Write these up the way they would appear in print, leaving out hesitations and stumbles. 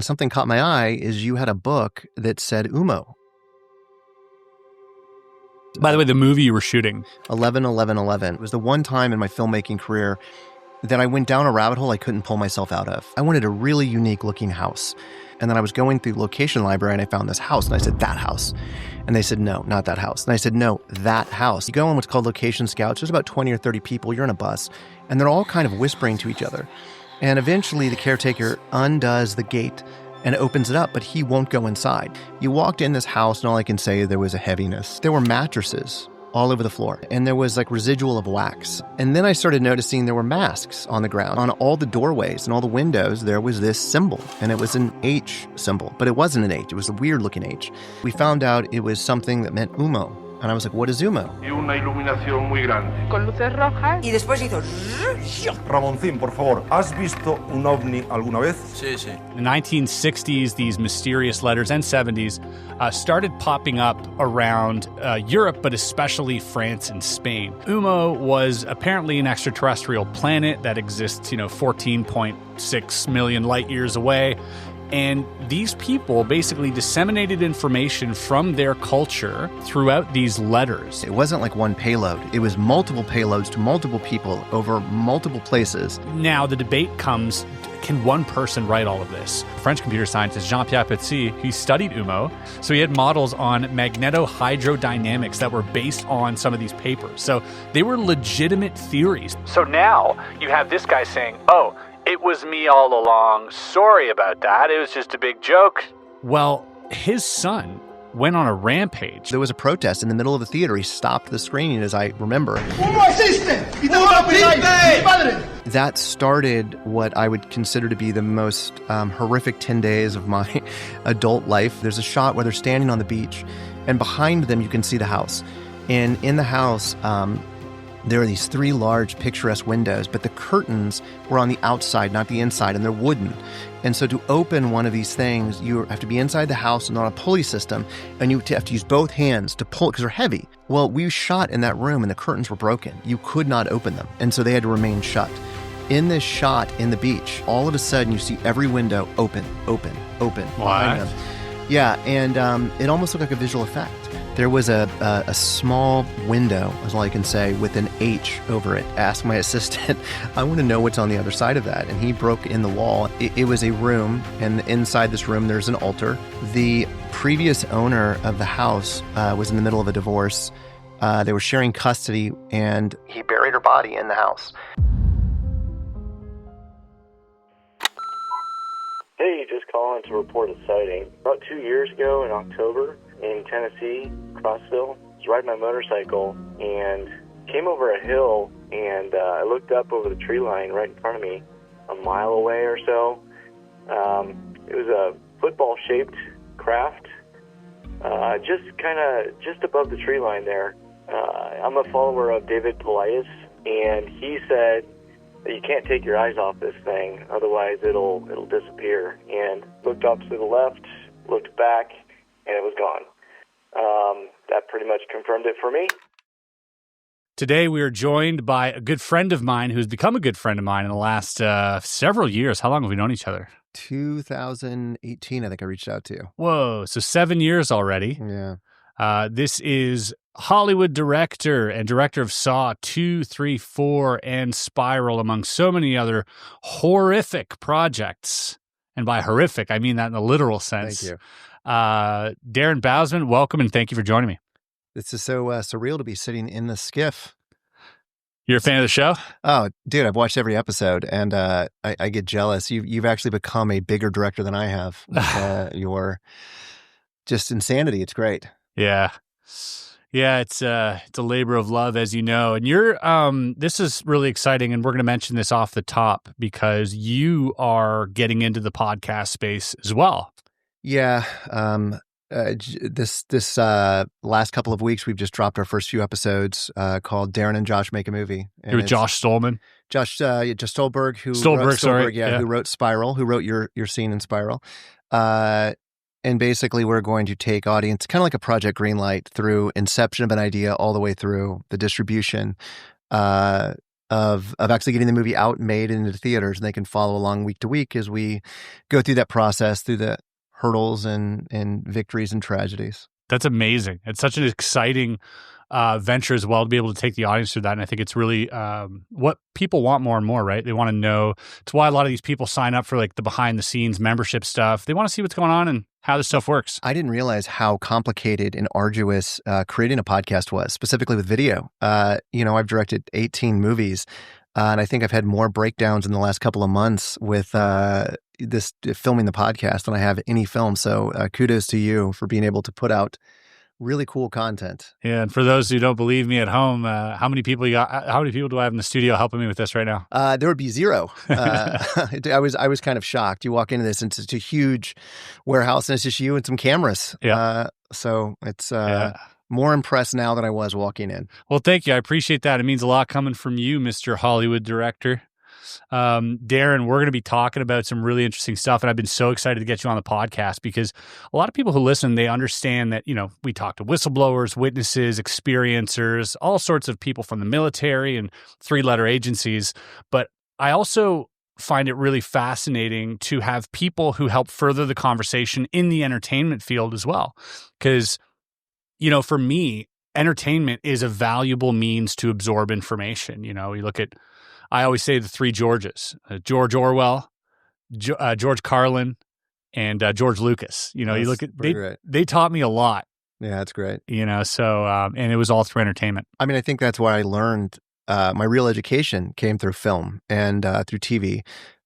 Something caught my eye is you had a book that said UMMO. By the way, the movie you were shooting. 11-11-11. It was the one time in my filmmaking career that I went down a rabbit hole I couldn't pull myself out of. I wanted a really unique looking house. And then I was going through the location library and I found this house and I said, that house. And they said, no, not that house. And I said, no, that house. You go on what's called location scouts. There's about 20 or 30 people. You're in a bus and they're all kind of whispering to each other. And eventually the caretaker undoes the gate and opens it up, but he won't go inside. You walked in this house and all I can say, there was a heaviness. There were mattresses all over the floor, and there was like residual of wax. And then I started noticing there were masks on the ground. On all the doorways and all the windows, there was this symbol, and it was an H symbol, but it wasn't an H. It was a weird looking H. We found out it was something that meant UMMO. And I was like, what is UMMO? Y una iluminación muy grande. Con luces rojas. Y después hizo... Ramoncín, por favor, ¿has visto un ovni alguna vez? Sí, sí. In the 1960s, these mysterious letters, and 70s, started popping up around Europe, but especially France and Spain. UMMO was apparently an extraterrestrial planet that exists, 14.6 million light years away. And these people basically disseminated information from their culture throughout these letters. It wasn't like one payload. It was multiple payloads to multiple people over multiple places. Now the debate comes, can one person write all of this? French computer scientist Jean-Pierre Petit, he studied UMMO, so he had models on magnetohydrodynamics that were based on some of these papers. So they were legitimate theories. So now you have this guy saying, oh, it was me all along. Sorry about that. It was just a big joke. Well, his son went on a rampage. There was a protest in the middle of the theater. He stopped the screening, as I remember. That started what I would consider to be the most horrific 10 days of my adult life. There's a shot where they're standing on the beach, and behind them you can see the house. And in the house, there are these three large picturesque windows, but the curtains were on the outside, not the inside, and they're wooden. And so to open one of these things, you have to be inside the house and on a pulley system, and you have to use both hands to pull it because they're heavy. Well, we shot in that room and the curtains were broken. You could not open them, and so they had to remain shut. In this shot in the beach, all of a sudden you see every window open behind them. Yeah, and it almost looked like a visual effect. There was a small window, is all I can say, with an H over it. Asked my assistant, I want to know what's on the other side of that. And he broke in the wall. It was a room, and inside this room there's an altar. The previous owner of the house was in the middle of a divorce. They were sharing custody, and he buried her body in the house. Hey, just calling to report a sighting. About 2 years ago in October in Tennessee, Crossville, I was riding my motorcycle and came over a hill, and I looked up over the tree line right in front of me, a mile away or so. It was a football-shaped craft, just above the tree line there. I'm a follower of David Politis, and he said that you can't take your eyes off this thing, otherwise it'll disappear. And looked off to the left, looked back, and it was gone. That pretty much confirmed it for me. Today we are joined by a good friend of mine who's become a good friend of mine in the last several years. How long have we known each other? 2018, I think I reached out to you. Whoa, so 7 years already. Yeah. This is Hollywood director and director of Saw 2, 3, 4, and Spiral, among so many other horrific projects. And by horrific, I mean that in the literal sense. Thank you. Darren Bousman, welcome, and thank you for joining me. This is so surreal to be sitting in the Skiff. You're a fan of the show? Oh, dude, I've watched every episode, and I get jealous. You've actually become a bigger director than I have. Your just insanity. It's great. Yeah. Yeah, it's a labor of love, as you know. And you're this is really exciting, and we're going to mention this off the top because you are getting into the podcast space as well. Yeah. This last couple of weeks, we've just dropped our first few episodes called Darren and Josh Make a Movie. You're with Josh Stolberg, who wrote Spiral, who wrote your scene in Spiral. And basically, we're going to take audience, kind of like a Project Greenlight, through inception of an idea all the way through the distribution, of actually getting the movie out and made into the theaters, and they can follow along week to week as we go through that process, through the hurdles and victories and tragedies. That's amazing. It's such an exciting venture as well to be able to take the audience through that. And I think it's really what people want more and more, right? They want to know. It's why a lot of these people sign up for like the behind the scenes membership stuff. They want to see what's going on and how this stuff works. I didn't realize how complicated and arduous creating a podcast was, specifically with video. I've directed 18 movies, and I think I've had more breakdowns in the last couple of months with this filming the podcast than I have any film. So kudos to you for being able to put out really cool content. Yeah, and for those who don't believe me at home, how many people you got? How many people do I have in the studio helping me with this right now? There would be zero. I was kind of shocked. You walk into this, and it's a huge warehouse, and it's just you and some cameras. Yeah. So it's more impressed now than I was walking in. Well, thank you. I appreciate that. It means a lot coming from you, Mr. Hollywood director. Darren, we're going to be talking about some really interesting stuff, and I've been so excited to get you on the podcast because a lot of people who listen, they understand that, we talk to whistleblowers, witnesses, experiencers, all sorts of people from the military and three-letter agencies. But I also find it really fascinating to have people who help further the conversation in the entertainment field as well. Because, for me, entertainment is a valuable means to absorb information. You look at, I always say the three Georges, George Orwell, George Carlin, and George Lucas. You look at, they taught me a lot. Yeah, that's great. So, and it was all through entertainment. I mean, I think that's why I learned my real education came through film and through TV.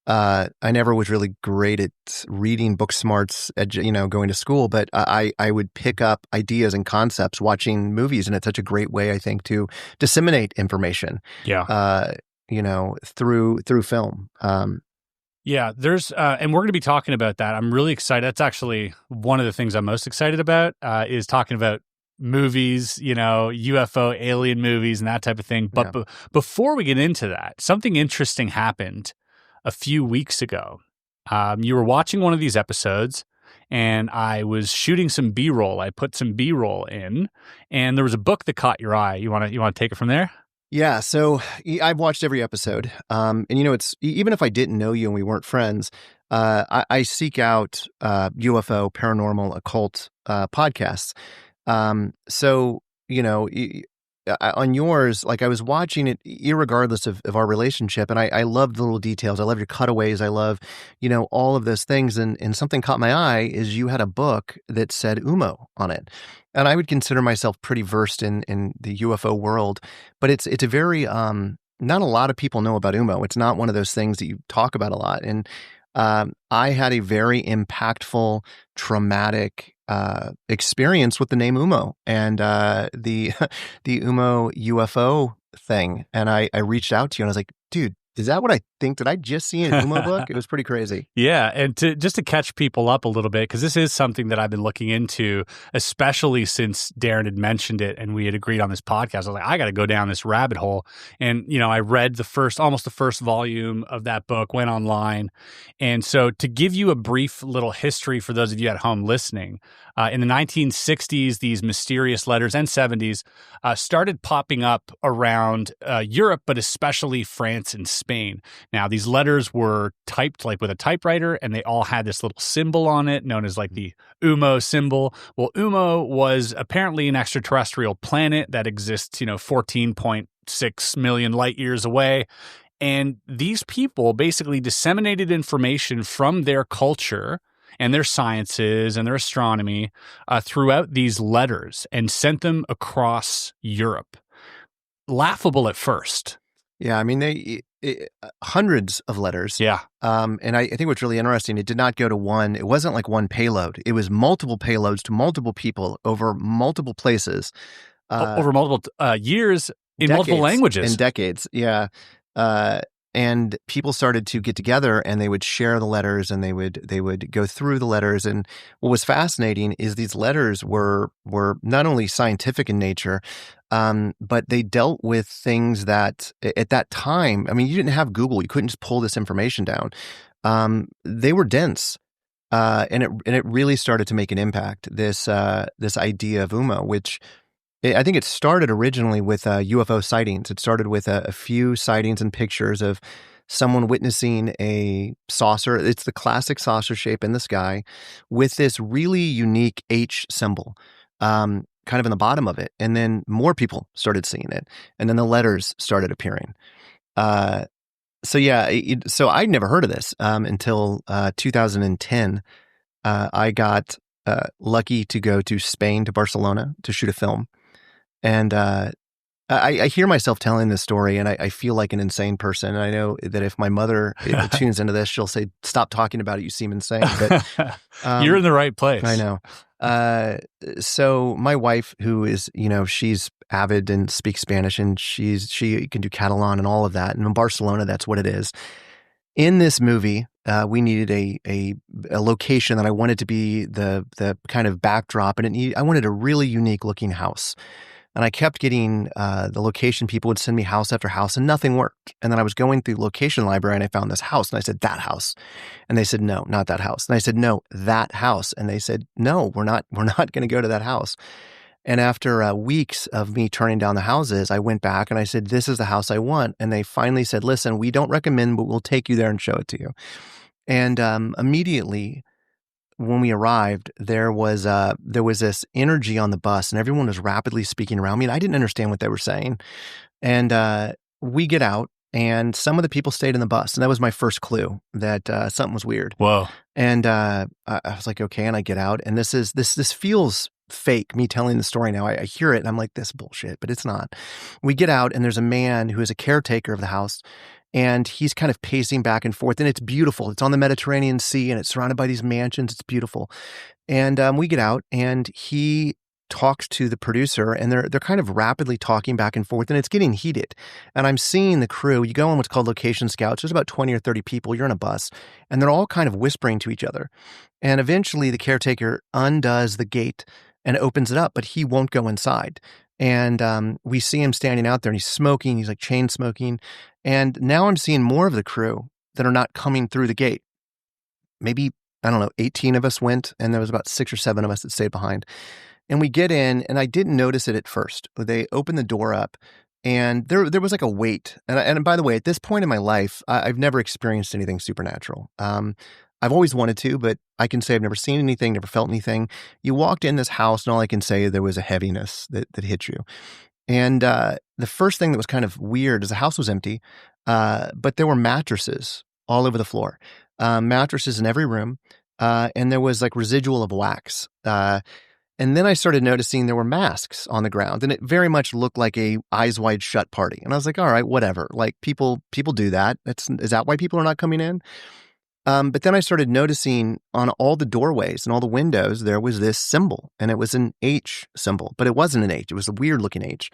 I never was really great at reading book smarts, going to school, but I would pick up ideas and concepts watching movies, and it's such a great way, I think, to disseminate information. Yeah. Through film. Yeah, there's, and we're going to be talking about that. I'm really excited. That's actually one of the things I'm most excited about, is talking about movies, UFO, alien movies, and that type of thing. But before we get into that, something interesting happened a few weeks ago. You were watching one of these episodes, and I was shooting some B-roll. I put some B-roll in, and there was a book that caught your eye. You want to take it from there? Yeah, so I've watched every episode, and it's even if I didn't know you and we weren't friends, I seek out UFO, paranormal, occult podcasts. So on yours, like I was watching it, irregardless of our relationship, and I loved the little details. I love your cutaways. I love all of those things. And something caught my eye is you had a book that said UMMO on it. And I would consider myself pretty versed in the UFO world, but it's a very, not a lot of people know about UMMO. It's not one of those things that you talk about a lot. And I had a very impactful, traumatic experience with the name UMMO and the UMMO UFO thing. And I reached out to you and I was like, dude, is that what I think? Did I just see an UMMO book? It was pretty crazy. Yeah, and just to catch people up a little bit, because this is something that I've been looking into, especially since Darren had mentioned it and we had agreed on this podcast. I was like, I got to go down this rabbit hole. And, I read almost the first volume of that book, went online. And so to give you a brief little history for those of you at home listening, in the 1960s, these mysterious letters, and 70s, started popping up around Europe, but especially France and Spain. Now, these letters were typed like with a typewriter, and they all had this little symbol on it known as like the UMMO symbol. Well, UMMO was apparently an extraterrestrial planet that exists, 14.6 million light years away. And these people basically disseminated information from their culture and their sciences and their astronomy throughout these letters and sent them across Europe. Laughable at first. Yeah, I mean, hundreds of letters. Yeah. And I think what's really interesting, it did not go to one. It wasn't like one payload. It was multiple payloads to multiple people over multiple places. Over multiple years in multiple languages. In decades, yeah. And people started to get together and they would share the letters and they would go through the letters. And what was fascinating is these letters were not only scientific in nature, but they dealt with things that at that time, I mean, you didn't have Google. You couldn't just pull this information down. They were dense. And it really started to make an impact, this idea of UMMO, which I think it started originally with UFO sightings. It started with a few sightings and pictures of someone witnessing a saucer. It's the classic saucer shape in the sky with this really unique H symbol kind of in the bottom of it. And then more people started seeing it. And then the letters started appearing. So I'd never heard of this until 2010. I got lucky to go to Spain, to Barcelona, to shoot a film. And I hear myself telling this story, and I feel like an insane person. And I know that if my mother tunes into this, she'll say, "Stop talking about it. You seem insane." But you're in the right place. I know. So my wife, who is, she's avid and speaks Spanish, and she can do Catalan and all of that. And in Barcelona, that's what it is. In this movie, we needed a location that I wanted to be the kind of backdrop, and I wanted a really unique looking house. And I kept getting the location people would send me house after house, and nothing worked. And then I was going through location library, and I found this house, and I said, "That house." And they said, "No, not that house." And I said, "No, that house." And they said, "No, we're not going to go to that house." And after weeks of me turning down the houses, I went back and I said, "This is the house I want." And they finally said, "Listen, we don't recommend, but we'll take you there and show it to you." And immediately, when we arrived, there was this energy on the bus, and everyone was rapidly speaking around me, and I didn't understand what they were saying. And we get out, and some of the people stayed in the bus, and that was my first clue that something was weird. Whoa! And I was like, okay, and I get out, and this feels fake. Me telling the story now, I hear it, and I'm like, this bullshit, but it's not. We get out, and there's a man who is a caretaker of the house. And he's kind of pacing back and forth, and it's beautiful. It's on the Mediterranean Sea, and it's surrounded by these mansions. It's beautiful. And we get out, and he talks to the producer, and they're kind of rapidly talking back and forth, and it's getting heated. And I'm seeing the crew. You go on what's called location scouts. There's about 20 or 30 people. You're on a bus, and they're all kind of whispering to each other. And eventually, the caretaker undoes the gate and opens it up, but he won't go inside. And we see him standing out there, and he's smoking. He's like chain smoking. And now I'm seeing more of the crew that are not coming through the gate. Maybe, 18 of us went, and there was about 6 or 7 of us that stayed behind. And we get in, and I didn't notice it at first. They opened the door up, and there was like a weight. And by the way, at this point in my life, I've never experienced anything supernatural. I've always wanted to, but I can say I've never seen anything, never felt anything. You walked in this house, and all I can say, there was a heaviness that hit you. And the first thing that was kind of weird is the house was empty, but there were mattresses all over the floor, mattresses in every room, and there was like residual of wax. And then I started noticing there were masks on the ground, and it very much looked like a eyes wide shut party. And I was like, all right, whatever. Like people do that. Is that why people are not coming in? But then I started noticing on all the doorways and all the windows, there was this symbol, and it was an H symbol, but it wasn't an H. It was a weird looking H.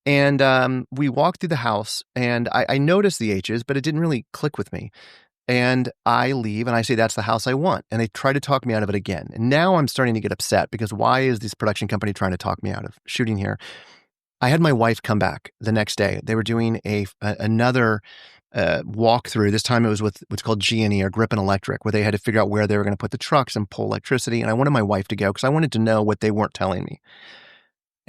And we walked through the house, and I noticed the H's, but it didn't really click with me. And I leave, and I say, that's the house I want. And they try to talk me out of it again. And now I'm starting to get upset because why is this production company trying to talk me out of shooting here? I had my wife come back the next day. They were doing another walkthrough. This time it was with what's called G&E or Grip and Electric, where they had to figure out where they were going to put the trucks and pull electricity. And I wanted my wife to go because I wanted to know what they weren't telling me.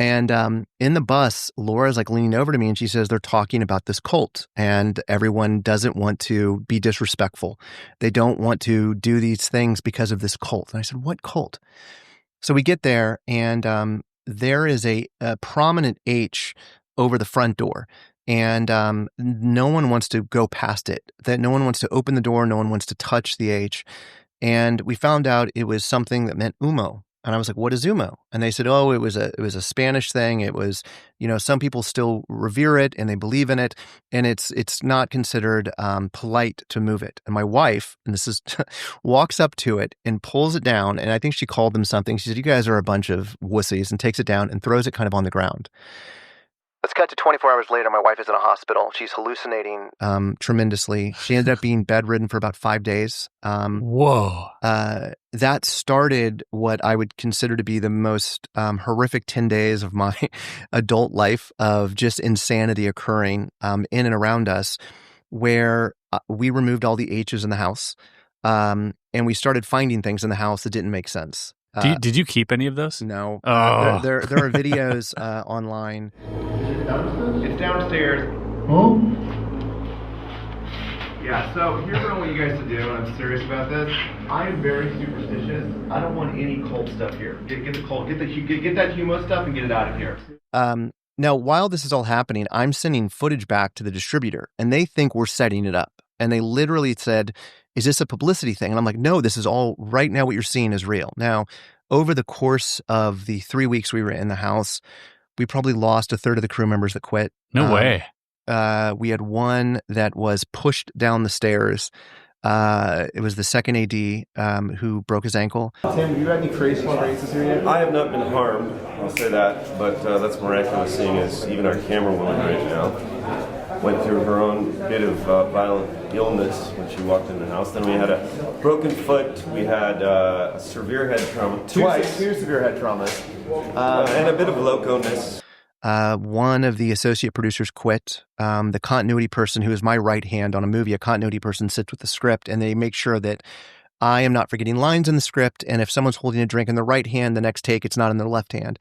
And in the bus, Laura's like leaning over to me, and she says they're talking about this cult, and everyone doesn't want to be disrespectful. They don't want to do these things because of this cult. And I said, what cult? So we get there, and there is a prominent H over the front door. And no one wants to go past it. That no one wants to open the door. No one wants to touch the H. And we found out it was something that meant UMMO. And I was like, "What is UMMO?" And they said, "Oh, it was a Spanish thing. It was, some people still revere it and they believe in it, and it's not considered polite to move it." And my wife, and this is, walks up to it and pulls it down. And I think she called them something. She said, "You guys are a bunch of wussies," and takes it down and throws it kind of on the ground. Let's cut to 24 hours later. My wife is in a hospital. She's hallucinating tremendously. She ended up being bedridden for about 5 days. Whoa. That started what I would consider to be the most horrific 10 days of my adult life of just insanity occurring in and around us, where we removed all the H's in the house, and we started finding things in the house that didn't make sense. Did you keep any of those? No. Oh. There are videos online. It's downstairs. Oh? Yeah, so here's what I want you guys to do, and I'm serious about this. I am very superstitious. I don't want any cold stuff here. Get the cold, get that humo stuff and get it out of here. Now, while this is all happening, I'm sending footage back to the distributor, and they think we're setting it up. And they literally said, is this a publicity thing? And I'm like, no, this is all right now. What you're seeing is real. Now, over the course of the 3 weeks we were in the house, we probably lost a third of the crew members that quit. No way. We had one that was pushed down the stairs. It was the second AD who broke his ankle. Tim, have you had any crazy experiences here yet? I have not been harmed, I'll say that, but that's miraculous seeing as even our camera woman right now went through her own bit of violent illness when she walked in the house. Then we had a broken foot, we had a severe head trauma twice. Two severe head traumas. And a bit of loco-ness. One of the associate producers quit. The continuity person, who is my right hand on a movie, a continuity person sits with the script, and they make sure that I am not forgetting lines in the script. And if someone's holding a drink in the right hand, the next take, it's not in their left hand.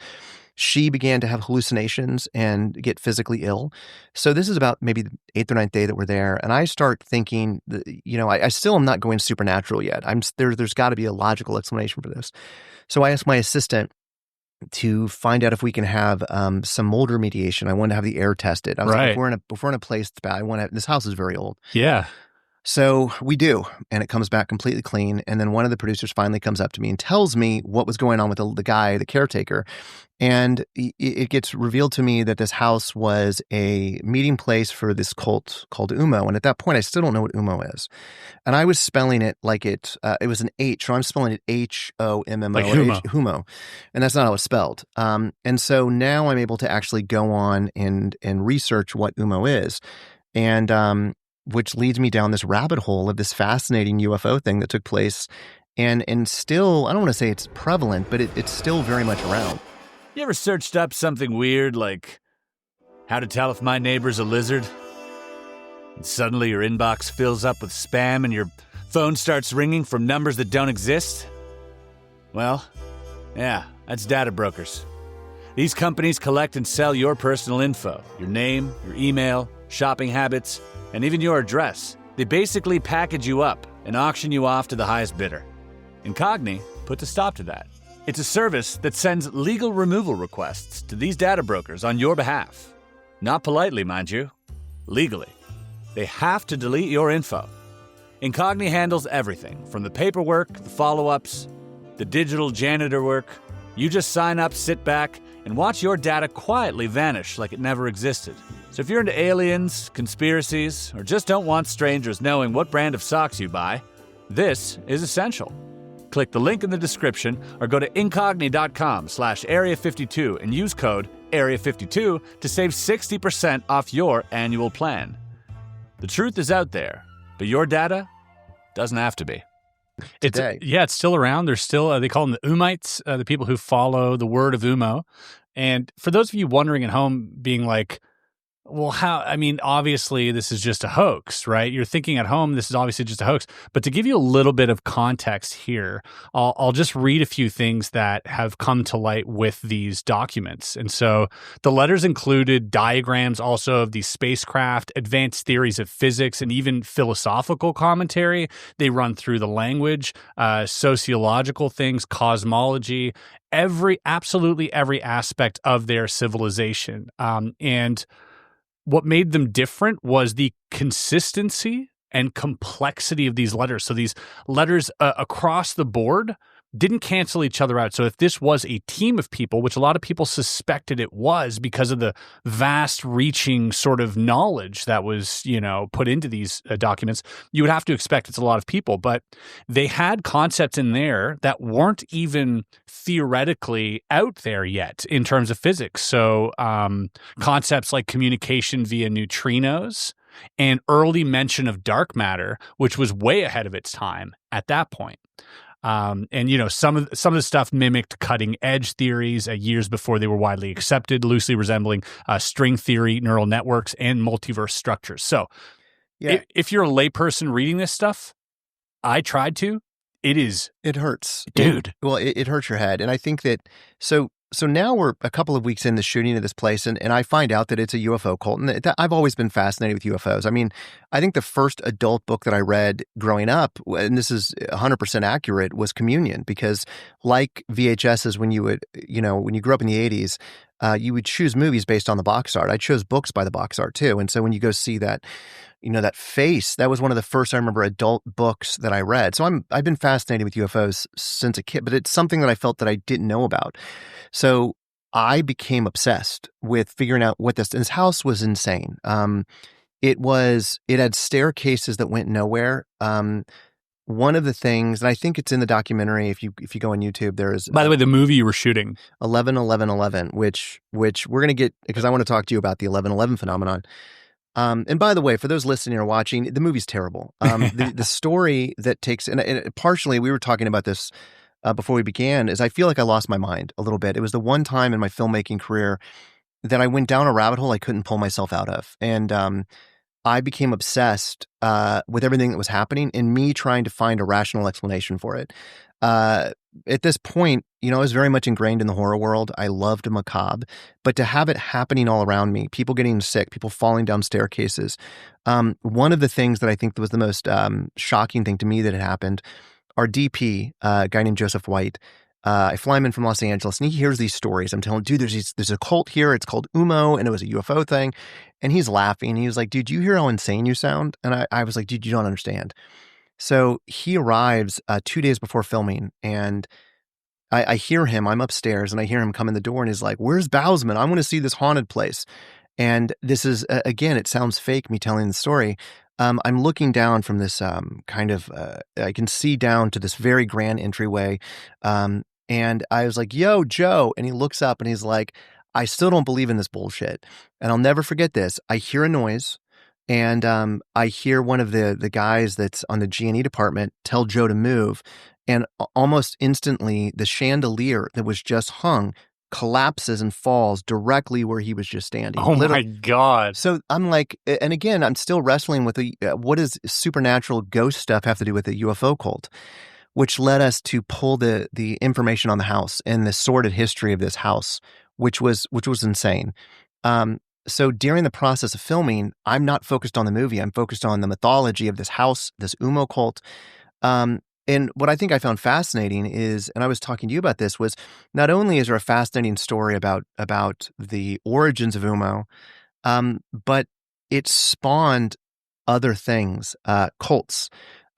She began to have hallucinations and get physically ill. So this is about maybe the 8th or 9th day that we're there. And I start thinking, I still am not going supernatural yet. There's got to be a logical explanation for this. So I asked my assistant to find out if we can have some mold remediation. I want to have the air tested. I was like, if we're in a place that's bad, this house is very old. Yeah. So we do, and it comes back completely clean. And then one of the producers finally comes up to me and tells me what was going on with the guy, the caretaker. And it gets revealed to me that this house was a meeting place for this cult called UMMO. And at that point, I still don't know what UMMO is. And I was spelling it like it was an H, so I'm spelling it HOMMO. Like humo. Humo. And that's not how it's spelled. And so now I'm able to actually go on and research what UMMO is. And which leads me down this rabbit hole of this fascinating UFO thing that took place. And still, I don't want to say it's prevalent, but it's still very much around. You ever searched up something weird like how to tell if my neighbor's a lizard? And suddenly your inbox fills up with spam and your phone starts ringing from numbers that don't exist? Well, yeah, that's data brokers. These companies collect and sell your personal info, your name, your email, shopping habits, and even your address. They basically package you up and auction you off to the highest bidder. Incogni puts a stop to that. It's a service that sends legal removal requests to these data brokers on your behalf. Not politely, mind you. Legally. They have to delete your info. Incogni handles everything, from the paperwork, the follow-ups, the digital janitor work. You just sign up, sit back, and watch your data quietly vanish like it never existed. So if you're into aliens, conspiracies, or just don't want strangers knowing what brand of socks you buy, this is essential. Click the link in the description or go to incogni.com/area52 and use code area52 to save 60% off your annual plan. The truth is out there, but your data doesn't have to be. It's still around. There's still, they call them the Umites, the people who follow the word of UMMO. And for those of you wondering at home, being like, well, how? I mean, obviously, this is just a hoax, right? You're thinking at home, this is obviously just a hoax. But to give you a little bit of context here, I'll just read a few things that have come to light with these documents. And so the letters included diagrams also of these spacecraft, advanced theories of physics, and even philosophical commentary. They run through the language, sociological things, cosmology, absolutely every aspect of their civilization. And what made them different was the consistency and complexity of these letters. So these letters across the board didn't cancel each other out. So if this was a team of people, which a lot of people suspected it was because of the vast reaching sort of knowledge that was, put into these documents, you would have to expect it's a lot of people. But they had concepts in there that weren't even theoretically out there yet in terms of physics. So concepts like communication via neutrinos and early mention of dark matter, which was way ahead of its time at that point. And some of the stuff mimicked cutting edge theories years before they were widely accepted, loosely resembling string theory, neural networks, and multiverse structures. So, if you're a layperson reading this stuff, I tried to. it is, It hurts. dude. It hurts your head. And I think that, so now we're a couple of weeks in the shooting of this place, and I find out that it's a UFO cult. And I've always been fascinated with UFOs. I mean, I think the first adult book that I read growing up, and this is 100% accurate, was Communion, because like VHSs, when you grew up in the 80s, you would choose movies based on the box art. I chose books by the box art too. And so when you go see that, that face, that was one of the first, I remember, adult books that I read. So I've been fascinated with UFOs since a kid, but it's something that I felt that I didn't know about. So I became obsessed with figuring out what this house was insane. It had staircases that went nowhere. One of the things, and I think it's in the documentary, if you go on YouTube, there is. By the way, the movie you were shooting, 11/11/11, which we're going to get, because I want to talk to you about the 11/11 phenomenon. And by the way, for those listening or watching, the movie's terrible. The story that takes, and partially we were talking about this before we began, is I feel like I lost my mind a little bit. It was the one time in my filmmaking career that I went down a rabbit hole I couldn't pull myself out of. And I became obsessed with everything that was happening and me trying to find a rational explanation for it. At this point, I was very much ingrained in the horror world. I loved macabre, but to have it happening all around me, people getting sick, people falling down staircases. One of the things that I think was the most shocking thing to me that had happened, our DP, a guy named Joseph White, I fly him in from Los Angeles, and he hears these stories. I'm telling him, dude, there's a cult here. It's called UMMO, and it was a UFO thing. And he's laughing. He was like, dude, you hear how insane you sound? And I was like, dude, you don't understand. So he arrives 2 days before filming, and I hear him. I'm upstairs, and I hear him come in the door, and he's like, where's Bousman? I want to see this haunted place. And this is, again, it sounds fake, me telling the story. I'm looking down from this I can see down to this very grand entryway. And I was like, yo, Joe. And he looks up and he's like, I still don't believe in this bullshit. And I'll never forget this. I hear a noise, and I hear one of the guys that's on the G&E department tell Joe to move. And almost instantly, the chandelier that was just hung collapses and falls directly where he was just standing. Oh my God. So I'm like, and again, I'm still wrestling with what does supernatural ghost stuff have to do with the UFO cult, which led us to pull the information on the house and the sordid history of this house, which was insane. So during the process of filming, I'm not focused on the movie. I'm focused on the mythology of this house, this UMMO cult. And what I think I found fascinating is, and I was talking to you about this, was not only is there a fascinating story about the origins of UMMO, but it spawned other things, cults,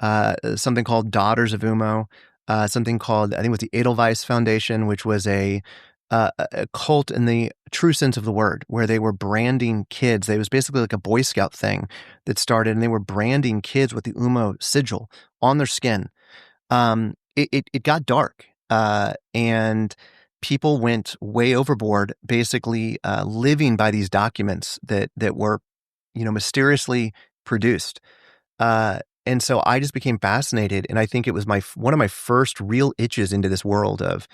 something called Daughters of UMMO, something called, I think it was the Edelweiss Foundation, which was a cult in the true sense of the word, where they were branding kids. It was basically like a Boy Scout thing that started, and they were branding kids with the UMMO sigil on their skin. It got dark, and people went way overboard, basically living by these documents that were, mysteriously produced. And so I just became fascinated, and I think it was one of my first real itches into this world of,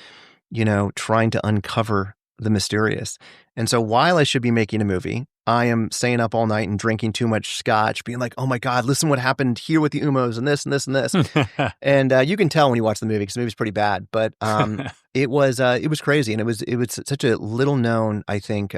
trying to uncover the mysterious. And so while I should be making a movie, I am staying up all night and drinking too much scotch, being like, oh my God, listen what happened here with the UMMOs and this and this and this. And you can tell when you watch the movie, because the movie's pretty bad, but it was crazy. And it was such a little known, I think,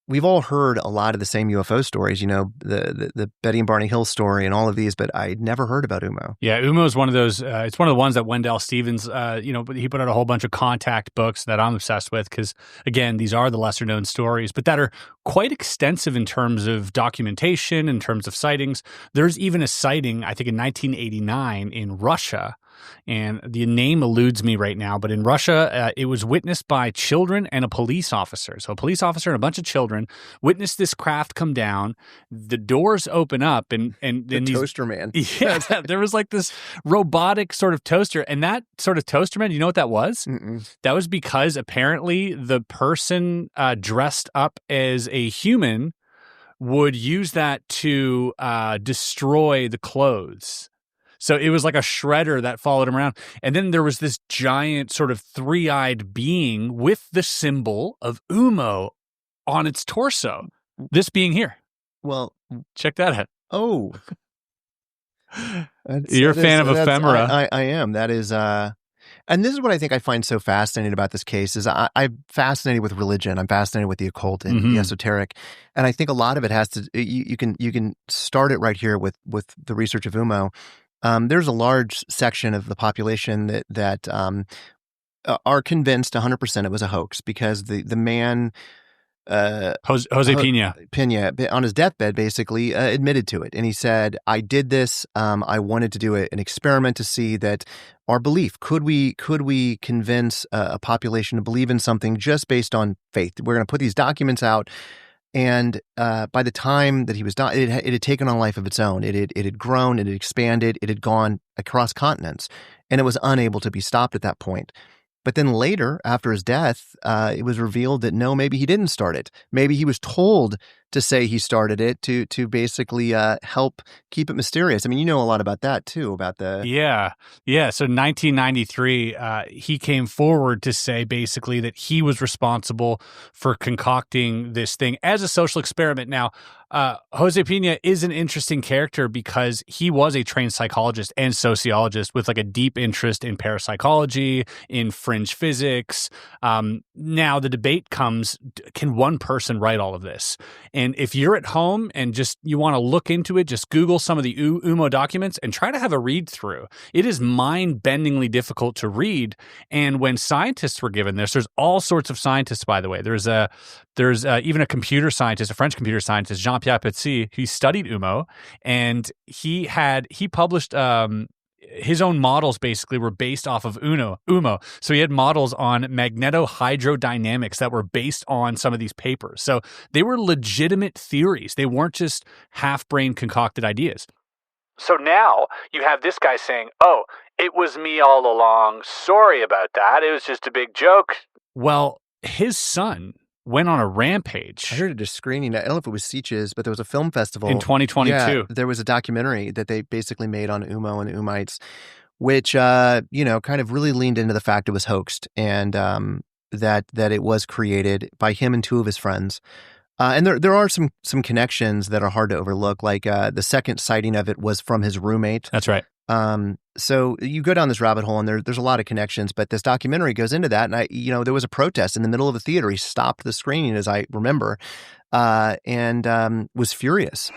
we've all heard a lot of the same UFO stories, the Betty and Barney Hill story and all of these, but I'd never heard about UMMO. Yeah, UMMO is one of those, it's one of the ones that Wendell Stevens, he put out a whole bunch of contact books that I'm obsessed with because, again, these are the lesser known stories, but that are quite extensive in terms of documentation, in terms of sightings. There's even a sighting, I think in 1989 in Russia, and the name eludes me right now, but in Russia, it was witnessed by children and a police officer. So a police officer and a bunch of children witnessed this craft come down. The doors open up, and the toaster man. Yeah, there was like this robotic sort of toaster, and that sort of toaster man, you know what that was? Mm-mm. That was because apparently the person dressed up as a human would use that to destroy the clothes. So it was like a shredder that followed him around. And then there was this giant sort of three-eyed being with the symbol of UMMO on its torso. This being here. Well, check that out. Oh. You're a fan of ephemera. I am. That is, and this is what I think I find so fascinating about this case is I'm fascinated with religion. I'm fascinated with the occult and the esoteric, and I think a lot of it has to. You can start it right here with the research of UMMO. There's a large section of the population that are convinced 100% it was a hoax because the man. Jose Pena on his deathbed basically admitted to it, and he said, "I did this. I wanted to do an experiment to see that our belief could we convince a population to believe in something just based on faith. We're going to put these documents out." And by the time that he was done, it had taken on a life of its own. It had grown, it had expanded, it had gone across continents, and it was unable to be stopped at that point. But then later, after his death, it was revealed that no, maybe he didn't start it. Maybe he was told to say he started it to basically help keep it mysterious. I mean, you know a lot about that too, about the... Yeah. So 1993, he came forward to say basically that he was responsible for concocting this thing as a social experiment. Now, Jose Pena is an interesting character because he was a trained psychologist and sociologist with like a deep interest in parapsychology, in fringe physics. Now the debate comes, can one person write all of this? And if you're at home and just you want to look into it, just Google some of the UMMO documents and try to have a read through. It is mind-bendingly difficult to read. And when scientists were given this, there's all sorts of scientists, by the way. There's even a computer scientist, a French computer scientist, Jean-Pierre Petit, he studied UMMO, and he published his own models basically were based off of UMMO. So he had models on magnetohydrodynamics that were based on some of these papers. So they were legitimate theories. They weren't just half-brain concocted ideas. So now you have this guy saying, "Oh, it was me all along. Sorry about that. It was just a big joke." Well, his son went on a rampage. I heard it at a screening. I don't know if it was Sitges, but there was a film festival. In 2022. Yeah, there was a documentary that they basically made on UMMO and Ummites, which, kind of really leaned into the fact it was hoaxed and that it was created by him and two of his friends. And there are some connections that are hard to overlook. Like the second sighting of it was from his roommate. That's right. So you go down this rabbit hole and there's a lot of connections, but this documentary goes into that. And there was a protest in the middle of the theater. He stopped the screening, as I remember, and was furious.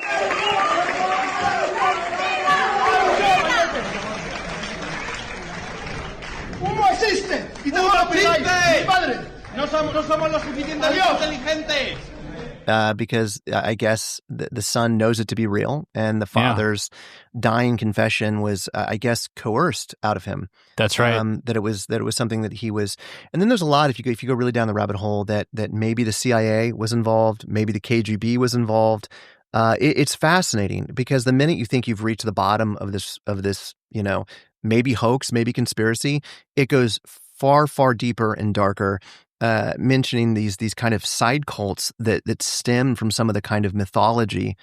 UMMO existe. Y tengo la existe. Padre, no somos lo suficientemente inteligentes. Because I guess the son knows it to be real, and the father's dying confession was, I guess, coerced out of him. That's right. That it was something that he was. And then there's a lot if you go really down the rabbit hole that maybe the CIA was involved, maybe the KGB was involved. It's fascinating because the minute you think you've reached the bottom of this, maybe hoax, maybe conspiracy, it goes far, far deeper and darker. Mentioning these kind of side cults that stem from some of the kind of mythology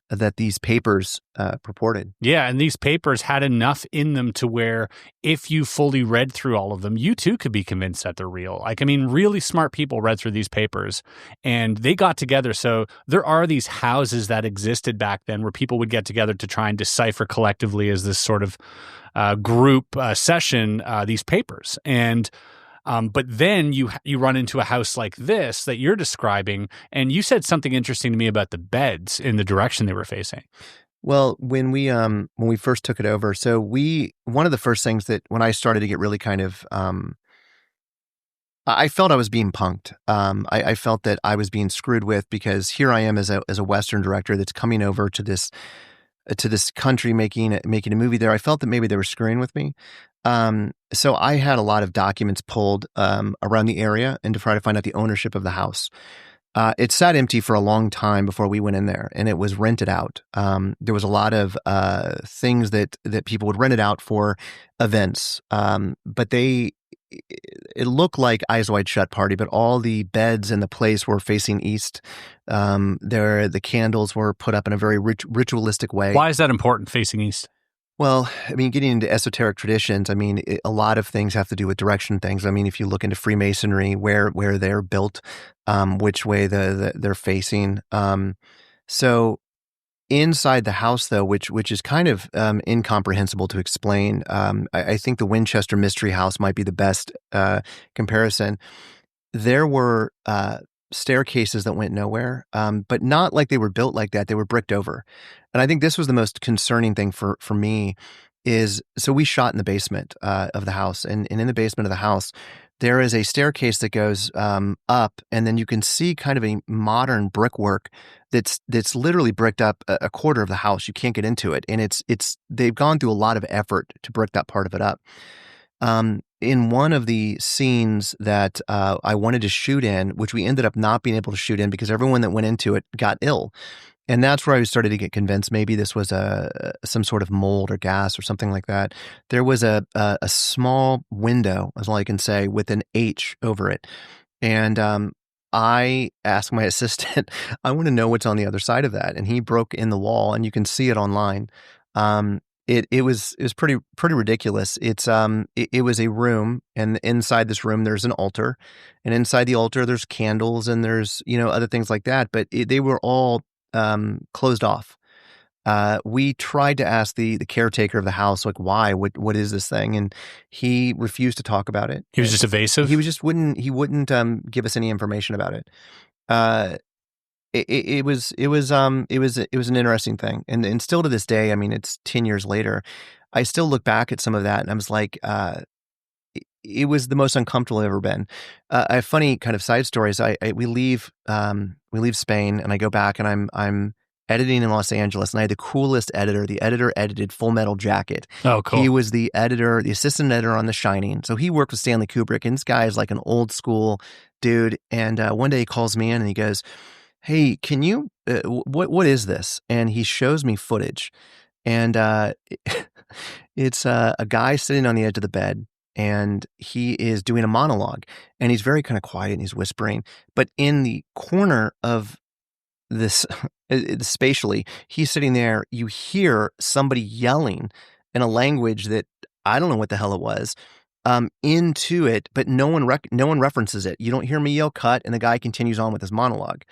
that these papers purported. Yeah, and these papers had enough in them to where if you fully read through all of them, you too could be convinced that they're real. Really smart people read through these papers and they got together. So there are these houses that existed back then where people would get together to try and decipher collectively as this sort of group session these papers. And but then you run into a house like this that you're describing, and you said something interesting to me about the beds in the direction they were facing. Well, when we first took it over, so one of the first things that when I started to get really kind of, I felt I was being punked. I felt that I was being screwed with because here I am as a Western director that's coming over to this country making a movie there. I felt that maybe they were screwing with me. So I had a lot of documents pulled around the area and to try to find out the ownership of the house. It sat empty for a long time before we went in there, and it was rented out. There was a lot of things that people would rent it out for events, but it looked like Eyes Wide Shut party, but all the beds in the place were facing east. The candles were put up in a very ritualistic way. Why is that important, facing east? Well, getting into esoteric traditions, a lot of things have to do with direction things. If you look into Freemasonry, where they're built, which way they're facing. So Inside the house, though, which is kind of incomprehensible to explain, I think the Winchester Mystery House might be the best comparison. There were staircases that went nowhere, but not like they were built like that. They were bricked over. And I think this was the most concerning thing for me so we shot in the basement of the house. And in the basement of the house, there is a staircase that goes up, and then you can see kind of a modern brickwork that's literally bricked up a quarter of the house. You can't get into it. And they've gone through a lot of effort to brick that part of it up. In one of the scenes that I wanted to shoot in, which we ended up not being able to shoot in because everyone that went into it got ill. And that's where I started to get convinced maybe this was some sort of mold or gas or something like that. There was a small window, is all I can say, with an H over it. And I asked my assistant, I want to know what's on the other side of that. And he broke in the wall, and you can see it online. It was pretty ridiculous. It was a room, and inside this room there's an altar, and inside the altar there's candles, and there's other things like that. But they were all closed off. We tried to ask the caretaker of the house, like, why? What is this thing? And he refused to talk about it. He was just evasive. He wouldn't give us any information about it. It was an interesting thing, and still to this day, I mean, it's 10 years later, I still look back at some of that, and I was like, it was the most uncomfortable I've ever been. A funny kind of side story is we leave Spain, and I go back, and I'm editing in Los Angeles, and I had the coolest editor. The editor edited Full Metal Jacket. Oh, cool. He was the assistant editor on The Shining. So he worked with Stanley Kubrick, and this guy is like an old school dude. And one day he calls me in, and he goes, "Hey, can you, what is this?" And he shows me footage, and it's a guy sitting on the edge of the bed, and he is doing a monologue, and he's very kind of quiet, and he's whispering, but in the corner of this, spatially, he's sitting there, you hear somebody yelling in a language that I don't know what the hell it was, into it, but no one references it. You don't hear me yell cut, and the guy continues on with his monologue.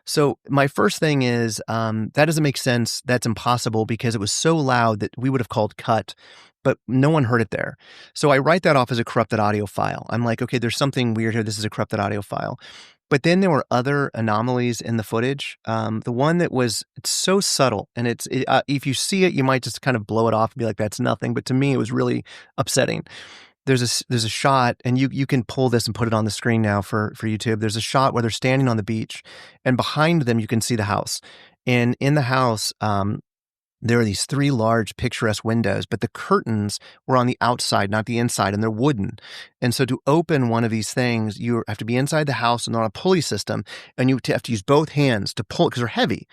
So my first thing is, that doesn't make sense. That's impossible, because it was so loud that we would have called cut, but no one heard it there. So I write that off as a corrupted audio file. I'm like, okay, there's something weird here. This is a corrupted audio file. But then there were other anomalies in the footage. The one that it's so subtle, and if you see it, you might just kind of blow it off and be like, that's nothing. But to me, it was really upsetting. There's a shot, and you can pull this and put it on the screen now for YouTube. There's a shot where they're standing on the beach, and behind them you can see the house. And in the house, there are these 3 large picturesque windows, but the curtains were on the outside, not the inside, and they're wooden. And so to open one of these things, you have to be inside the house and on a pulley system, and you have to use both hands to pull it because they're heavy.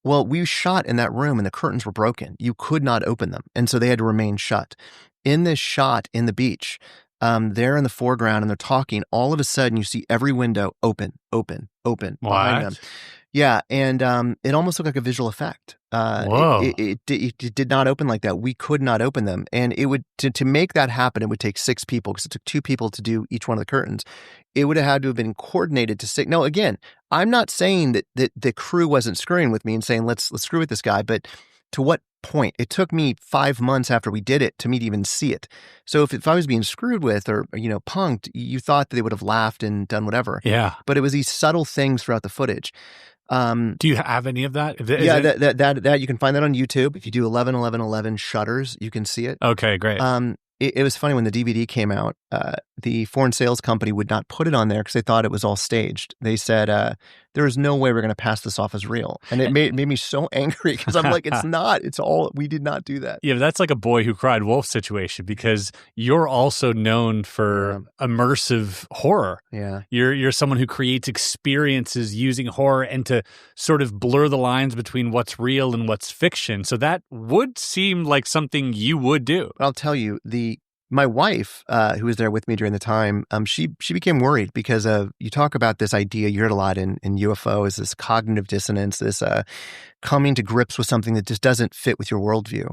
Well, we shot in that room, and the curtains were broken. You could not open them, and so they had to remain shut. In this shot in the beach, they're in the foreground, and they're talking. All of a sudden, you see every window open behind them. Yeah, and it almost looked like a visual effect. Whoa. It did not open like that. We could not open them. And it would to make that happen, it would take 6 people, because it took 2 people to do each one of the curtains. It would have had to have been coordinated to 6. Now, again, I'm not saying that the crew wasn't screwing with me and saying, let's screw with this guy, but to what point? It took me 5 months after we did it to me to even see it. So if I was being screwed with or punked, you thought that they would have laughed and done whatever. Yeah. But it was these subtle things throughout the footage. Do you have any of that? That you can find that on YouTube. If you do 11 shutters, you can see it. Okay, great. It was funny when the DVD came out, the foreign sales company would not put it on there because they thought it was all staged. They said, there is no way we're going to pass this off as real. And it made me so angry because I'm like, it's not. It's all, we did not do that. Yeah, that's like a boy who cried wolf situation, because you're also known for immersive horror. Yeah. You're someone who creates experiences using horror and to sort of blur the lines between what's real and what's fiction. So that would seem like something you would do. I'll tell you, my wife, who was there with me during the time, she became worried because you talk about this idea you heard a lot in UFO, is this cognitive dissonance, this coming to grips with something that just doesn't fit with your worldview.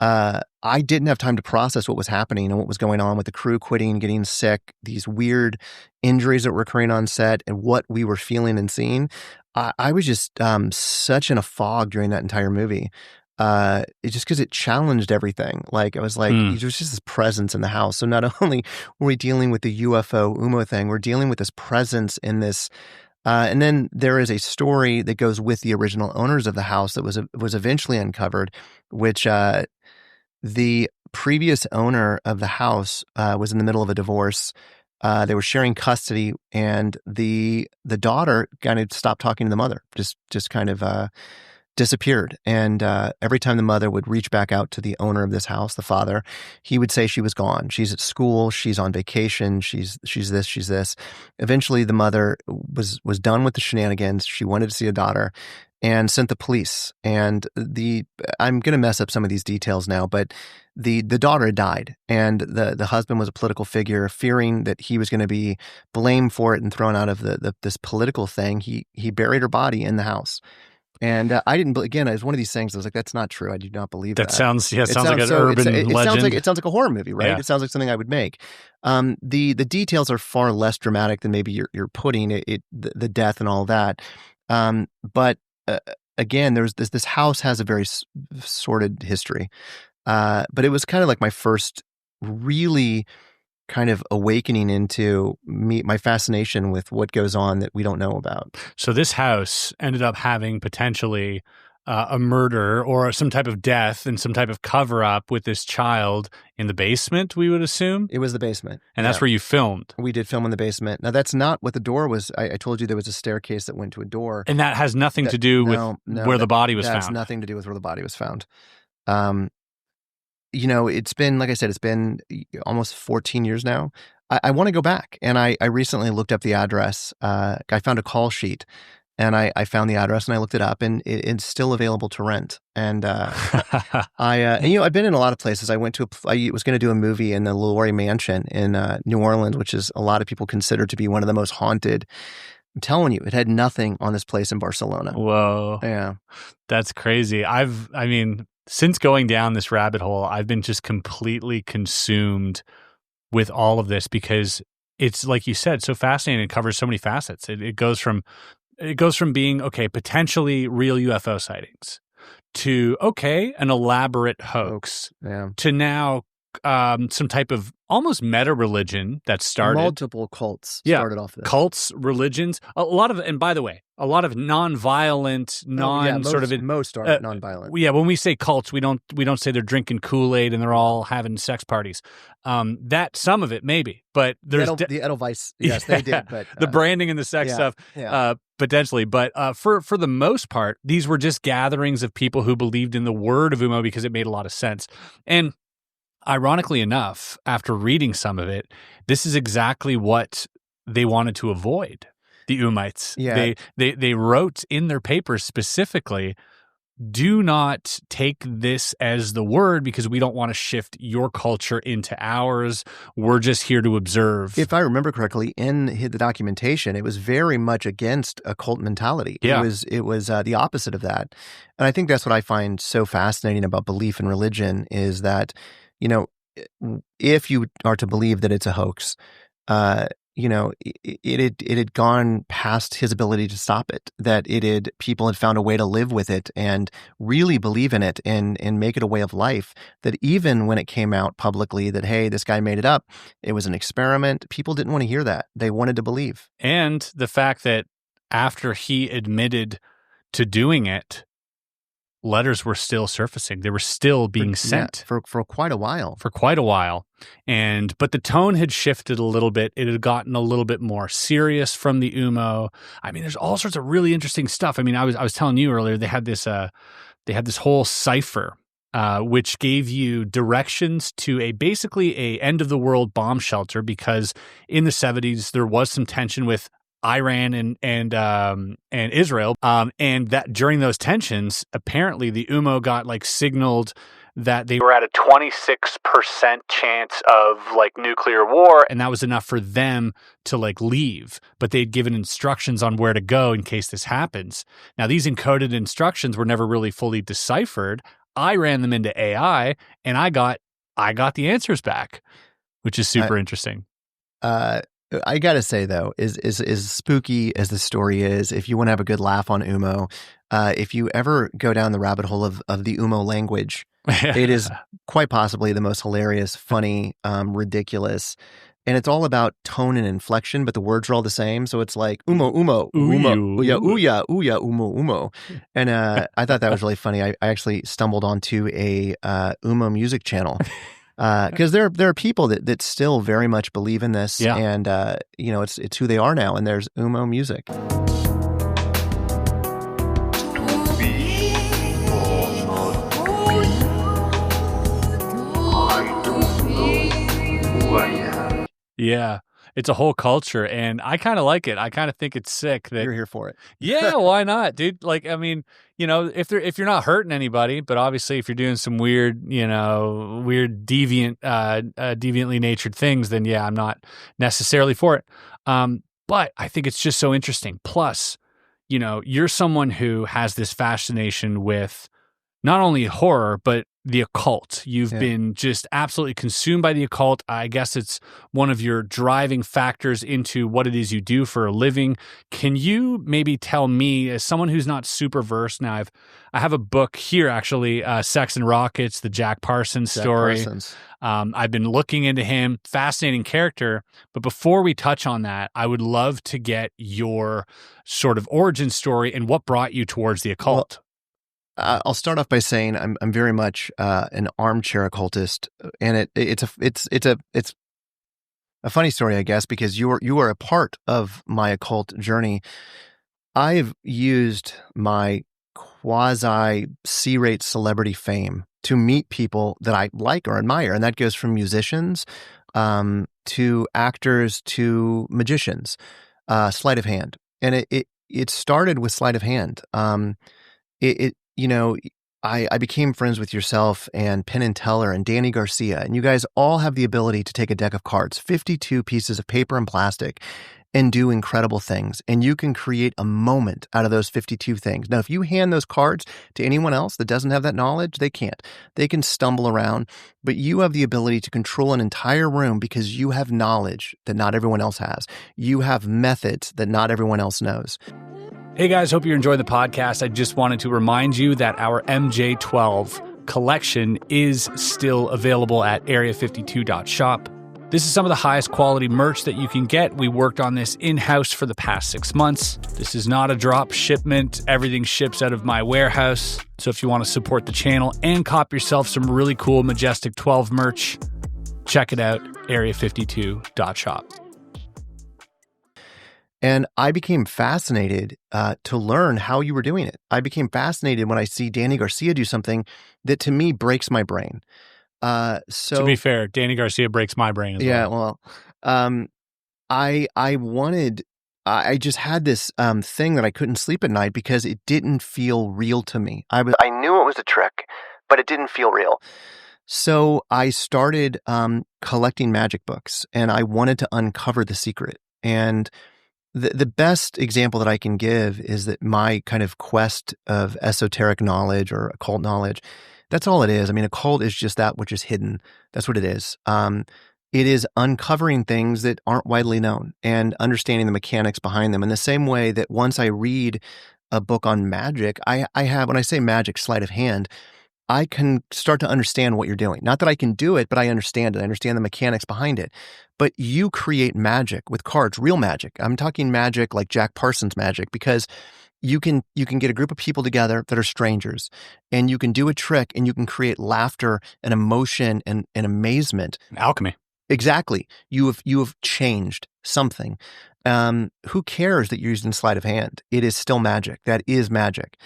I didn't have time to process what was happening and what was going on with the crew quitting, getting sick, these weird injuries that were occurring on set, and what we were feeling and seeing. I was just such in a fog during that entire movie. It just because it challenged everything. Like I was like, there's just this presence in the house. So not only were we dealing with the UFO UMMO thing, we're dealing with this presence in this. And then there is a story that goes with the original owners of the house that was eventually uncovered, which the previous owner of the house was in the middle of a divorce. They were sharing custody, and the daughter kind of stopped talking to the mother, just kind of disappeared. And every time the mother would reach back out to the owner of this house, the father, he would say she was gone. She's at school. She's on vacation. She's this. She's this. Eventually, the mother was done with the shenanigans. She wanted to see a daughter, and sent the police. And I'm going to mess up some of these details now, but the daughter had died, and the husband was a political figure, fearing that he was going to be blamed for it and thrown out of this political thing. He buried her body in the house. And I didn't. Again, it was one of these things. I was like, "That's not true. I do not believe that." Sounds like an urban legend. It sounds like a horror movie, right? Yeah. It sounds like something I would make. The details are far less dramatic than maybe you're putting the death and all that. But again, there's this house has a very sordid history. But it was kind of like my first really kind of awakening into my fascination with what goes on that we don't know about. So this house ended up having potentially a murder or some type of death and some type of cover-up with this child in the basement, we would assume? It was the basement. And that's where you filmed? We did film in the basement. Now, that's not what the door was. I told you there was a staircase that went to a door. And that has nothing to do with where the body was found? That's nothing to do with where the body was found. It's been, like I said, it's been almost 14 years now. I want to go back. And I recently looked up the address. I found a call sheet, and I found the address, and I looked it up, and it's still available to rent. And I've been in a lot of places. I was going to do a movie in the Lori Mansion in New Orleans, which is a lot of people consider to be one of the most haunted. I'm telling you, it had nothing on this place in Barcelona. Whoa. Yeah. That's crazy. Since going down this rabbit hole, I've been just completely consumed with all of this because it's, like you said, so fascinating. It covers so many facets. It goes from being, potentially real UFO sightings to, an elaborate hoax to now some type of almost meta religion that started. Multiple cults started off this. Cults, religions, a lot of, and by the way, a lot of non-violent, most are non-violent. Yeah, when we say cults, we don't say they're drinking Kool-Aid and they're all having sex parties. That some of it maybe, but there's the Edelweiss. Yes, they did, but the branding and the sex stuff potentially. But for the most part, these were just gatherings of people who believed in the word of UMMO because it made a lot of sense. And ironically enough, after reading some of it, this is exactly what they wanted to avoid. The UMMites. Yeah. They wrote in their papers specifically, do not take this as the word because we don't want to shift your culture into ours. We're just here to observe. If I remember correctly, in the documentation, it was very much against a cult mentality. Yeah. It was the opposite of that. And I think that's what I find so fascinating about belief in religion is that, if you are to believe that it's a hoax, it had gone past his ability to stop it, that people had found a way to live with it and really believe in it and make it a way of life, that even when it came out publicly that, hey, this guy made it up, it was an experiment, people didn't want to hear that. They wanted to believe. And the fact that after he admitted to doing it, letters were still surfacing. They were still being sent for quite a while. But the tone had shifted a little bit. It had gotten a little bit more serious from the UMMO. There's all sorts of really interesting stuff. I was telling you earlier, they had this whole cipher, which gave you directions to basically a end of the world bomb shelter, because in the 70s there was some tension with Iran and Israel, and that during those tensions, apparently the UMMO got signaled that they were at a 26% chance of nuclear war, and that was enough for them to leave. But they'd given instructions on where to go in case this happens. Now, these encoded instructions were never really fully deciphered. I ran them into AI, and I got the answers back, which is super interesting. I gotta say though, is spooky as the story is, if you want to have a good laugh on UMMO, if you ever go down the rabbit hole of the UMMO language, it is quite possibly the most hilarious, funny, ridiculous, and it's all about tone and inflection, but the words are all the same. So it's like UMMO, UMMO, UMMO, ouya, ouya, UMMO, UMMO. And I thought that was really funny. I actually stumbled onto a UMMO music channel. Because there are people that still very much believe in this, and it's who they are now. And there's UMMO music. Yeah, it's a whole culture, and I kind of like it. I kind of think it's sick that You're here for it. Yeah, why not, dude? Like, I mean, if you're not hurting anybody, but obviously if you're doing some weird, deviantly natured things, then yeah, I'm not necessarily for it. But I think it's just so interesting. Plus, you're someone who has this fascination with not only horror, but the occult. You've been just absolutely consumed by the occult. I guess it's one of your driving factors into what it is you do for a living. Can you maybe tell me, as someone who's not super versed now, I have a book here actually, Sex and Rockets, the Jack Parsons story. I've been looking into him, fascinating character. But before we touch on that, I would love to get your sort of origin story and what brought you towards the occult. Well, I'll start off by saying I'm very much an armchair occultist, and it's a funny story, I guess, because you are a part of my occult journey. I've used my quasi C-rate celebrity fame to meet people that I like or admire, and that goes from musicians to actors to magicians. Sleight of hand, and it started with sleight of hand. I became friends with yourself and Penn and Teller and Danny Garcia, and you guys all have the ability to take a deck of cards, 52 pieces of paper and plastic, and do incredible things. And you can create a moment out of those 52 things. Now, if you hand those cards to anyone else that doesn't have that knowledge, they can't. They can stumble around, but you have the ability to control an entire room because you have knowledge that not everyone else has. You have methods that not everyone else knows. Hey guys, hope you're enjoying the podcast. I just wanted to remind you that our MJ12 collection is still available at area52.shop. This is some of the highest quality merch that you can get. We worked on this in-house for the past 6 months. This is not a drop shipment. Everything ships out of my warehouse. So if you want to support the channel and cop yourself some really cool Majestic 12 merch, check it out, area52.shop. And I became fascinated to learn how you were doing it. I became fascinated when I see Danny Garcia do something that to me breaks my brain. To be fair, Danny Garcia breaks my brain as well. I just had this thing that I couldn't sleep at night because it didn't feel real to me. I knew it was a trick, but it didn't feel real. So I started collecting magic books, and I wanted to uncover the secret. And the best example that I can give is that my kind of quest of esoteric knowledge or occult knowledge, that's all it is. I mean, occult is just that which is hidden. That's what it is. It is uncovering things that aren't widely known and understanding the mechanics behind them. In the same way that once I read a book on magic, I have, when I say magic, sleight of hand, I can start to understand what you're doing. Not that I can do it, but I understand it. I understand the mechanics behind it. But you create magic with cards, real magic. I'm talking magic like Jack Parsons magic, because you can get a group of people together that are strangers, and you can do a trick, and you can create laughter and emotion and amazement. Alchemy. Exactly. You have changed something. Who cares that you're using sleight of hand? It is still magic. That is magic.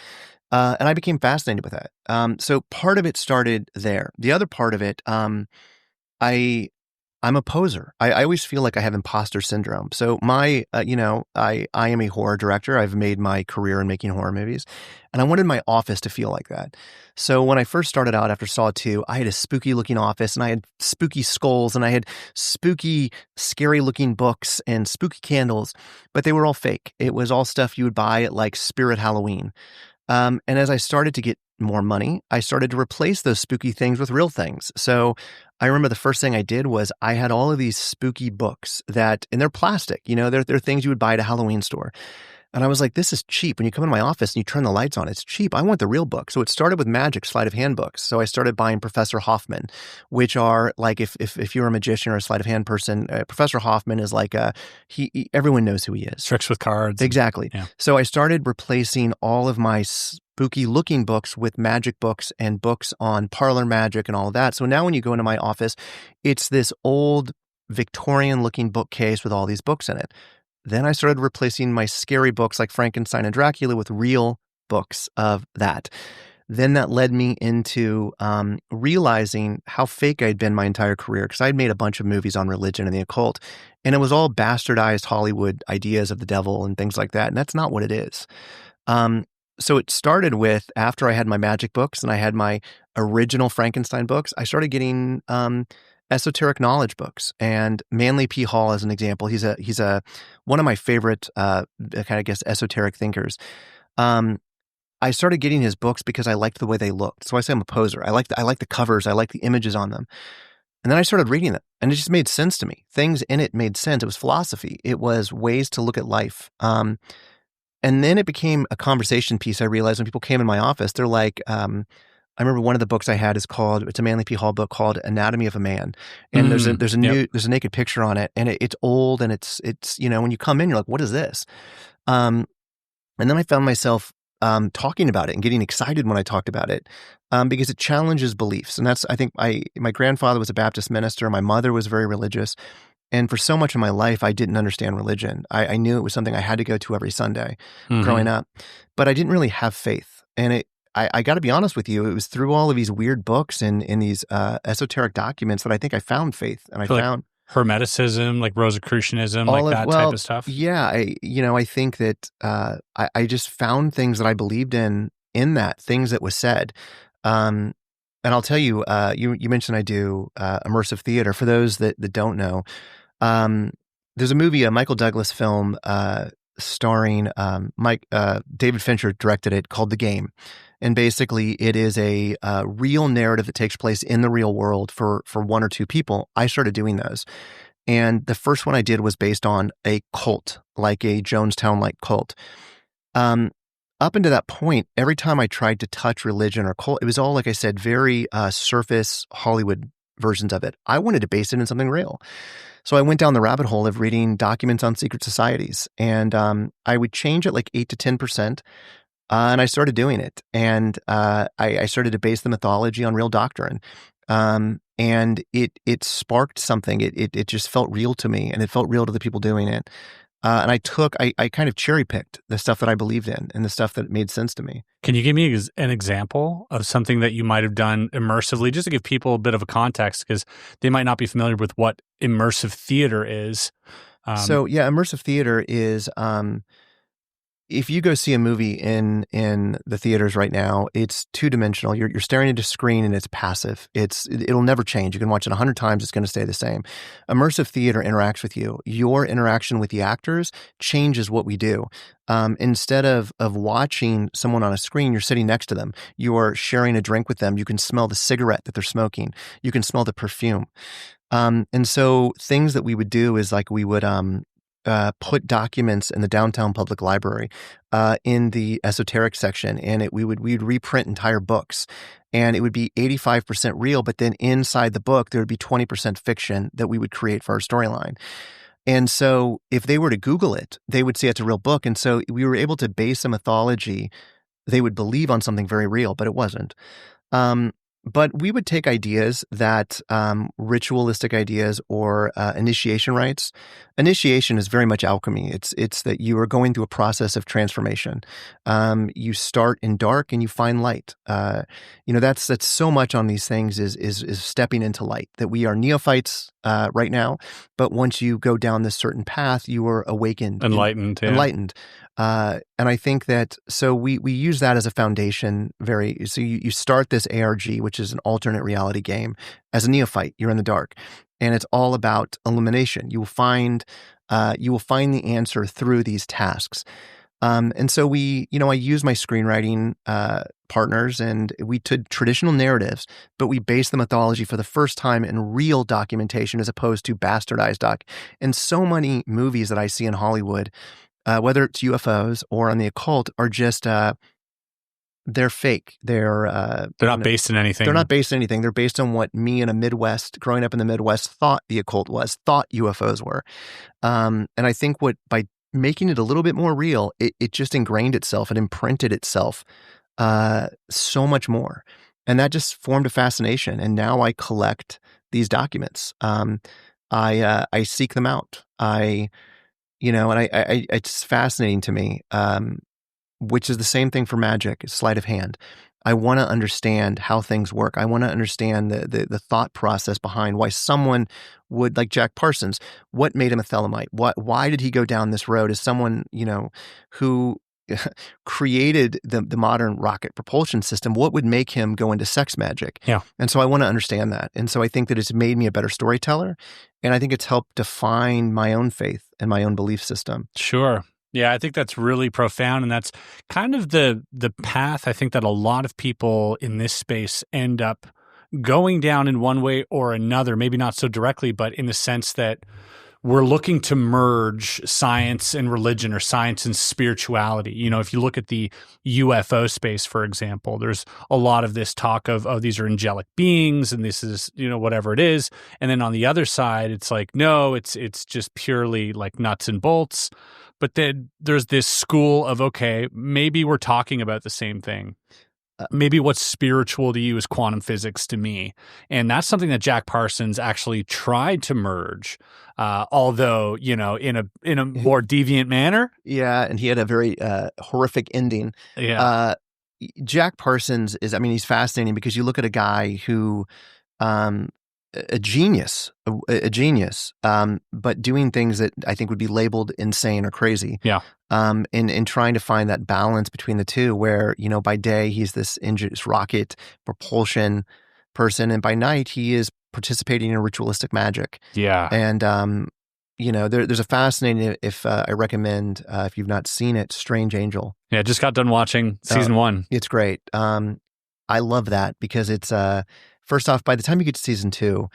And I became fascinated with that. So part of it started there. The other part of it, I'm a poser. I always feel like I have imposter syndrome. So I am a horror director. I've made my career in making horror movies, and I wanted my office to feel like that. So when I first started out after Saw 2, I had a spooky looking office, and I had spooky skulls, and I had spooky, scary looking books and spooky candles, but they were all fake. It was all stuff you would buy at like Spirit Halloween. And as I started to get more money, I started to replace those spooky things with real things. So I remember the first thing I did was I had all of these spooky books and they're plastic, they're things you would buy at a Halloween store. And I was like, this is cheap. When you come into my office and you turn the lights on, it's cheap. I want the real book. So it started with Magick sleight of hand books. So I started buying Professor Hoffman, which are like, if you're a magician or a sleight of hand person, Professor Hoffman is like everyone knows who he is. Tricks with cards. Exactly. Yeah. So I started replacing all of my spooky looking books with magic books and books on parlor magic and all of that. So now when you go into my office, it's this old Victorian looking bookcase with all these books in it. Then I started replacing my scary books like Frankenstein and Dracula with real books of that. Then that led me into realizing how fake I'd been my entire career, because I'd made a bunch of movies on religion and the occult, and it was all bastardized Hollywood ideas of the devil and things like that, and that's not what it is. So it started with, after I had my magic books and I had my original Frankenstein books, I started getting esoteric knowledge books. And Manly P. Hall, as an example, he's one of my favorite esoteric thinkers. I started getting his books because I liked the way they looked. So I say I'm a poser. I like the covers. I like the images on them. And then I started reading them, and it just made sense to me. Things in it made sense. It was philosophy. It was ways to look at life. And then it became a conversation piece. I realized when people came in my office, they're like, I remember one of the books I had it's a Manly P. Hall book called Anatomy of a Man. And there's a naked picture on it, and it's old, and it's when you come in, you're like, what is this? And then I found myself talking about it and getting excited when I talked about it, because it challenges beliefs. And that's, I think my grandfather was a Baptist minister. My mother was very religious. And for so much of my life, I didn't understand religion. I knew it was something I had to go to every Sunday growing up, but I didn't really have faith. And I got to be honest with you, it was through all of these weird books and in these esoteric documents that I think I found faith. And I found Hermeticism, like Rosicrucianism, like that type of stuff. Yeah, I think that I just found things that I believed in that, things that was said. And I'll tell you, you mentioned I do immersive theater. For those that don't know, there's a movie, a Michael Douglas film starring David Fincher directed it, called The Game. And basically, it is a real narrative that takes place in the real world for one or two people. I started doing those. And the first one I did was based on a cult, like a Jonestown-like cult. Up until that point, every time I tried to touch religion or cult, it was all, like I said, very surface Hollywood versions of it. I wanted to base it in something real. So I went down the rabbit hole of reading documents on secret societies. And I would change it like 8 to 10%. And I started doing it, and I started to base the mythology on real doctrine, and it sparked something. It just felt real to me, and it felt real to the people doing it. And I kind of cherry picked the stuff that I believed in and the stuff that made sense to me. Can you give me an example of something that you might have done immersively, just to give people a bit of a context, because they might not be familiar with what immersive theater is? Immersive theater is. If you go see a movie in the theaters right now, it's two-dimensional. You're staring at a screen and it's passive. It'll never change. You can watch it 100 times. It's going to stay the same. Immersive theater interacts with you. Your interaction with the actors changes what we do. Instead of watching someone on a screen, you're sitting next to them. You are sharing a drink with them. You can smell the cigarette that they're smoking. You can smell the perfume. And so things that we would do is like we would put documents in the downtown public library in the esoteric section, and we'd reprint entire books, and it would be 85% real, but then inside the book there would be 20% fiction that we would create for our storyline. And so if they were to Google it, they would see it's a real book. And so we were able to base a mythology they would believe on something very real, but it wasn't. But we would take ideas that ritualistic ideas or initiation rites. Initiation is very much alchemy. It's that you are going through a process of transformation. You start in dark and you find light. That's so much on these things is stepping into light. That we are neophytes right now, but once you go down this certain path, you are awakened, enlightened. And I think that, so we use that as a foundation. So you start this ARG, which is an alternate reality game, as a neophyte. You're in the dark, and it's all about illumination. You will find the answer through these tasks. And so I use my screenwriting partners, and we took traditional narratives, but we based the mythology for the first time in real documentation as opposed to bastardized doc. And so many movies that I see in Hollywood, whether it's UFOs or on the occult, are just they're fake. They're not based in anything. They're not based in anything. They're based on what me in growing up in the Midwest, thought the occult was, thought UFOs were. And I think by making it a little bit more real, it just ingrained itself and imprinted itself so much more. And that just formed a fascination. And now I collect these documents. I seek them out. It's fascinating to me, which is the same thing for magic, sleight of hand. I want to understand how things work. I want to understand the thought process behind why someone would, like Jack Parsons, what made him a Thelemite? Why did he go down this road as someone, who created the modern rocket propulsion system? What would make him go into sex magic? Yeah. And so I want to understand that. And so I think that it's made me a better storyteller. And I think it's helped define my own faith and my own belief system. Sure. Yeah, I think that's really profound, and that's kind of the path I think that a lot of people in this space end up going down in one way or another, maybe not so directly, but in the sense that we're looking to merge science and religion or science and spirituality. If you look at the UFO space, for example, there's a lot of this talk of, oh, these are angelic beings and this is, whatever it is. And then on the other side, it's like, no, it's just purely like nuts and bolts. But then there's this school of, okay, maybe we're talking about the same thing. Maybe what's spiritual to you is quantum physics to me. And that's something that Jack Parsons actually tried to merge, although, in a more deviant manner. Yeah, and he had a very horrific ending. Yeah. Jack Parsons he's fascinating because you look at a guy who, a genius, but doing things that I think would be labeled insane or crazy. Yeah. In trying to find that balance between the two where, by day he's this rocket propulsion person, and by night he is participating in ritualistic magic. Yeah. And, there's a fascinating, I recommend, if you've not seen it, Strange Angel. Yeah, just got done watching season 1. It's great. I love that because it's, first off, by the time you get to season 2,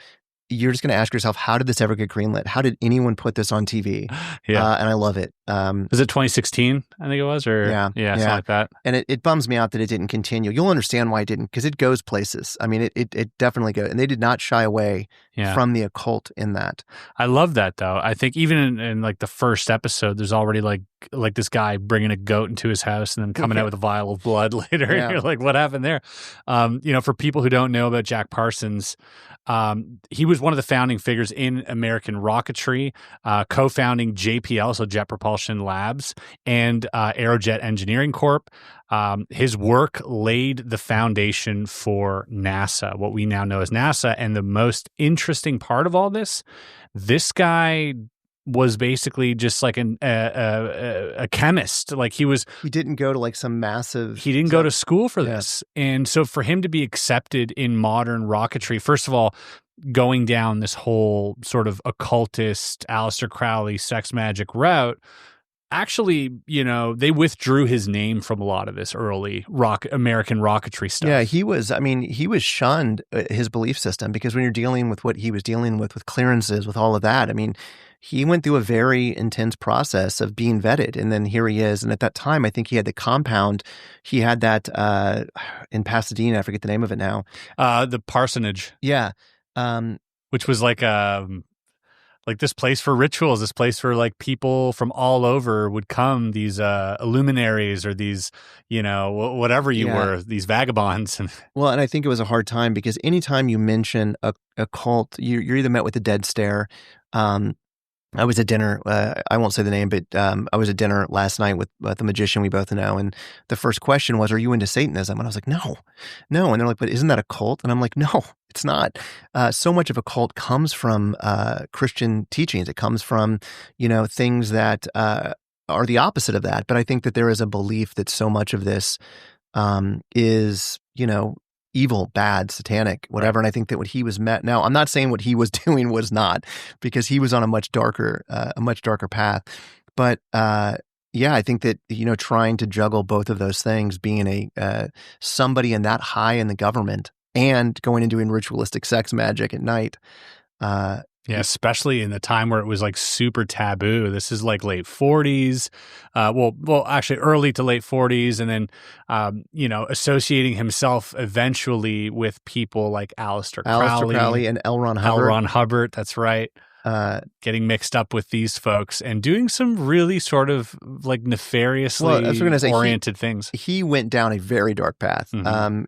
you're just going to ask yourself, how did this ever get greenlit? How did anyone put this on TV? Yeah. And I love it. Was it 2016, I think it was? Or something like that. And it bums me out that it didn't continue. You'll understand why it didn't, because it goes places. I mean, it definitely goes. And they did not shy away from the occult in that. I love that, though. I think even in like the first episode, there's already like this guy bringing a goat into his house and then coming out with a vial of blood later. Yeah. You're like, what happened there? For people who don't know about Jack Parsons, he was one of the founding figures in American rocketry, co-founding JPL, so Jet Propulsion Labs, and Aerojet Engineering Corp. His work laid the foundation for NASA, what we now know as NASA. And the most interesting part of all this guy was basically just like a chemist. Like he didn't go to like some massive. He didn't go to school for this. And so for him to be accepted in modern rocketry, first of all, going down this whole sort of occultist, Aleister Crowley, sex magic route, actually, they withdrew his name from a lot of this early American rocketry stuff. Yeah, he was shunned, his belief system, because when you're dealing with what he was dealing with clearances, with all of that, he went through a very intense process of being vetted, and then here he is. And at that time, I think he had the compound. He had that in Pasadena. I forget the name of it now. The Parsonage. Yeah. Which was like this place for rituals, this place for like people from all over would come, these illuminaries or these, whatever you were, these vagabonds. Well, and I think it was a hard time because anytime you mention a cult, you're either met with a dead stare. I was at dinner, I won't say the name, but I was at dinner last night with the magician we both know, and the first question was, are you into Satanism? And I was like, no. And they're like, but isn't that a cult? And I'm like, no, it's not. So much of a cult comes from Christian teachings. It comes from, things that are the opposite of that. But I think that there is a belief that so much of this is, evil, bad, satanic, whatever. Right. And I think that what he was now, I'm not saying what he was doing was not, because he was on a much darker path. But Yeah, I think that, trying to juggle both of those things, being somebody in that high in the government and going and doing ritualistic sex magic at night. Yeah, especially in the time where it was like super taboo. This is like late 40s. Well, actually early to late 40s. And then, associating himself eventually with people like Aleister Crowley and L. Ron Hubbard. L. Ron Hubbard, that's right. Getting mixed up with these folks and doing some really sort of like nefariously oriented things. He went down a very dark path. I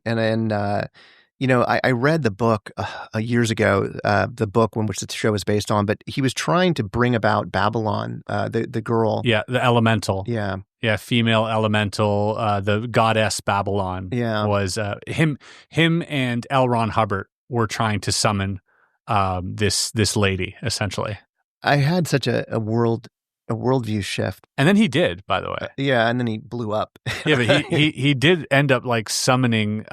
read the book years ago, the book in which the show is based on, but he was trying to bring about Babylon, the girl. Yeah, the elemental. Yeah. Yeah, female elemental, the goddess Babylon. Yeah. Was him and L. Ron Hubbard were trying to summon this lady, essentially. I had such a worldview shift. And then he did, by the way. Yeah, and then he blew up. Yeah, but he did end up like summoning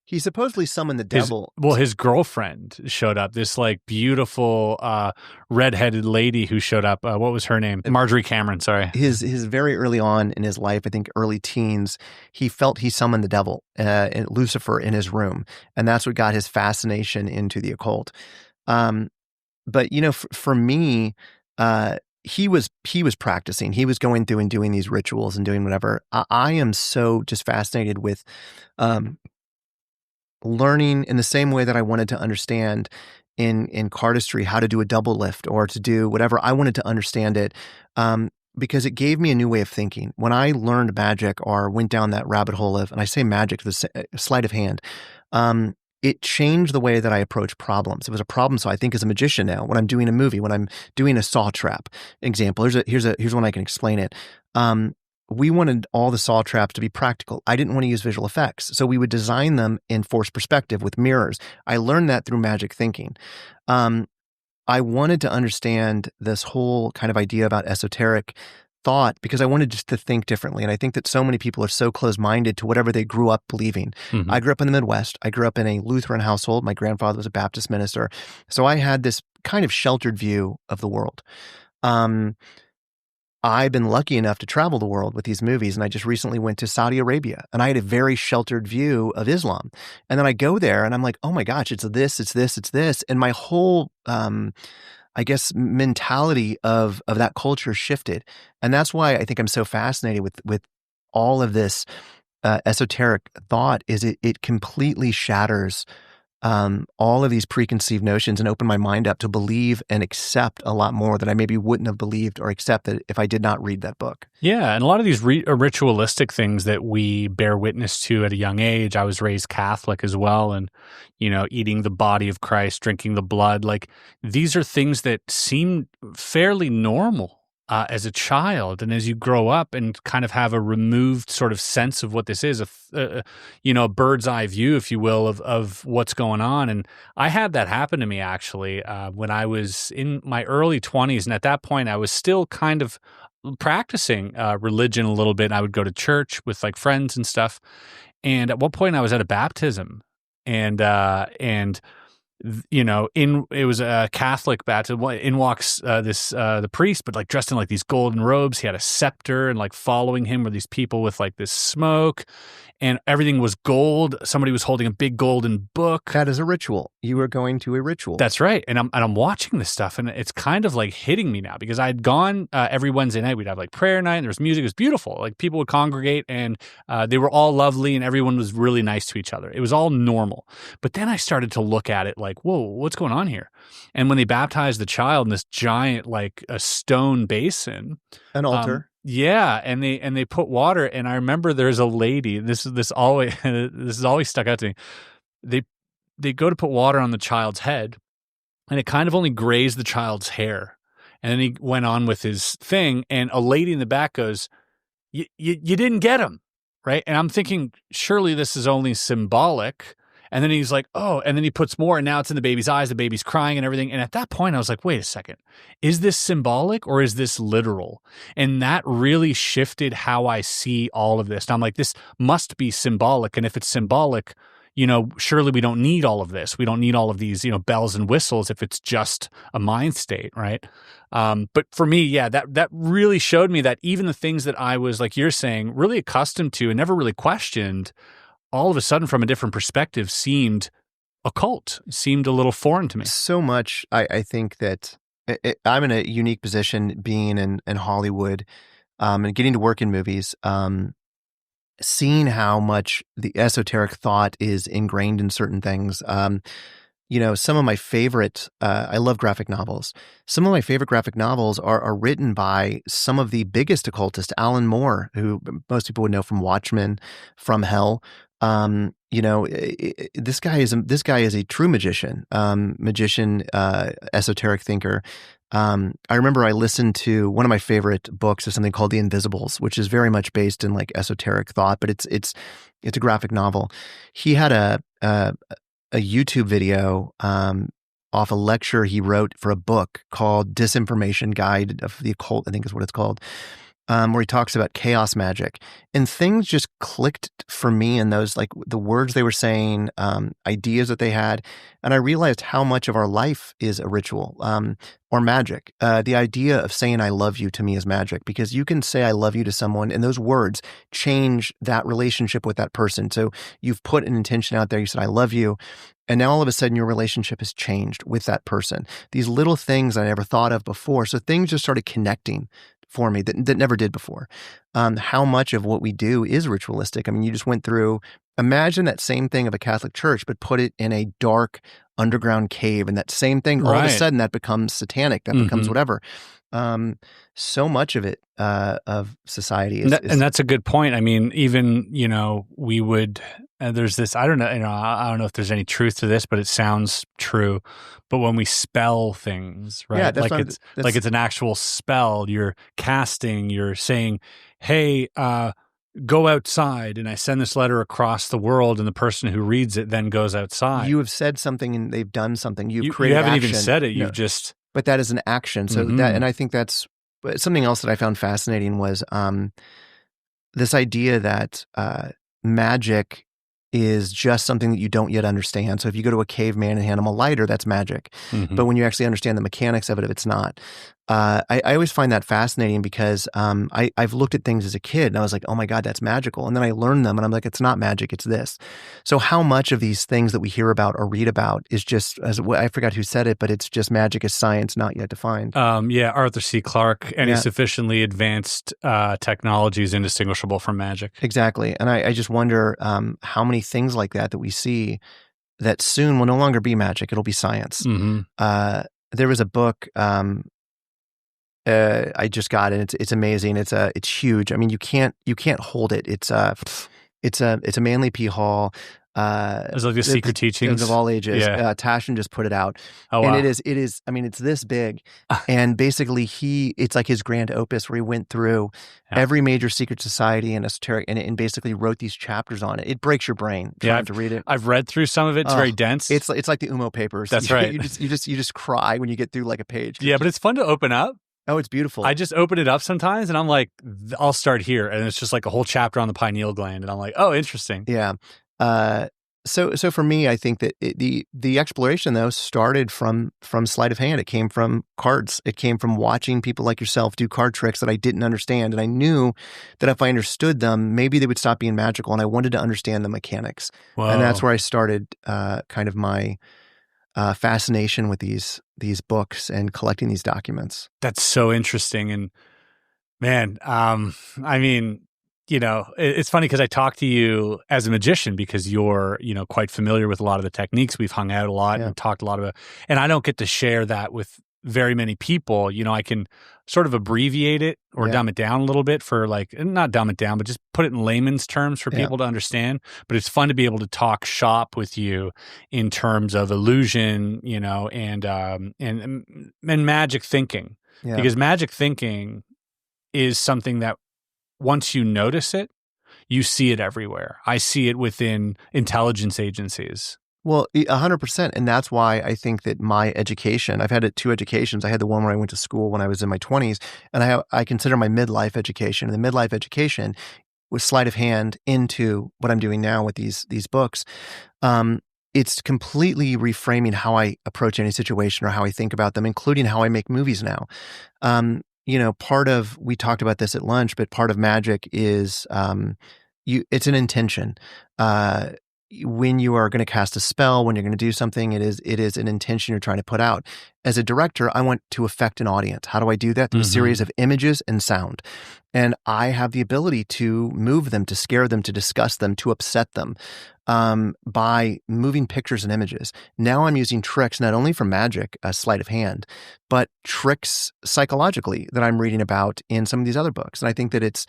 he supposedly summoned the devil. His girlfriend showed up. This like beautiful redheaded lady who showed up. What was her name? Marjorie Cameron. Sorry. His very early on in his life, I think early teens, he felt he summoned the devil, Lucifer, in his room, and that's what got his fascination into the occult. But for me, he was practicing. He was going through and doing these rituals and doing whatever. I am so just fascinated with learning in the same way that I wanted to understand in cardistry how to do a double lift or to do whatever. I wanted to understand it because it gave me a new way of thinking. When I learned magic or went down that rabbit hole of, and I say magic, the sleight of hand, it changed the way that I approach problems. It was a problem. So I think as a magician now, when I'm doing a movie, when I'm doing a saw trap example, here's one I can explain it. We wanted all the saw traps to be practical. I didn't want to use visual effects. So we would design them in forced perspective with mirrors. I learned that through magic thinking. I wanted to understand this whole kind of idea about esoteric thought because I wanted just to think differently. And I think that so many people are so close-minded to whatever they grew up believing. Mm-hmm. I grew up in the Midwest. I grew up in a Lutheran household. My grandfather was a Baptist minister. So I had this kind of sheltered view of the world. I've been lucky enough to travel the world with these movies, and I just recently went to Saudi Arabia, and I had a very sheltered view of Islam. And then I go there, and I'm like, oh my gosh, it's this, it's this, it's this. And my whole, mentality of that culture shifted. And that's why I think I'm so fascinated with all of this esoteric thought is it completely shatters all of these preconceived notions and open my mind up to believe and accept a lot more that I maybe wouldn't have believed or accepted if I did not read that book. Yeah, and a lot of these ritualistic things that we bear witness to at a young age. I was raised Catholic as well, and eating the body of Christ, drinking the blood, like these are things that seem fairly normal as a child, and as you grow up and kind of have a removed sort of sense of what this is, a bird's eye view, if you will, of what's going on. And I had that happen to me actually when I was in my early 20s, and at that point I was still kind of practicing religion a little bit. And I would go to church with like friends and stuff. And at one point I was at a baptism, and it was a Catholic baptism. In walks the priest, but like dressed in like these golden robes. He had a scepter, and like following him were these people with like this smoke, and everything was gold. Somebody was holding a big golden book. That is a ritual. You were going to a ritual. That's right. And I'm watching this stuff, and it's kind of like hitting me now because I had gone every Wednesday night. We'd have like prayer night, and there was music. It was beautiful. Like people would congregate, and they were all lovely, and everyone was really nice to each other. It was all normal. But then I started to look at it like, whoa, what's going on here? And when they baptized the child in this giant, like a stone basin, an altar. Yeah, and they put water, and I remember there's a lady. This always stuck out to me. They go to put water on the child's head, and it kind of only grazed the child's hair. And then he went on with his thing, and a lady in the back goes, "You didn't get him, right?" And I'm thinking, surely this is only symbolic. And then he's like, oh, and then he puts more, and now it's in the baby's eyes. The baby's crying and everything. And at that point, I was like, wait a second. Is this symbolic or is this literal? And that really shifted how I see all of this. And I'm like, this must be symbolic. And if it's symbolic, surely we don't need all of this. We don't need all of these, bells and whistles if it's just a mind state, right? But for me, yeah, that really showed me that even the things that I was, like you're saying, really accustomed to and never really questioned, all of a sudden from a different perspective seemed occult, seemed a little foreign to me. So much, I think that I'm in a unique position being in Hollywood and getting to work in movies, seeing how much the esoteric thought is ingrained in certain things. Some of my favorite, I love graphic novels. Some of my favorite graphic novels are written by some of the biggest occultists, Alan Moore, who most people would know from Watchmen, from Hell. This guy is a true magician, esoteric thinker. I remember I listened to one of my favorite books is something called The Invisibles, which is very much based in like esoteric thought, but it's a graphic novel. He had a YouTube video off a lecture he wrote for a book called Disinformation Guide of the Occult, I think is what it's called, where he talks about chaos magic. And things just clicked for me in those, like the words they were saying, ideas that they had. And I realized how much of our life is a ritual or magic. The idea of saying I love you to me is magic, because you can say I love you to someone and those words change that relationship with that person. So you've put an intention out there, you said I love you, and now all of a sudden your relationship has changed with that person. These little things I never thought of before. So things just started connecting for me that never did before. How much of what we do is ritualistic. I mean, you just went through, imagine that same thing of a Catholic church, but put it in a dark underground cave, and that same thing, all of a sudden that becomes satanic, that becomes whatever. So much of it, of society is... And that's a good point. I mean, even, we would, there's this, I don't know if there's any truth to this, but it sounds true. But when we spell things, right? Yeah, it's an actual spell, you're casting, you're saying, hey, go outside, and I send this letter across the world, and the person who reads it then goes outside. You have said something and they've done something. You've created You haven't action. even said it. You've just... But that is an action. So that, and I think that's something else that I found fascinating was this idea that magic is just something that you don't yet understand. So if you go to a caveman and hand him a lighter, that's magic. But when you actually understand the mechanics of it, it's not. I always find that fascinating because I've looked at things as a kid and I was like, oh my God, that's magical. And then I learned them and I'm like, it's not magic, it's this. So how much of these things that we hear about or read about is just, I forgot who said it, but it's just magic is science not yet defined. Arthur C. Clarke, any sufficiently advanced technology is indistinguishable from magic. Exactly. And I just wonder how many things like that we see that soon will no longer be magic, it'll be science. There was a book I just got it. It's amazing. It's huge. I mean, you can't hold it. It's a Manly P. Hall. It's like the secret teachings of all ages. Yeah. Tashin just put it out. Oh, wow. And it is, I mean, it's this big. And basically it's like his grand opus where he went through every major secret society and esoteric and basically wrote these chapters on it. It breaks your brain trying to read it. I've read through some of it. It's very dense. It's like the UMMO papers. That's right. You just cry when you get through like a page. Yeah, but it's fun to open up. Oh, it's beautiful. I just open it up sometimes and I'm like, I'll start here. And it's just like a whole chapter on the pineal gland. And I'm like, oh, interesting. Yeah. So for me, I think that the exploration though started from sleight of hand. It came from cards. It came from watching people like yourself do card tricks that I didn't understand. And I knew that if I understood them, maybe they would stop being magical. And I wanted to understand the mechanics. Wow. And that's where I started kind of my fascination with these books and collecting these documents. That's so interesting. And man, I mean, it's funny because I talk to you as a magician because you're, quite familiar with a lot of the techniques. We've hung out a lot and talked a lot about, and I don't get to share that with very many people. I can sort of abbreviate it or dumb it down a little bit for not dumb it down, but just put it in layman's terms for people to understand. But it's fun to be able to talk shop with you in terms of illusion, and magic thinking, because magic thinking is something that once you notice it, you see it everywhere. I see it within intelligence agencies. Well, 100%. And that's why I think that my education, I've had 2 educations. I had the one where I went to school when I was in my 20s, and I consider my midlife education. And the midlife education with sleight of hand into what I'm doing now with these books, it's completely reframing how I approach any situation or how I think about them, including how I make movies now. We talked about this at lunch, but part of magic is it's an intention. When you are going to cast a spell, when you're going to do something, it is an intention you're trying to put out. As a director, I want to affect an audience. How do I do that? Through a series of images and sound. And I have the ability to move them, to scare them, to disgust them, to upset them by moving pictures and images. Now I'm using tricks not only from magic, sleight of hand, but tricks psychologically that I'm reading about in some of these other books. And I think that it's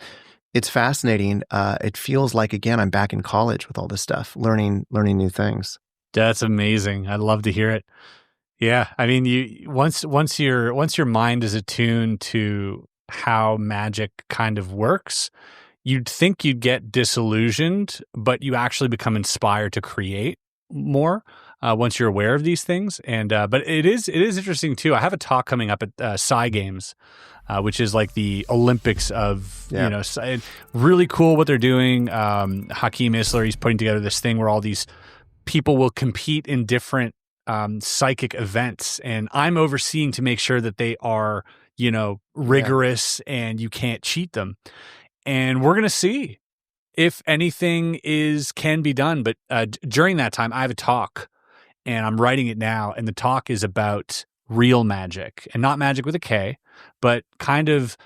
fascinating. It feels like, again, I'm back in college with all this stuff, learning new things. That's amazing. I'd love to hear it. Yeah, I mean, once your mind is attuned to how magic kind of works, you'd think you'd get disillusioned, but you actually become inspired to create more once you're aware of these things. And but it is interesting too. I have a talk coming up at Sci Games, which is like the Olympics of, really cool what they're doing. Hakeem Isler, he's putting together this thing where all these people will compete in different psychic events, and I'm overseeing to make sure that they are, rigorous and you can't cheat them. And we're going to see if anything can be done. But during that time, I have a talk, and I'm writing it now, and the talk is about real magic, and not magic with a K, but kind of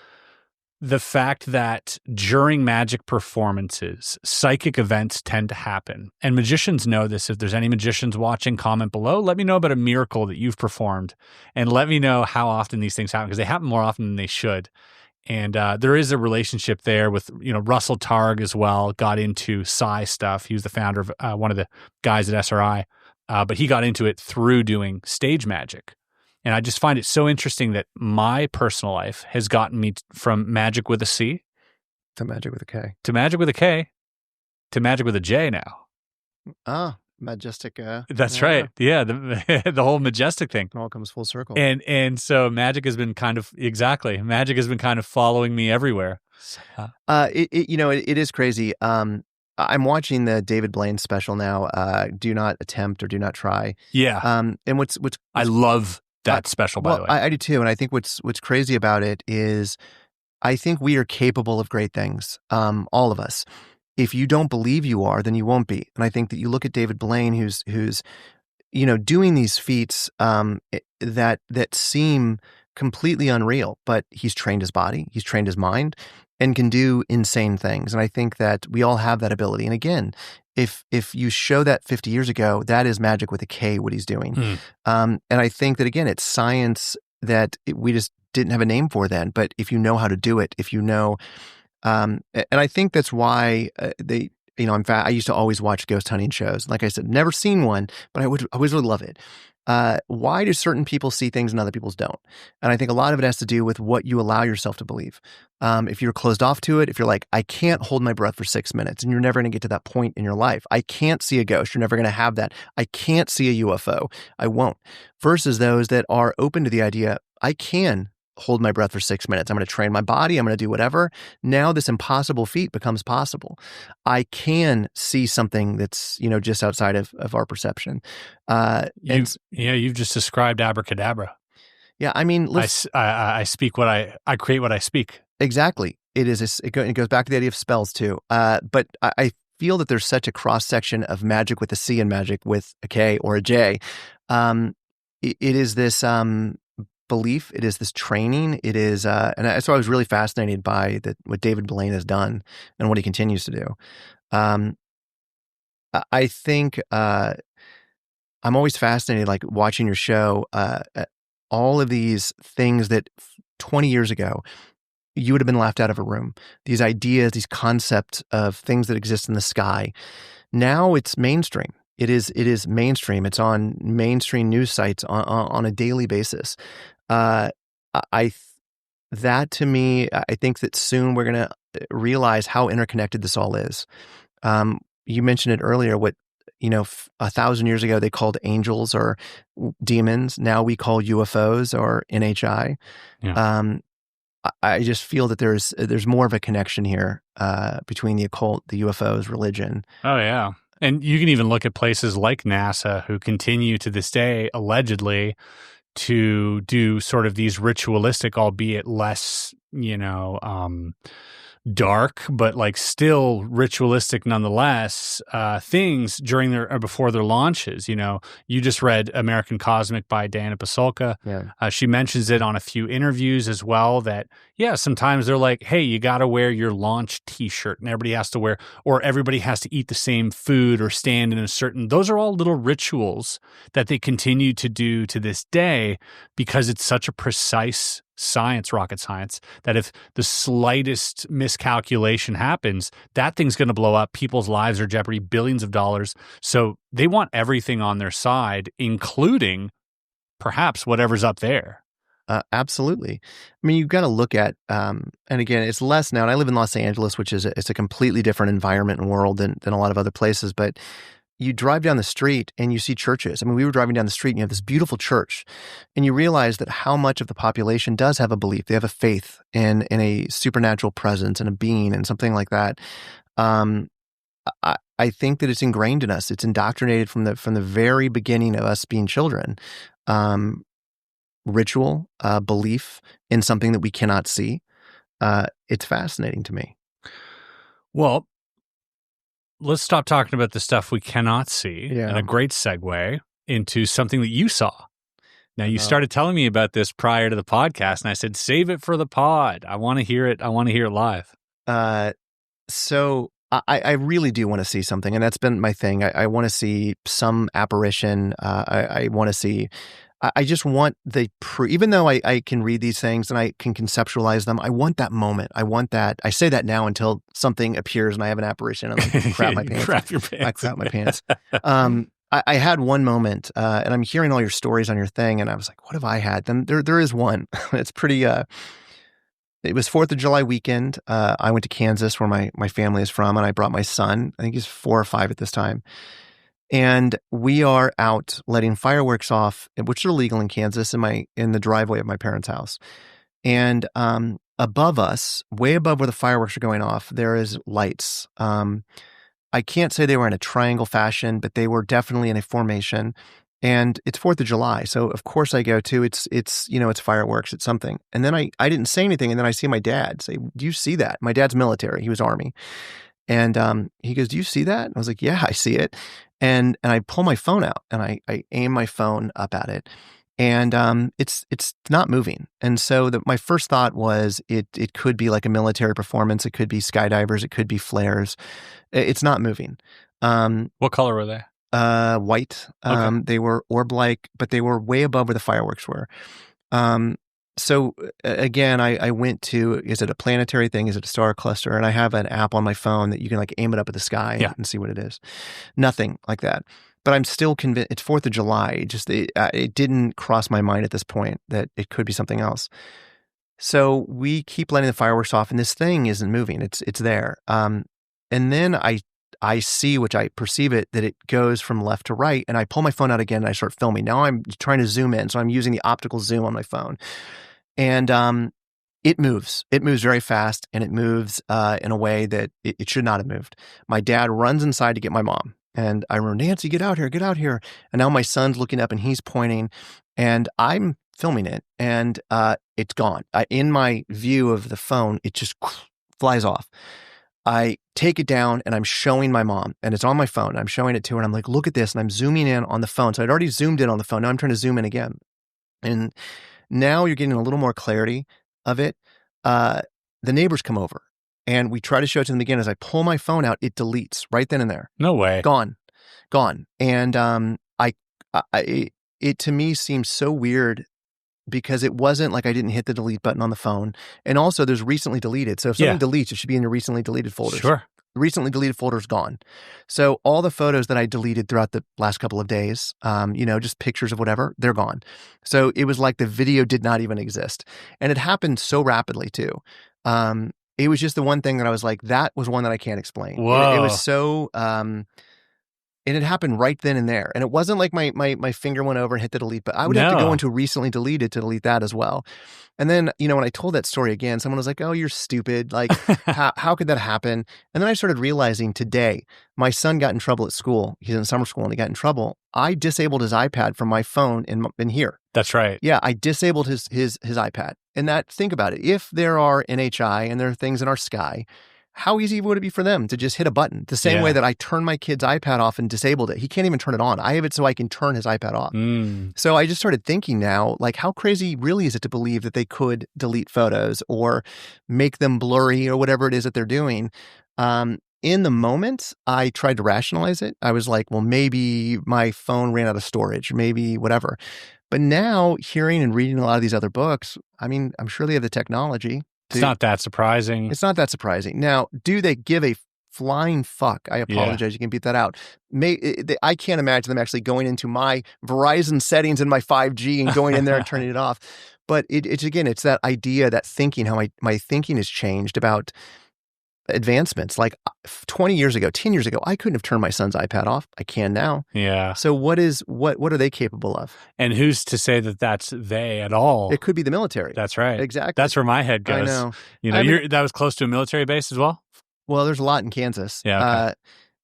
the fact that during magic performances, psychic events tend to happen. And magicians know this. If there's any magicians watching, comment below. Let me know about a miracle that you've performed, and let me know how often these things happen, because they happen more often than they should. And there is a relationship there with, Russell Targ as well, got into psi stuff. He was the founder of one of the guys at SRI, but he got into it through doing stage magic. And I just find it so interesting that my personal life has gotten me from magic with a C to magic with a K to magic with a K to magic with a J now. Ah, majestic. That's right. Yeah, the whole majestic thing. It all comes full circle. And so magic has been kind of following me everywhere. It is crazy. I'm watching the David Blaine special now. Do not attempt or do not try. Yeah. And what's I love that special, by the way. I do too. And I think what's crazy about it is I think we are capable of great things. All of us. If you don't believe you are, then you won't be. And I think that you look at David Blaine, who's doing these feats that seem completely unreal, but he's trained his body, he's trained his mind, and can do insane things. And I think that we all have that ability. And again, if you show that 50 years ago, that is magic with a K, what he's doing. And I think that, again, it's science that we just didn't have a name for then. But if you know how to do it, if you know, and I think that's why I used to always watch ghost hunting shows. Like I said, never seen one, but I always really love it. Why do certain people see things and other people don't? And I think a lot of it has to do with what you allow yourself to believe. If you're closed off to it, if you're like, I can't hold my breath for 6 minutes, and you're never going to get to that point in your life. I can't see a ghost. You're never going to have that. I can't see a UFO. I won't. Versus those that are open to the idea, I can hold my breath for 6 minutes. I'm going to train my body. I'm going to do whatever. Now this impossible feat becomes possible. I can see something that's, just outside of our perception. You've just described abracadabra. Yeah. I mean, I speak what I create what I speak. Exactly. It goes back to the idea of spells too. But I feel that there's such a cross section of magic with a C and magic with a K or a J. It is this, belief, it is this training, it is, and so I was really fascinated by what David Blaine has done and what he continues to do. I think I'm always fascinated, like watching your show, all of these things that 20 years ago, you would have been laughed out of a room. These ideas, these concepts of things that exist in the sky. Now it's mainstream. It is mainstream. It's on mainstream news sites on a daily basis. That to me, I think that soon we're going to realize how interconnected this all is. You mentioned it earlier, what, 1,000 years ago, they called angels or demons. Now we call UFOs or NHI. Yeah. I just feel that there's more of a connection here between the occult, the UFOs, religion. Oh, yeah. And you can even look at places like NASA who continue to this day, allegedly, to do sort of these ritualistic, albeit less, dark, but like still ritualistic nonetheless, things during their or before their launches. You just read American Cosmic by Diana Pasulka. Yeah. She mentions it on a few interviews as well that, sometimes they're like, hey, you got to wear your launch t-shirt and everybody has to wear, or everybody has to eat the same food or stand in a certain, those are all little rituals that they continue to do to this day because it's such a precise science, rocket science, that if the slightest miscalculation happens, that thing's going to blow up. People's lives are in jeopardy, billions of dollars. So they want everything on their side, including perhaps whatever's up there. Absolutely. I mean, you've got to look at, and again, it's less now, and I live in Los Angeles, which is it's a completely different environment and world than a lot of other places, but you drive down the street and you see churches. I mean, we were driving down the street and you have this beautiful church and you realize that how much of the population does have a belief. They have a faith in a supernatural presence and a being and something like that. I think that it's ingrained in us. It's indoctrinated from the very beginning of us being children. Ritual, belief in something that we cannot see. It's fascinating to me. Well, let's stop talking about the stuff we cannot see. Yeah. And a great segue into something that you saw. Now, you started telling me about this prior to the podcast, and I said, save it for the pod. I want to hear it. I want to hear it live. So I really do want to see something, and that's been my thing. I want to see some apparition. I want to see... I just want even though I can read these things and I can conceptualize them, I want that moment. I want that. I say that now until something appears and I have an apparition and I crap my pants. Crap your pants. I crap my pants. I had one moment, and I'm hearing all your stories on your thing, and I was like, what have I had? Then there is one. It's pretty, it was 4th of July weekend. I went to Kansas where my family is from, and I brought my son. I think he's 4 or 5 at this time. And we are out letting fireworks off, which are legal in Kansas, in the driveway of my parents' house. And above us, way above where the fireworks are going off, there is lights. I can't say they were in a triangle fashion, but they were definitely in a formation. And it's 4th of July, so of course I go to it's fireworks, it's something. And then I didn't say anything, and then I see my dad say, "Do you see that?" My dad's military; he was Army. And he goes, "Do you see that?" And I was like, "Yeah, I see it." And I pull my phone out and I aim my phone up at it, and it's not moving. And so my first thought was it could be like a military performance. It could be skydivers. It could be flares. It's not moving. What color were they? White. Okay. They were orb-like, but they were way above where the fireworks were. So again, I went to, is it a planetary thing? Is it a star cluster? And I have an app on my phone that you can like aim it up at the sky and see what it is. Nothing like that. But I'm still convinced, it's 4th of July. It didn't cross my mind at this point that it could be something else. So we keep letting the fireworks off and this thing isn't moving. It's there. And then I see, which I perceive it, that it goes from left to right, and I pull my phone out again and I start filming. Now I'm trying to zoom in, so I'm using the optical zoom on my phone. And it moves. It moves very fast, and it moves in a way that it should not have moved. My dad runs inside to get my mom, and I run, "Nancy, get out here, get out here." And now my son's looking up, and he's pointing, and I'm filming it, and it's gone. In my view of the phone, it just flies off. I take it down and I'm showing my mom, and it's on my phone. I'm showing it to her and I'm like, "Look at this." And I'm zooming in on the phone. So I'd already zoomed in on the phone. Now I'm trying to zoom in again. And now you're getting a little more clarity of it. The neighbors come over and we try to show it to them again. As I pull my phone out, it deletes right then and there. No way. Gone. And it to me seems so weird, because it wasn't like I didn't hit the delete button on the phone. And also there's recently deleted. So if something deletes, it should be in your recently deleted folders. Sure. The recently deleted folder is gone. So all the photos that I deleted throughout the last couple of days, just pictures of whatever, they're gone. So it was like the video did not even exist. And it happened so rapidly too. It was just the one thing that I was like, that was one that I can't explain. Whoa. It was so... And it happened right then and there. And it wasn't like my finger went over and hit the delete, but I would have to go into recently deleted to delete that as well. And then, when I told that story again, someone was like, oh, you're stupid. Like, how could that happen? And then I started realizing today, my son got in trouble at school. He's in summer school and he got in trouble. I disabled his iPad from my phone in here. That's right. Yeah, I disabled his iPad. And think about it. If there are NHI and there are things in our sky, how easy would it be for them to just hit a button? The same way that I turned my kid's iPad off and disabled it. He can't even turn it on. I have it so I can turn his iPad off. So I just started thinking now, like, how crazy really is it to believe that they could delete photos or make them blurry or whatever it is that they're doing? In the moment, I tried to rationalize it. I was like, well, maybe my phone ran out of storage, maybe whatever. But now, hearing and reading a lot of these other books, I mean, I'm sure they have the technology. It's not that surprising. It's not that surprising. Now, do they give a flying fuck? I apologize. You can beat that out. I can't imagine them actually going into my Verizon settings in my 5G and going in there and turning it off. But it's that idea, that thinking, how my thinking has changed about advancements. Like 20 years ago, 10 years ago, I couldn't have turned my son's iPad off. I can now. Yeah. So what are they capable of? And who's to say that that's they at all? It could be the military. That's right. Exactly. That's where my head goes. I know. That was close to a military base as well? Well, there's a lot in Kansas. Yeah. Okay.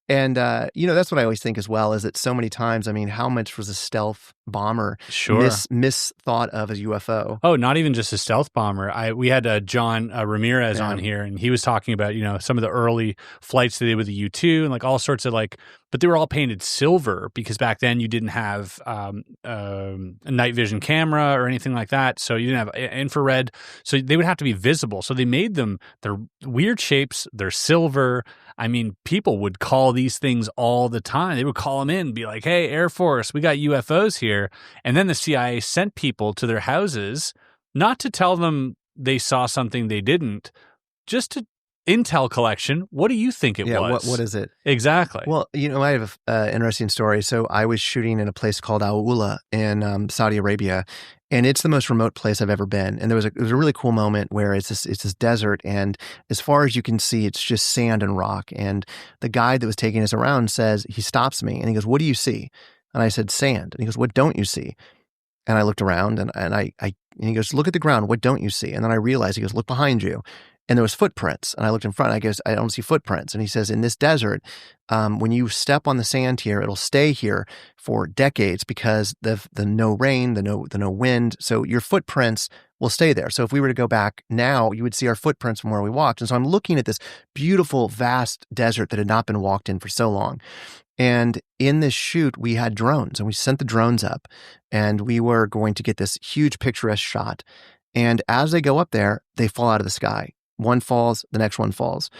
And that's what I always think as well, is that so many times, I mean, how much was a stealth bomber misthought of as UFO? Oh, not even just a stealth bomber. We had John Ramirez on here, and he was talking about, some of the early flights they did with the U-2 and like all sorts of but they were all painted silver because back then you didn't have a night vision camera or anything like that. So you didn't have infrared. So they would have to be visible. So they made them, they're weird shapes, they're silver. I mean, people would call these things all the time. They would call them in and be like, hey, Air Force, we got UFOs here. And then the CIA sent people to their houses, not to tell them they saw something they didn't, just to intel collection. What do you think it was? What is it? Exactly. Well, I have an interesting story. So I was shooting in a place called Al-Ula in Saudi Arabia, and it's the most remote place I've ever been. And there was a really cool moment where it's this desert, and as far as you can see, it's just sand and rock. And the guide that was taking us around he stops me and he goes, "What do you see?" And I said, "Sand." And he goes, "What don't you see?" And I looked around and he goes, "Look at the ground. What don't you see?" And then I realized, he goes, "Look behind you." And there was footprints. And I looked in front. I guess I don't see footprints. And he says, in this desert, when you step on the sand here, it'll stay here for decades because the no rain, the no wind. So your footprints will stay there. So if we were to go back now, you would see our footprints from where we walked. And so I'm looking at this beautiful, vast desert that had not been walked in for so long. And in this shoot, we had drones, and we sent the drones up, and we were going to get this huge picturesque shot. And as they go up there, they fall out of the sky. One falls, the next one falls.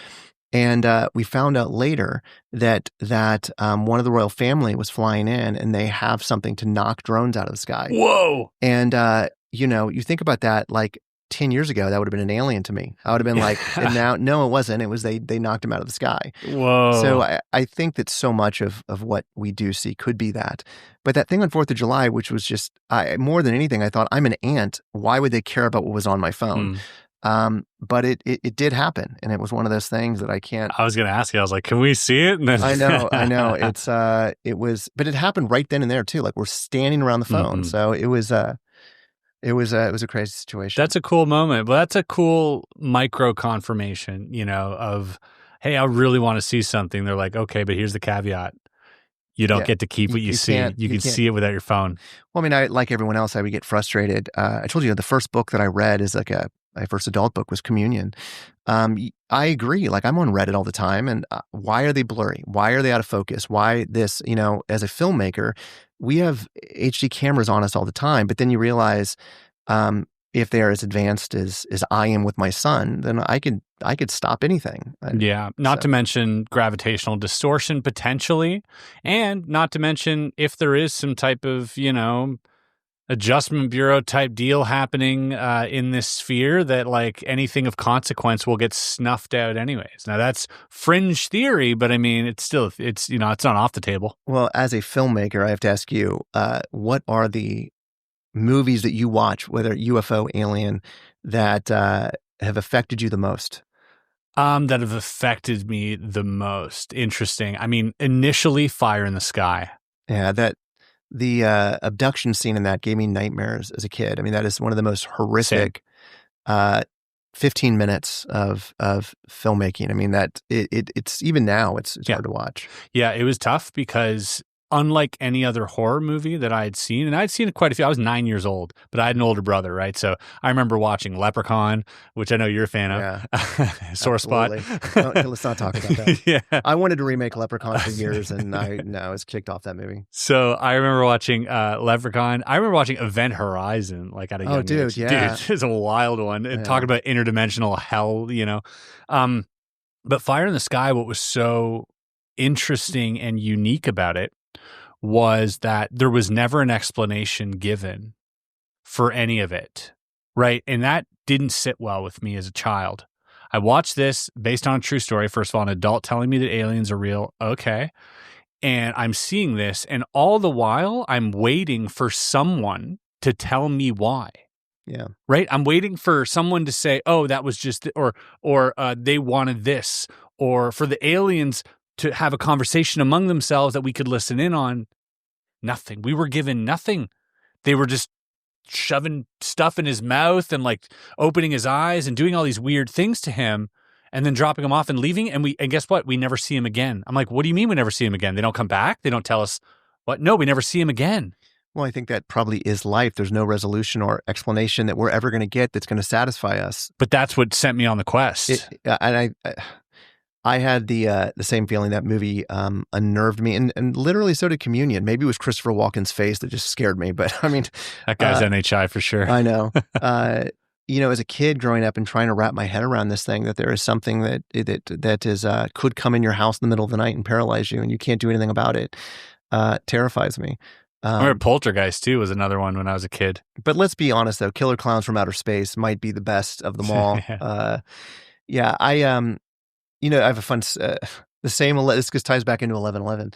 And we found out later that one of the royal family was flying in, and they have something to knock drones out of the sky. Whoa! And, you think about that, like 10 years ago, that would have been an alien to me. I would have been like, and now, no, it wasn't. It was they knocked him out of the sky. Whoa. So I think that so much of what we do see could be that. But that thing on 4th of July, which was just, more than anything, I thought, I'm an ant. Why would they care about what was on my phone? But it did happen, and it was one of those things that I can't. I was going to ask you. I was like, "Can we see it?" And then I know. It was, but it happened right then and there too. Like we're standing around the phone, so it was a crazy situation. That's a cool moment, but that's a cool micro confirmation, of, hey, I really want to see something. They're like, okay, but here's the caveat. You don't get to keep what you see. You can see it without your phone. Well, I mean, like everyone else, I would get frustrated. I told you the first book that I read is my first adult book was Communion. I agree. Like I'm on Reddit all the time, and why are they blurry? Why are they out of focus? Why this? As a filmmaker, we have HD cameras on us all the time, but then you realize if they are as advanced as I am with my son, then I could stop anything. Not to mention gravitational distortion potentially, and not to mention if there is some type of adjustment bureau type deal happening in this sphere, that like anything of consequence will get snuffed out anyways. Now that's fringe theory, but I mean it's it's not off the table. Well, as a filmmaker, I have to ask you, what are the movies that you watch, whether UFO, alien, that have affected you the most? That have affected me the most. Interesting. I mean, initially Fire in the Sky. Yeah, the abduction scene in that gave me nightmares as a kid. I mean, that is one of the most horrific 15 minutes of filmmaking. I mean, that it's even now it's hard to watch. Yeah, it was tough because unlike any other horror movie that I had seen, and I'd seen quite a few. I was 9 years old, but I had an older brother, right? So I remember watching Leprechaun, which I know you're a fan of. Yeah, Sore spot. Let's not talk about that. Yeah, I wanted to remake Leprechaun for years, and I was kicked off that movie. So I remember watching Leprechaun. I remember watching Event Horizon, like at a young age. Yeah. Dude, it's a wild one. And talking about interdimensional hell, you know. But Fire in the Sky, what was so interesting and unique about it was that there was never an explanation given for any of it, right? And that didn't sit well with me as a child. I watched this based on a true story. First of all, an adult telling me that aliens are real. Okay. And I'm seeing this, and all the while I'm waiting for someone to tell me why. Yeah. Right? I'm waiting for someone to say, oh, that was just, or they wanted this, or for the aliens to have a conversation among themselves that we could listen in on. Nothing. We were given nothing. They were just shoving stuff in his mouth and like opening his eyes and doing all these weird things to him and then dropping him off and leaving. And guess what? We never see him again. I'm like, what do you mean we never see him again? They don't come back? They don't tell us what? No, we never see him again. Well, I think that probably is life. There's no resolution or explanation that we're ever going to get that's going to satisfy us. But that's what sent me on the quest. I had the same feeling. That movie unnerved me, and literally so did Communion. Maybe it was Christopher Walken's face that just scared me, but I mean, that guy's NHI for sure. I know. You know, as a kid growing up and trying to wrap my head around this thing, that there is something that is could come in your house in the middle of the night and paralyze you, and you can't do anything about it, terrifies me. I remember Poltergeist too was another one when I was a kid. But let's be honest, though, Killer Clowns from Outer Space might be the best of them all. You know, I have a fun, the same, this ties back into 11/11.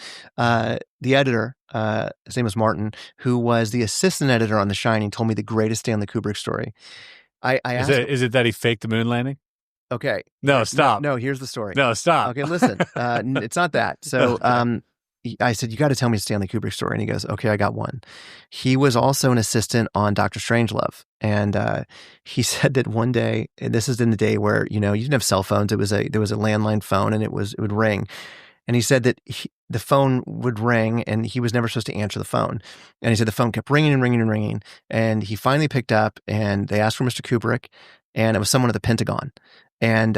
The editor, his name was Martin, who was the assistant editor on The Shining, told me the greatest Stanley Kubrick story. I asked is it that he faked the moon landing? Okay. No, stop. No, here's the story. No, stop. Okay, listen, it's not that. So I said, you got to tell me a Stanley Kubrick story. And he goes, okay, I got one. He was also an assistant on Dr. Strangelove. And he said that one day, and this is in the day where, you know, you didn't have cell phones. There was a landline phone, and it would ring. And he said that the phone would ring, and he was never supposed to answer the phone. And he said the phone kept ringing and ringing and ringing. And he finally picked up, and they asked for Mr. Kubrick, and it was someone at the Pentagon. And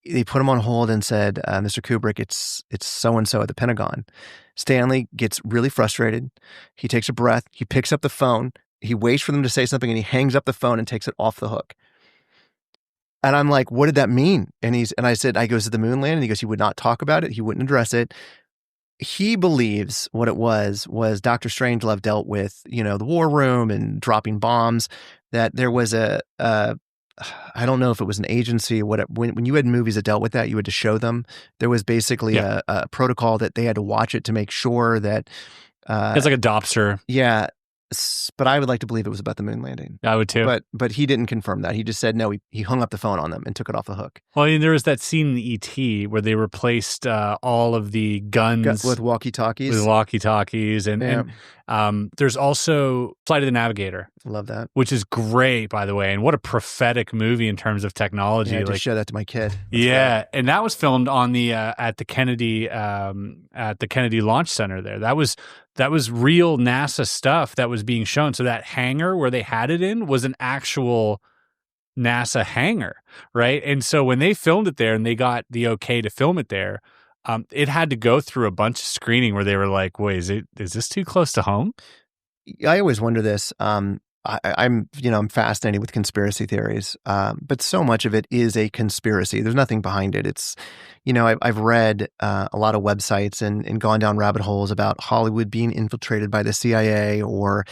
they put him on hold and said, Mr. Kubrick, it's so-and-so at the Pentagon. Stanley gets really frustrated. He takes a breath. He picks up the phone. He waits for them to say something, and he hangs up the phone and takes it off the hook. And I'm like, what did that mean? And I said, I goes to the moon landing. He goes, he would not talk about it. He wouldn't address it. He believes what it was Dr. Strangelove dealt with, you know, the war room and dropping bombs, that there was I don't know if it was an agency or what. When you had movies that dealt with that, you had to show them. There was basically a protocol that they had to watch it to make sure that it's like a Dopster. Yeah, but I would like to believe it was about the moon landing. I would too. But he didn't confirm that. He just said no. He hung up the phone on them and took it off the hook. Well, I mean, there was that scene in E.T. where they replaced all of the guns with walkie-talkies. And there's also Flight of the Navigator. Love that. Which is great, by the way. And what a prophetic movie in terms of technology. Yeah, I just show that to my kid. That's and that was filmed on the at the Kennedy Launch Center there. That was real NASA stuff that was being shown. So that hangar where they had it in was an actual NASA hangar, right? And so when they filmed it there and they got the okay to film it there, it had to go through a bunch of screening where they were like, wait, is this too close to home? I always wonder this. I'm fascinated with conspiracy theories, but so much of it is a conspiracy. There's nothing behind it. It's, I've read a lot of websites and gone down rabbit holes about Hollywood being infiltrated by the CIA or,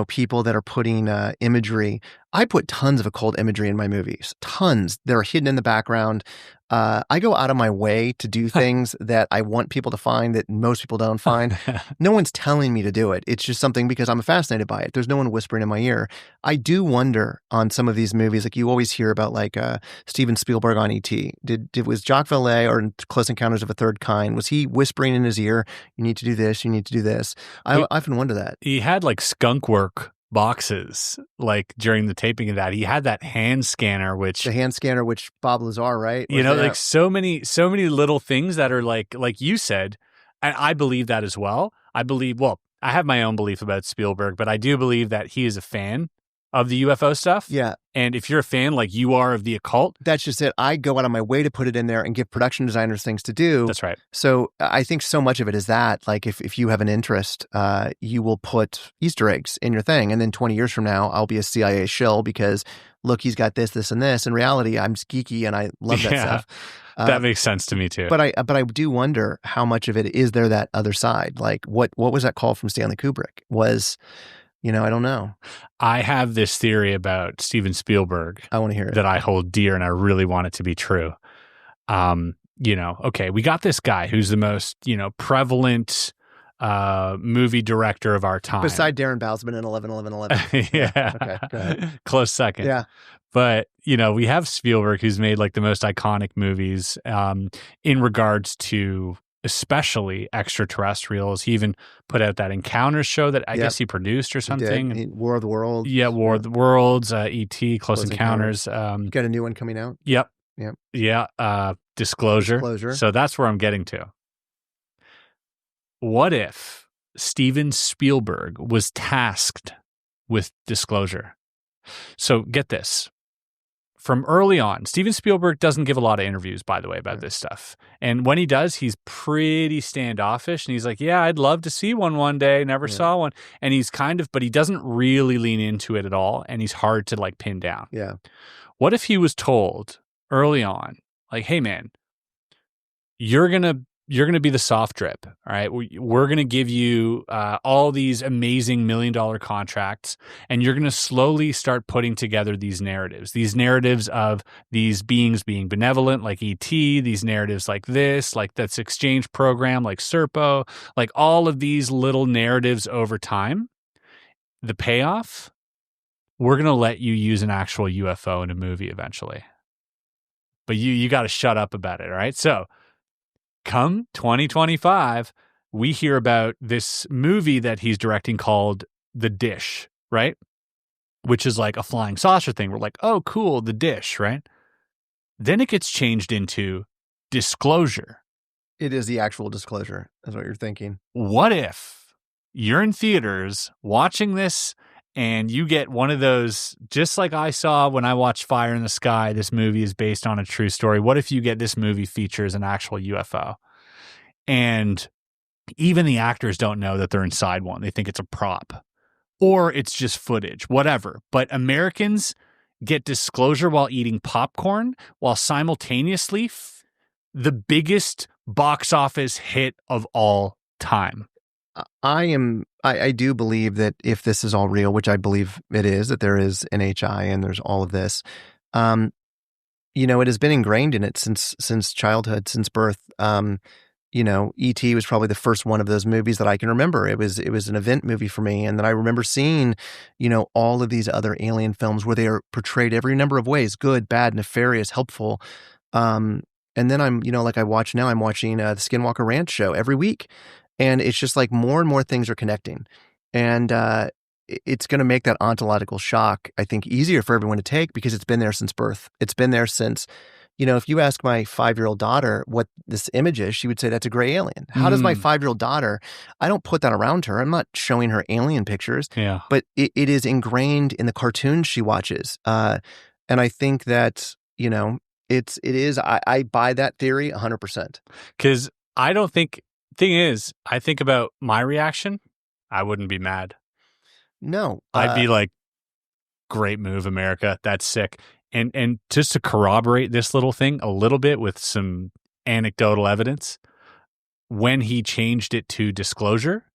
people that are putting imagery I put tons of occult imagery in my movies. Tons. They're hidden in the background. I go out of my way to do things that I want people to find that most people don't find. No one's telling me to do it. It's just something because I'm fascinated by it. There's no one whispering in my ear. I do wonder on some of these movies, like you always hear about like Steven Spielberg on E.T. Was Jacques Vallée or Close Encounters of a Third Kind, was he whispering in his ear, you need to do this, you need to do this? I often wonder that. He had like skunk work boxes like during the taping of that. He had that hand scanner, which Bob Lazar, right? You know, like so many little things that are like you said, and I believe that as well. I have my own belief about Spielberg, but I do believe that he is a fan of the UFO stuff. Yeah. And if you're a fan like you are of the occult, that's just it. I go out of my way to put it in there and give production designers things to do. That's right. So I think so much of it is that, like, if you have an interest, you will put Easter eggs in your thing. And then 20 years from now, I'll be a CIA shill because, look, he's got this, this, and this. In reality, I'm just geeky and I love that stuff. That makes sense to me too. But I do wonder how much of it is there that other side. Like, what was that call from Stanley Kubrick? I don't know. I have this theory about Steven Spielberg. I want to hear it. That I hold dear and I really want it to be true. Okay, we got this guy who's the most, prevalent movie director of our time. Beside Darren Bousman in 11-11-11. Yeah. Okay, go ahead. Close second. Yeah. But, we have Spielberg who's made like the most iconic movies in regards to especially extraterrestrials. He even put out that Encounters show that I guess he produced or something. War of the Worlds. Yeah, War of the Worlds, E.T., Close Encounters. Got a new one coming out? Yep. Yep. Yeah, Disclosure. So that's where I'm getting to. What if Steven Spielberg was tasked with disclosure? So get this. From early on, Steven Spielberg doesn't give a lot of interviews, by the way, about this stuff. And when he does, he's pretty standoffish. And he's like, yeah, I'd love to see one day. Never saw one. And he's but he doesn't really lean into it at all. And he's hard to like pin down. Yeah. What if he was told early on, like, hey, man, you're going to be the soft drip. All right. We're going to give you all these amazing $1 million contracts, and you're going to slowly start putting together these narratives of these beings being benevolent, like E.T., these narratives like this, like that's exchange program, like Serpo, like all of these little narratives over time. The payoff, we're going to let you use an actual UFO in a movie eventually. But you got to shut up about it. All right. So, come 2025, we hear about this movie that he's directing called The Dish, right? Which is like a flying saucer thing. We're like, oh, cool, The Dish, right? Then it gets changed into Disclosure. It is the actual disclosure, is what you're thinking. What if you're in theaters watching this and you get one of those, just like I saw when I watched Fire in the Sky, this movie is based on a true story. What if you get this movie features an actual UFO? And even the actors don't know that they're inside one. They think it's a prop or it's just footage, whatever. But Americans get disclosure while eating popcorn, while simultaneously the biggest box office hit of all time. I do believe that if this is all real, which I believe it is, that there is NHI and there's all of this, it has been ingrained in it since childhood, since birth. E.T. was probably the first one of those movies that I can remember. It was an event movie for me. And then I remember seeing, all of these other alien films where they are portrayed every number of ways, good, bad, nefarious, helpful. And then I'm watching the Skinwalker Ranch show every week. And it's just like more and more things are connecting. And it's going to make that ontological shock, I think, easier for everyone to take because it's been there since birth. It's been there since, if you ask my 5-year-old daughter what this image is, she would say that's a gray alien. How does my 5-year-old daughter, I don't put that around her. I'm not showing her alien pictures, but it is ingrained in the cartoons she watches. And I think that, it is, I buy that theory 100%. Because I don't think, thing is, I think about my reaction, I wouldn't be mad. No. I'd be like, great move, America. That's sick. And just to corroborate this little thing a little bit with some anecdotal evidence, when he changed it to Disclosure,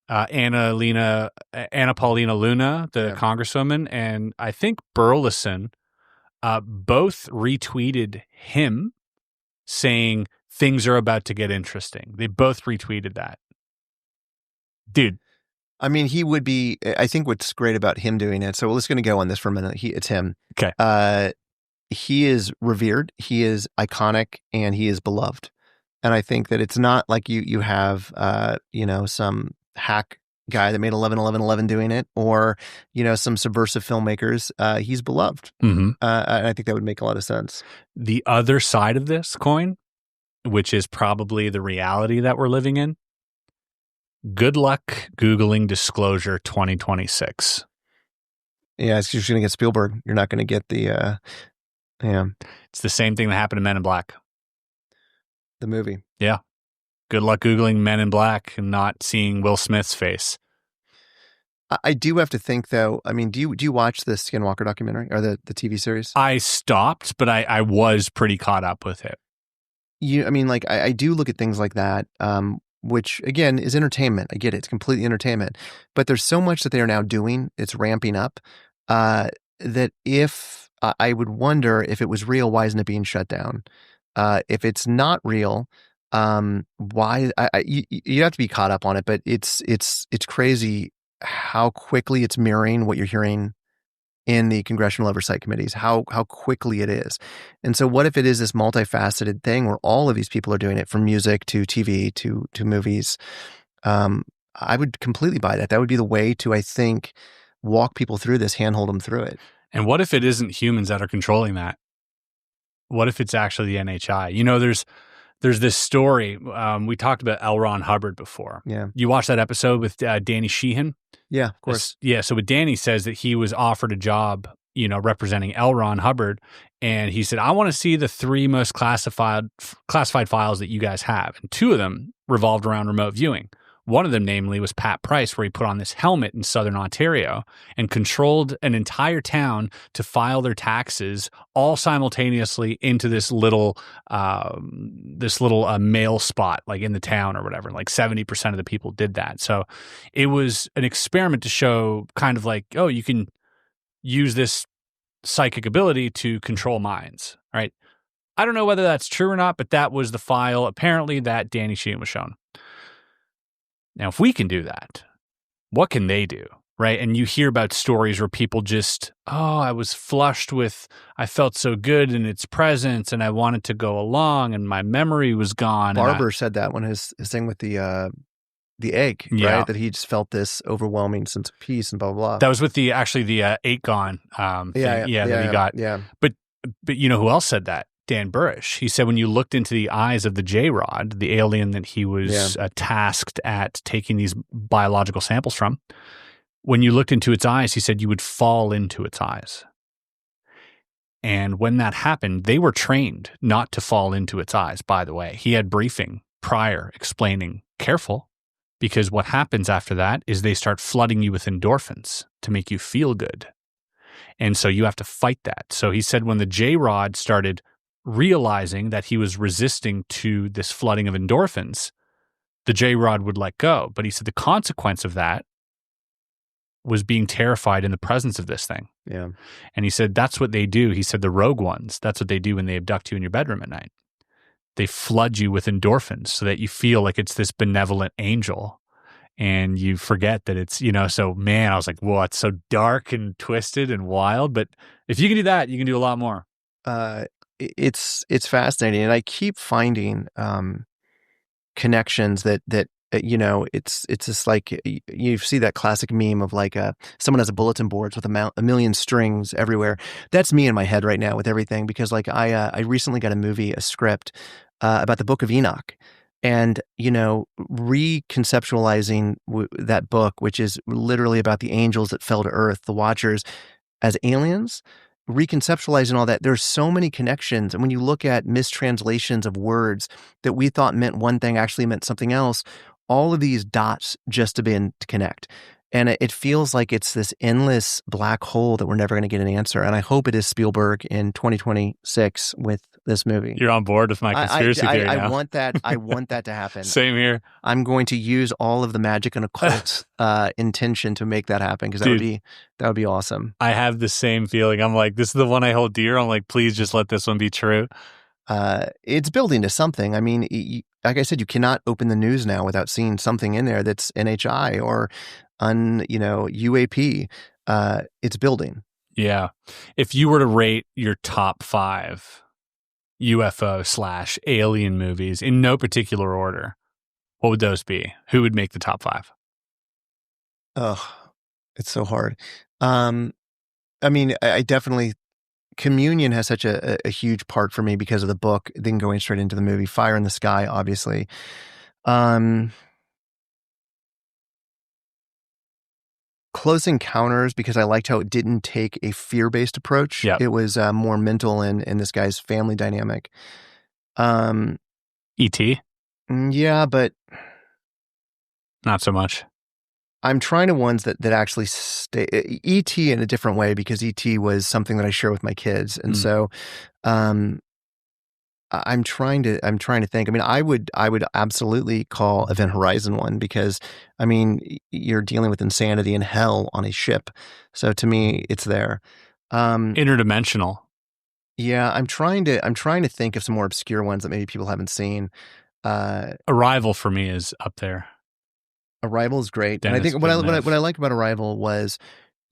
Anna Paulina Luna, the congresswoman, and I think Burleson both retweeted him saying things are about to get interesting. They both retweeted that. Dude. I mean, he would be, I think what's great about him doing it, so we're just going to go on this for a minute. It's him. Okay. He is revered, he is iconic, and he is beloved. And I think that it's not like you have, some hack guy that made 11 doing it, or, some subversive filmmakers. He's beloved. Mm-hmm. And I think that would make a lot of sense. The other side of this coin, which is probably the reality that we're living in, good luck Googling Disclosure 2026. Yeah, it's just going to get Spielberg. You're not going to get the, It's the same thing that happened to Men in Black. The movie. Yeah. Good luck Googling Men in Black and not seeing Will Smith's face. I do have to think, though, I mean, do you watch the Skinwalker documentary or the TV series? I stopped, but I was pretty caught up with it. I do look at things like that, which, again, is entertainment. I get it. It's completely entertainment. But there's so much that they are now doing, it's ramping up, that if I would wonder if it was real, why isn't it being shut down? If it's not real, why? You have to be caught up on it, but it's crazy how quickly it's mirroring what you're hearing in the congressional oversight committees, how quickly it is. And so what if it is this multifaceted thing where all of these people are doing it, from music to TV to movies? I would completely buy that. That would be the way to, I think, walk people through this, handhold them through it. And what if it isn't humans that are controlling that? What if it's actually the NHI? There's this story. We talked about L. Ron Hubbard before. Yeah. You watched that episode with Danny Sheehan? Yeah, of course. So what Danny says that he was offered a job, representing L. Ron Hubbard, and he said, I want to see the 3 most classified files that you guys have. And 2 of them revolved around remote viewing. One of them, namely, was Pat Price, where he put on this helmet in southern Ontario and controlled an entire town to file their taxes all simultaneously into this little mail spot, like in the town or whatever. Like 70% of the people did that. So it was an experiment to show kind of like, oh, you can use this psychic ability to control minds, right? I don't know whether that's true or not, but that was the file apparently that Danny Sheehan was shown. Now, if we can do that, what can they do, right? And you hear about stories where people just, I was flushed with, I felt so good in its presence, and I wanted to go along, and my memory was gone. Barber said that when his thing with the egg, right? That he just felt this overwhelming sense of peace and blah, blah, blah. That was with the 8-gon thing that he got. Yeah. But you know who else said that? Dan Burrish. He said when you looked into the eyes of the J-Rod, the alien that he was tasked at taking these biological samples from, when you looked into its eyes, he said you would fall into its eyes. And when that happened, they were trained not to fall into its eyes, by the way. He had briefing prior explaining, careful, because what happens after that is they start flooding you with endorphins to make you feel good. And so you have to fight that. So he said when the J-Rod started realizing that he was resisting to this flooding of endorphins, the J-Rod would let go. But he said the consequence of that was being terrified in the presence of this thing. Yeah. And he said that's what they do. He said the rogue ones, that's what they do when they abduct you in your bedroom at night. They flood you with endorphins so that you feel like it's this benevolent angel. And you forget that it's, so man, I was like, whoa, it's so dark and twisted and wild. But if you can do that, you can do a lot more. It's fascinating, and I keep finding connections that it's just like you see that classic meme of like someone has a bulletin boards with a million strings everywhere. That's me in my head right now with everything, because like I recently got a script about the Book of Enoch, and reconceptualizing that book, which is literally about the angels that fell to earth, the Watchers, as aliens. Reconceptualizing all that, there's so many connections. And when you look at mistranslations of words that we thought meant one thing actually meant something else, all of these dots just begin to connect. And it feels like it's this endless black hole that we're never going to get an answer. And I hope it is Spielberg in 2026 with this movie. You're on board with my conspiracy theory now. I want that. I want that to happen. Same here. I'm going to use all of the Magick and Occult intention to make that happen, because that would be awesome. I have the same feeling. I'm like, this is the one I hold dear. I'm like, please just let this one be true. It's building to something. I mean, like I said, you cannot open the news now without seeing something in there that's NHI or UAP. It's building. Yeah. If you were to rate your top 5 UFO/alien movies in no particular order, what would those be? Who would make the top 5? Oh, it's so hard. I mean, I definitely, Communion has such a huge part for me because of the book, then going straight into the movie. Fire in the Sky, obviously. Close Encounters, because I liked how it didn't take a fear-based approach. Yep. It was more mental in this guy's family dynamic. E.T.? Yeah, but Not so much. I'm trying to ones that actually stay. E.T. in a different way, because E.T. was something that I share with my kids, and so I'm trying to think. I mean, I would absolutely call Event Horizon one, because I mean, you're dealing with insanity and hell on a ship. So to me, it's there. Interdimensional. Yeah, I'm trying to think of some more obscure ones that maybe people haven't seen. Arrival for me is up there. Arrival is great. Dennis and I think what I like about Arrival was,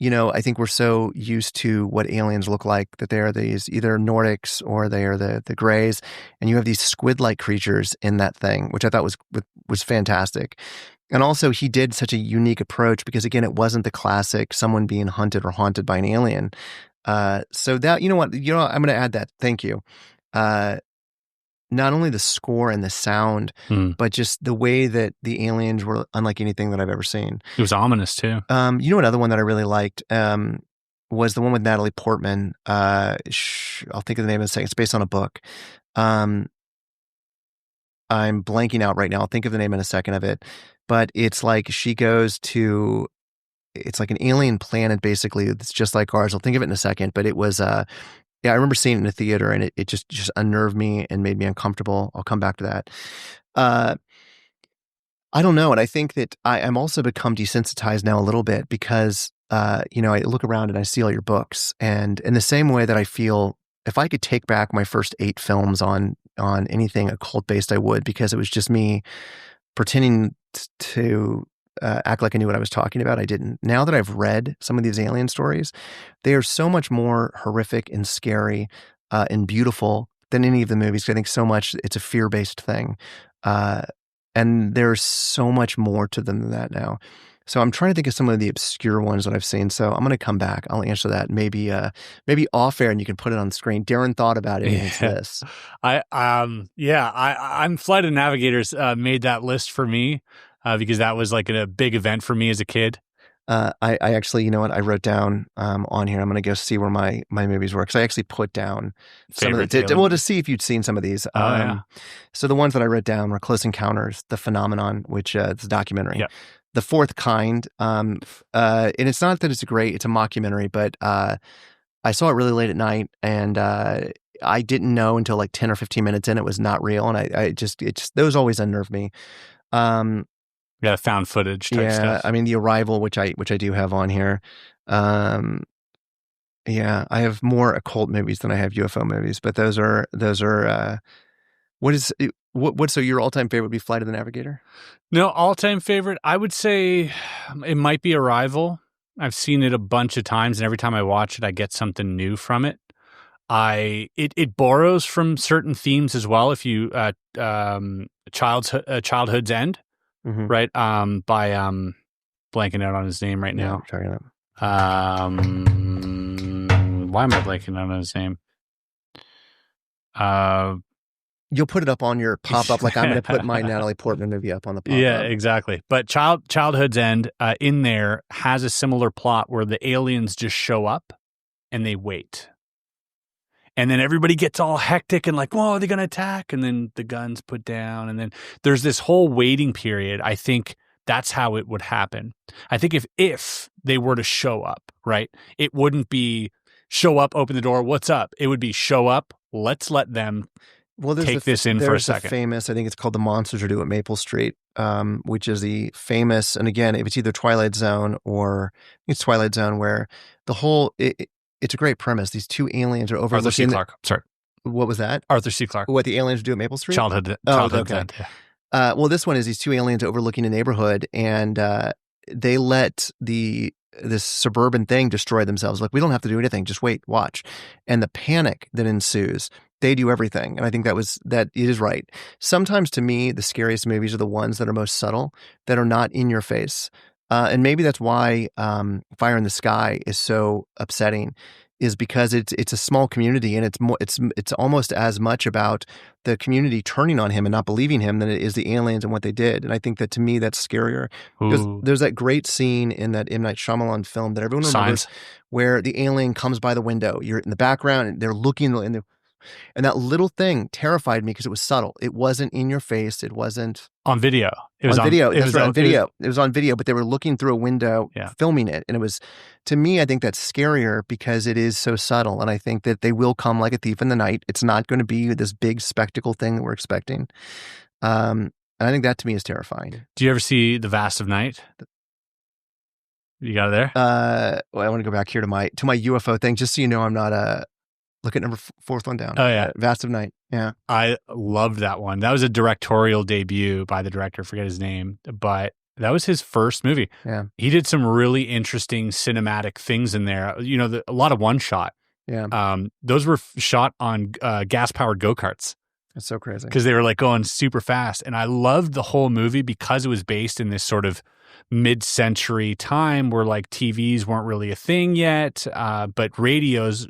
I think we're so used to what aliens look like, that they are these either Nordics or they are the Greys, and you have these squid-like creatures in that thing, which I thought was fantastic. And also, he did such a unique approach, because again, it wasn't the classic someone being hunted or haunted by an alien. So that, I'm going to add that. Thank you. Not only the score and the sound, but just the way that the aliens were unlike anything that I've ever seen. It was ominous too. Another one that I really liked was the one with Natalie Portman. I'll think of the name in a second. It's based on a book. I'm blanking out right now. I'll think of the name in a second of it. But it's like she goes to, it's like an alien planet, basically. It's just like ours. I'll think of it in a second. But it was... yeah, I remember seeing it in the theater, and it just unnerved me and made me uncomfortable. I'll come back to that. I don't know. And I think that I'm also become desensitized now a little bit, because, I look around and I see all your books. And in the same way that I feel, if I could take back my first 8 films on anything occult-based, I would, because it was just me pretending to... act like I knew what I was talking about. I didn't. Now that I've read some of these alien stories, they are so much more horrific and scary and beautiful than any of the movies. I think so much it's a fear-based thing. And there's so much more to them than that now. So I'm trying to think of some of the obscure ones that I've seen. So I'm going to come back. I'll answer that maybe off air, and you can put it on the screen. Darren thought about it. And it's this. I'm Flight of Navigators made that list for me. Because that was like a big event for me as a kid. I actually, you know what? I wrote down on here. I'm going to go see where my movies were, because I actually put down some of the to see if you'd seen some of these. So the ones that I wrote down were Close Encounters, The Phenomenon, which is a documentary. Yep. The Fourth Kind, and it's not that it's a mockumentary, but I saw it really late at night, and I didn't know until like 10 or 15 minutes in it was not real, and it just those always unnerve me. Yeah, found footage type stuff. I mean, The Arrival, which I do have on here. I have more occult movies than I have UFO movies, but those are so your all-time favorite would be Flight of the Navigator? No, all-time favorite, I would say it might be Arrival. I've seen it a bunch of times, and every time I watch it, I get something new from it. It borrows from certain themes as well. If you Childhood's End. Mm-hmm. Right, by blanking out on his name right now. Why am I blanking out on his name? You'll put it up on your pop-up, like I'm going to put my Natalie Portman movie up on the pop-up. Yeah, exactly. But Childhood's End in there has a similar plot where the aliens just show up and they wait. And then everybody gets all hectic and like, whoa, are they going to attack? And then the gun's put down. And then there's this whole waiting period, I think, that's how it would happen. I think if they were to show up, right, it wouldn't be show up, open the door, what's up? It would be show up, let's let them take this in for a second. Famous, I think it's called The Monsters Are Due at Maple Street, which is the famous, and again, if it's either Twilight Zone or it's Twilight Zone, where the whole, it's a great premise. These two aliens are overlooking. Arthur C. Clarke. Sorry. What was that? Arthur C. Clarke. What the aliens do at Maple Street? Childhood okay. event, yeah. Well, this one is these two aliens overlooking a neighborhood, and they let this suburban thing destroy themselves. Like, we don't have to do anything. Just wait, watch. And the panic that ensues, they do everything. And I think that it is right. Sometimes to me, the scariest movies are the ones that are most subtle, that are not in your face. And maybe that's why Fire in the Sky is so upsetting, is because it's a small community, and it's almost as much about the community turning on him and not believing him than it is the aliens and what they did. And I think that, to me, that's scarier. There's that great scene in that M. Night Shyamalan film that everyone remembers, where the alien comes by the window. You're in the background, and they're looking, and that little thing terrified me because it was subtle. It wasn't in your face. It wasn't on video. It was on video. That's right, on video. It was on video, but they were looking through a window, filming it. And it was, to me, I think that's scarier because it is so subtle. And I think that they will come like a thief in the night. It's not going to be this big spectacle thing that we're expecting. And I think that, to me, is terrifying. Do you ever see The Vast of Night? You got it there? Well, I want to go back here to my UFO thing, just so you know I'm not look at number fourth one down. Oh, yeah. Vast of Night. Yeah. I loved that one. That was a directorial debut by the director. I forget his name, but that was his first movie. Yeah. He did some really interesting cinematic things in there. You know, a lot of one shot. Yeah. Those were shot on gas-powered go-karts. That's so crazy. Because they were like going super fast. And I loved the whole movie because it was based in this sort of mid-century time where like TVs weren't really a thing yet, but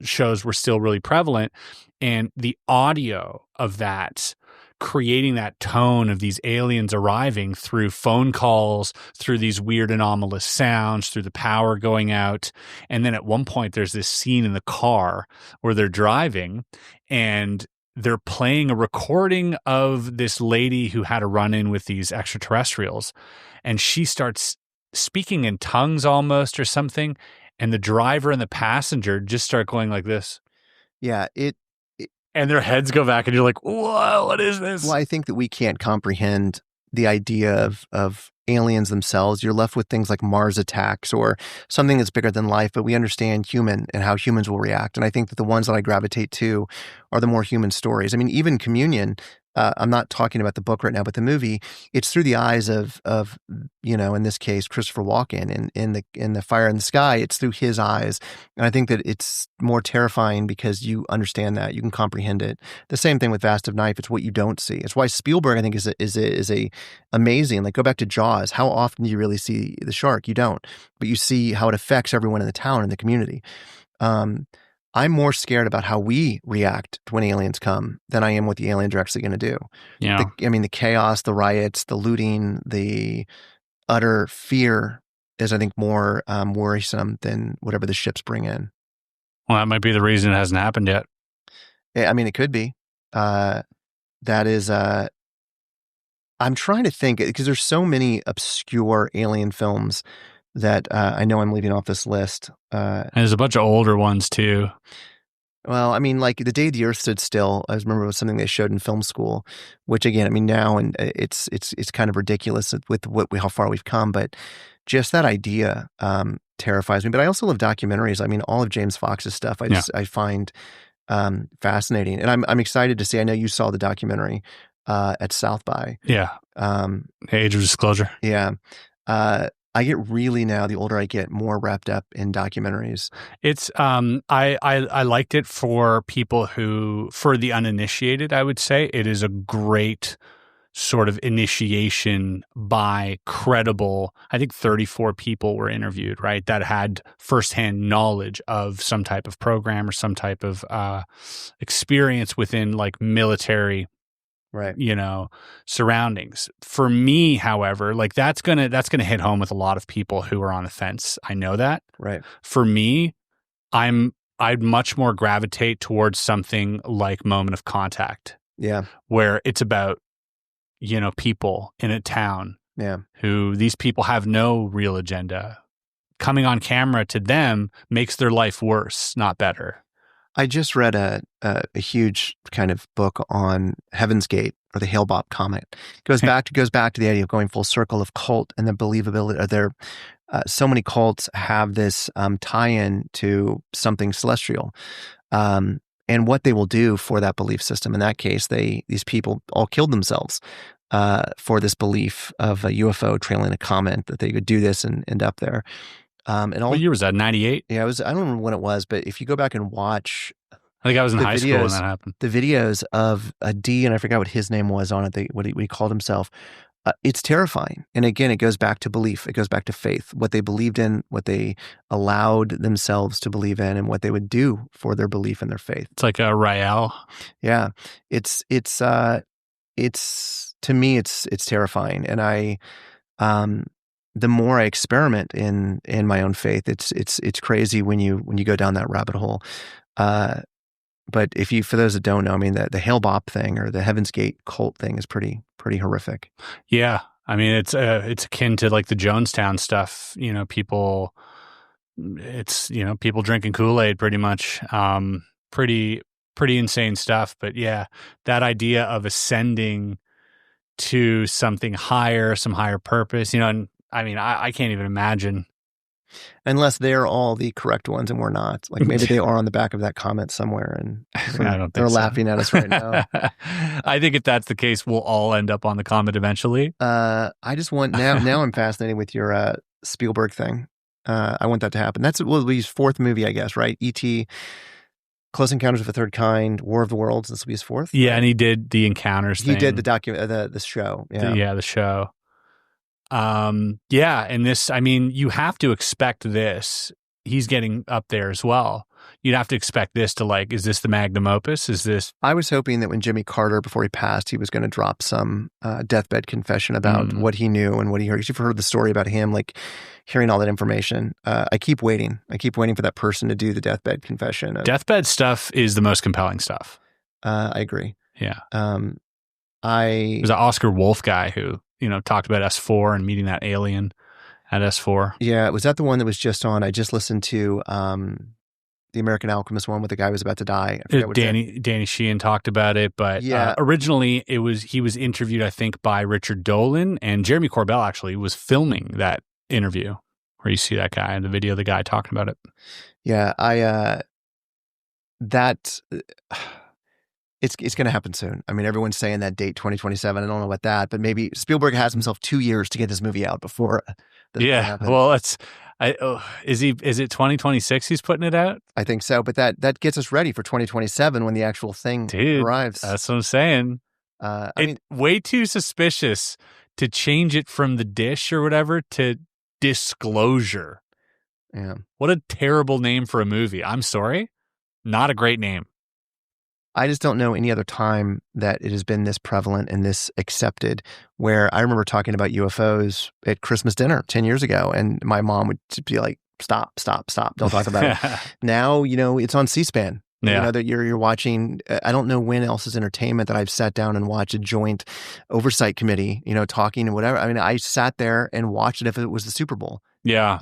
shows were still really prevalent. And the audio of that, creating that tone of these aliens arriving through phone calls, through these weird anomalous sounds, through the power going out. And then at one point there's this scene in the car where they're driving and they're playing a recording of this lady who had a run-in with these extraterrestrials. And she starts speaking in tongues almost or something. And the driver and the passenger just start going like this. Yeah. And their heads go back and you're like, whoa, what is this? Well, I think that we can't comprehend the idea of aliens themselves. You're left with things like Mars attacks or something that's bigger than life, but we understand human and how humans will react. And I think that the ones that I gravitate to are the more human stories. I mean, even Communion, I'm not talking about the book right now, but the movie, it's through the eyes of in this case, Christopher Walken in the Fire in the Sky, it's through his eyes. And I think that it's more terrifying because you understand that, you can comprehend it. The same thing with Vast of Night, it's what you don't see. It's why Spielberg, I think, is amazing. Like, go back to Jaws. How often do you really see the shark? You don't, but you see how it affects everyone in the town and the community. I'm more scared about how we react to when aliens come than I am what the aliens are actually going to do. Yeah. The chaos, the riots, the looting, the utter fear is, I think, more worrisome than whatever the ships bring in. Well, that might be the reason it hasn't happened yet. I mean, it could be. That is, I'm trying to think, because there's so many obscure alien films that I know I'm leaving off this list. And there's a bunch of older ones too. Well, I mean, like The Day the Earth Stood Still, I remember it was something they showed in film school, which again, I mean, now and it's kind of ridiculous with how far we've come, but just that idea terrifies me. But I also love documentaries. I mean, all of James Fox's stuff I find fascinating, and I'm excited to see. I know you saw the documentary at South by. Yeah. Age of Disclosure. Yeah. I get really, now the older I get, more wrapped up in documentaries. It's I liked it for people for the uninitiated, I would say. It is a great sort of initiation by credible, I think 34 people were interviewed, right, that had firsthand knowledge of some type of program or some type of experience within like military, right, surroundings. For me, however, like that's gonna hit home with a lot of people who are on the fence. I know that. Right. For me, I'd much more gravitate towards something like Moment of Contact. Yeah. Where it's about, people in a town Yeah. who these people have no real agenda. Coming on camera to them makes their life worse, not better. I just read a huge kind of book on Heaven's Gate, or the Hale-Bopp comet. It goes back to the idea of going full circle of cult and the believability. So many cults have this tie-in to something celestial, and what they will do for that belief system. In that case, these people all killed themselves for this belief of a UFO trailing a comet, that they could do this and end up there. What year was that? 98? Yeah, I don't remember when it was, but if you go back and watch, I think I was in high school when that happened. The videos of a D, and I forgot what his name was on it, what he called himself. It's terrifying. And again, it goes back to belief. It goes back to faith, what they believed in, what they allowed themselves to believe in, and what they would do for their belief and their faith. It's like a Rael. Yeah. It's to me, it's terrifying. And the more I experiment in my own faith, it's crazy when you go down that rabbit hole. But for those that don't know, I mean, the Hale-Bopp thing or the Heaven's Gate cult thing is pretty horrific. Yeah, I mean, it's akin to like the Jonestown stuff. People drinking Kool-Aid, pretty much. Pretty insane stuff. But yeah, that idea of ascending to something higher, some higher purpose. And I mean, I can't even imagine. Unless they're all the correct ones and we're not. Like maybe they are on the back of that comment somewhere, and I don't think they're laughing at us right now. I think if that's the case, we'll all end up on the comment eventually. I just want now I'm fascinated with your Spielberg thing. I want that to happen. That's his fourth movie, I guess, right? E.T., Close Encounters of the Third Kind, War of the Worlds. This will be his fourth. Yeah, and he did the Encounters thing. He did the show. Yeah, the show. And this, I mean, you have to expect this. He's getting up there as well. You'd have to expect this to is this the magnum opus? Is this? I was hoping that when Jimmy Carter, before he passed, he was going to drop some deathbed confession about what he knew and what he heard. You've heard the story about him, hearing all that information. I keep waiting. For that person to do the deathbed confession. Deathbed stuff is the most compelling stuff. I agree. Yeah. There's an Oscar Wolf guy who, talked about S4 and meeting that alien at S4. Yeah. Was that the one that was just on? I just listened to the American Alchemist one with the guy who was about to die. I forget what Danny Sheehan talked about it, but originally he was interviewed, I think, by Richard Dolan, and Jeremy Corbell actually was filming that interview where you see that guy in the video, the guy talking about it. Yeah. It's going to happen soon. I mean, everyone's saying that date 2027. I don't know about that, but maybe Spielberg has himself 2 years to get this movie out before. Well, is it 2026 he's putting it out? I think so, but that gets us ready for 2027 when the actual thing arrives. That's what I'm saying. I mean, way too suspicious to change it from The Dish or whatever to Disclosure. Yeah. What a terrible name for a movie. I'm sorry. Not a great name. I just don't know any other time that it has been this prevalent and this accepted, where I remember talking about UFOs at Christmas dinner 10 years ago, and my mom would be like, stop, don't talk about it. Now, it's on C-SPAN. Yeah. That you're watching. I don't know when else is entertainment that I've sat down and watched a joint oversight committee, talking and whatever. I mean, I sat there and watched it if it was the Super Bowl. Yeah.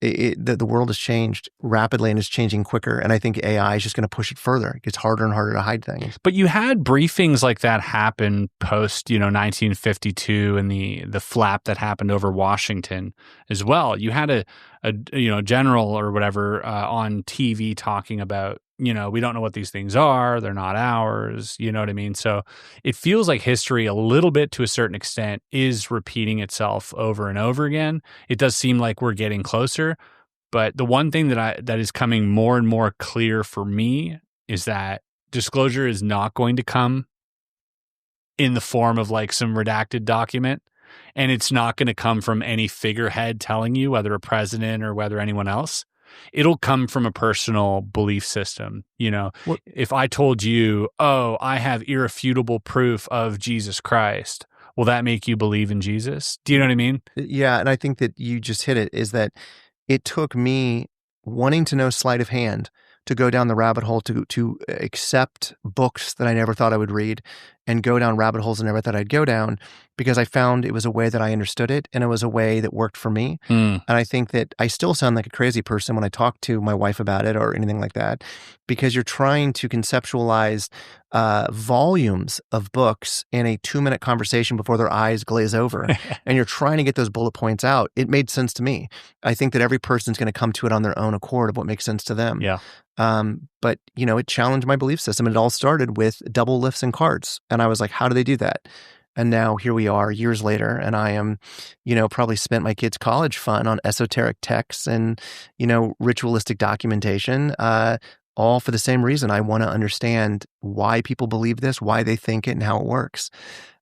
The world has changed rapidly and is changing quicker. And I think AI is just going to push it further. It gets harder and harder to hide things. But you had briefings like that happen post, 1952 and the flap that happened over Washington as well. You had a general or whatever on TV talking about, we don't know what these things are. They're not ours. You know what I mean? So it feels like history a little bit, to a certain extent, is repeating itself over and over again. It does seem like we're getting closer. But the one thing that is coming more and more clear for me is that disclosure is not going to come in the form of some redacted document. And it's not going to come from any figurehead telling you, whether a president or whether anyone else. It'll come from a personal belief system. If I told you, I have irrefutable proof of Jesus Christ, will that make you believe in Jesus? Do you know what I mean? Yeah. And I think that you just hit it, is that it took me wanting to know sleight of hand to go down the rabbit hole, to accept books that I never thought I would read and go down rabbit holes I never thought I'd go down, because I found it was a way that I understood it, and it was a way that worked for me. Mm. And I think that I still sound like a crazy person when I talk to my wife about it or anything like that, because you're trying to conceptualize volumes of books in a 2-minute conversation before their eyes glaze over, and you're trying to get those bullet points out. It made sense to me. I think that every person's going to come to it on their own accord of what makes sense to them. Yeah. But, it challenged my belief system, and it all started with double lifts and cards. And I was like, how do they do that? And now here we are years later, and I am, probably spent my kids' college fund on esoteric texts and, ritualistic documentation, all for the same reason. I want to understand why people believe this, why they think it, and how it works.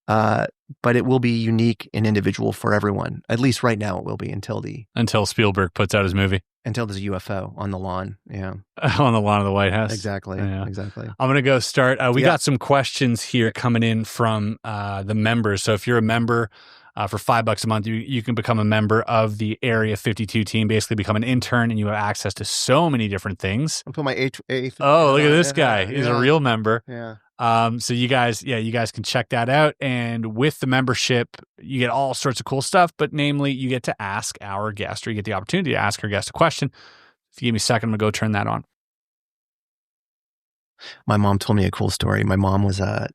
But it will be unique and individual for everyone. At least right now it will be until Spielberg puts out his movie. Until there's a UFO on the lawn. Yeah. On the lawn of the White House. Exactly. Yeah. Exactly. I'm going to go start. We got some questions here coming in from the members. So if you're a member for $5 a month, you can become a member of the Area 52 team, basically become an intern, and you have access to so many different things. I'll put my eighth. Oh, look at this guy. He's a real member. Yeah. So you guys can check that out. And with the membership, you get all sorts of cool stuff, but namely you get to ask our guest, or you get the opportunity to ask our guest a question. If you give me a second, I'm going to go turn that on. My mom told me a cool story. My mom was, I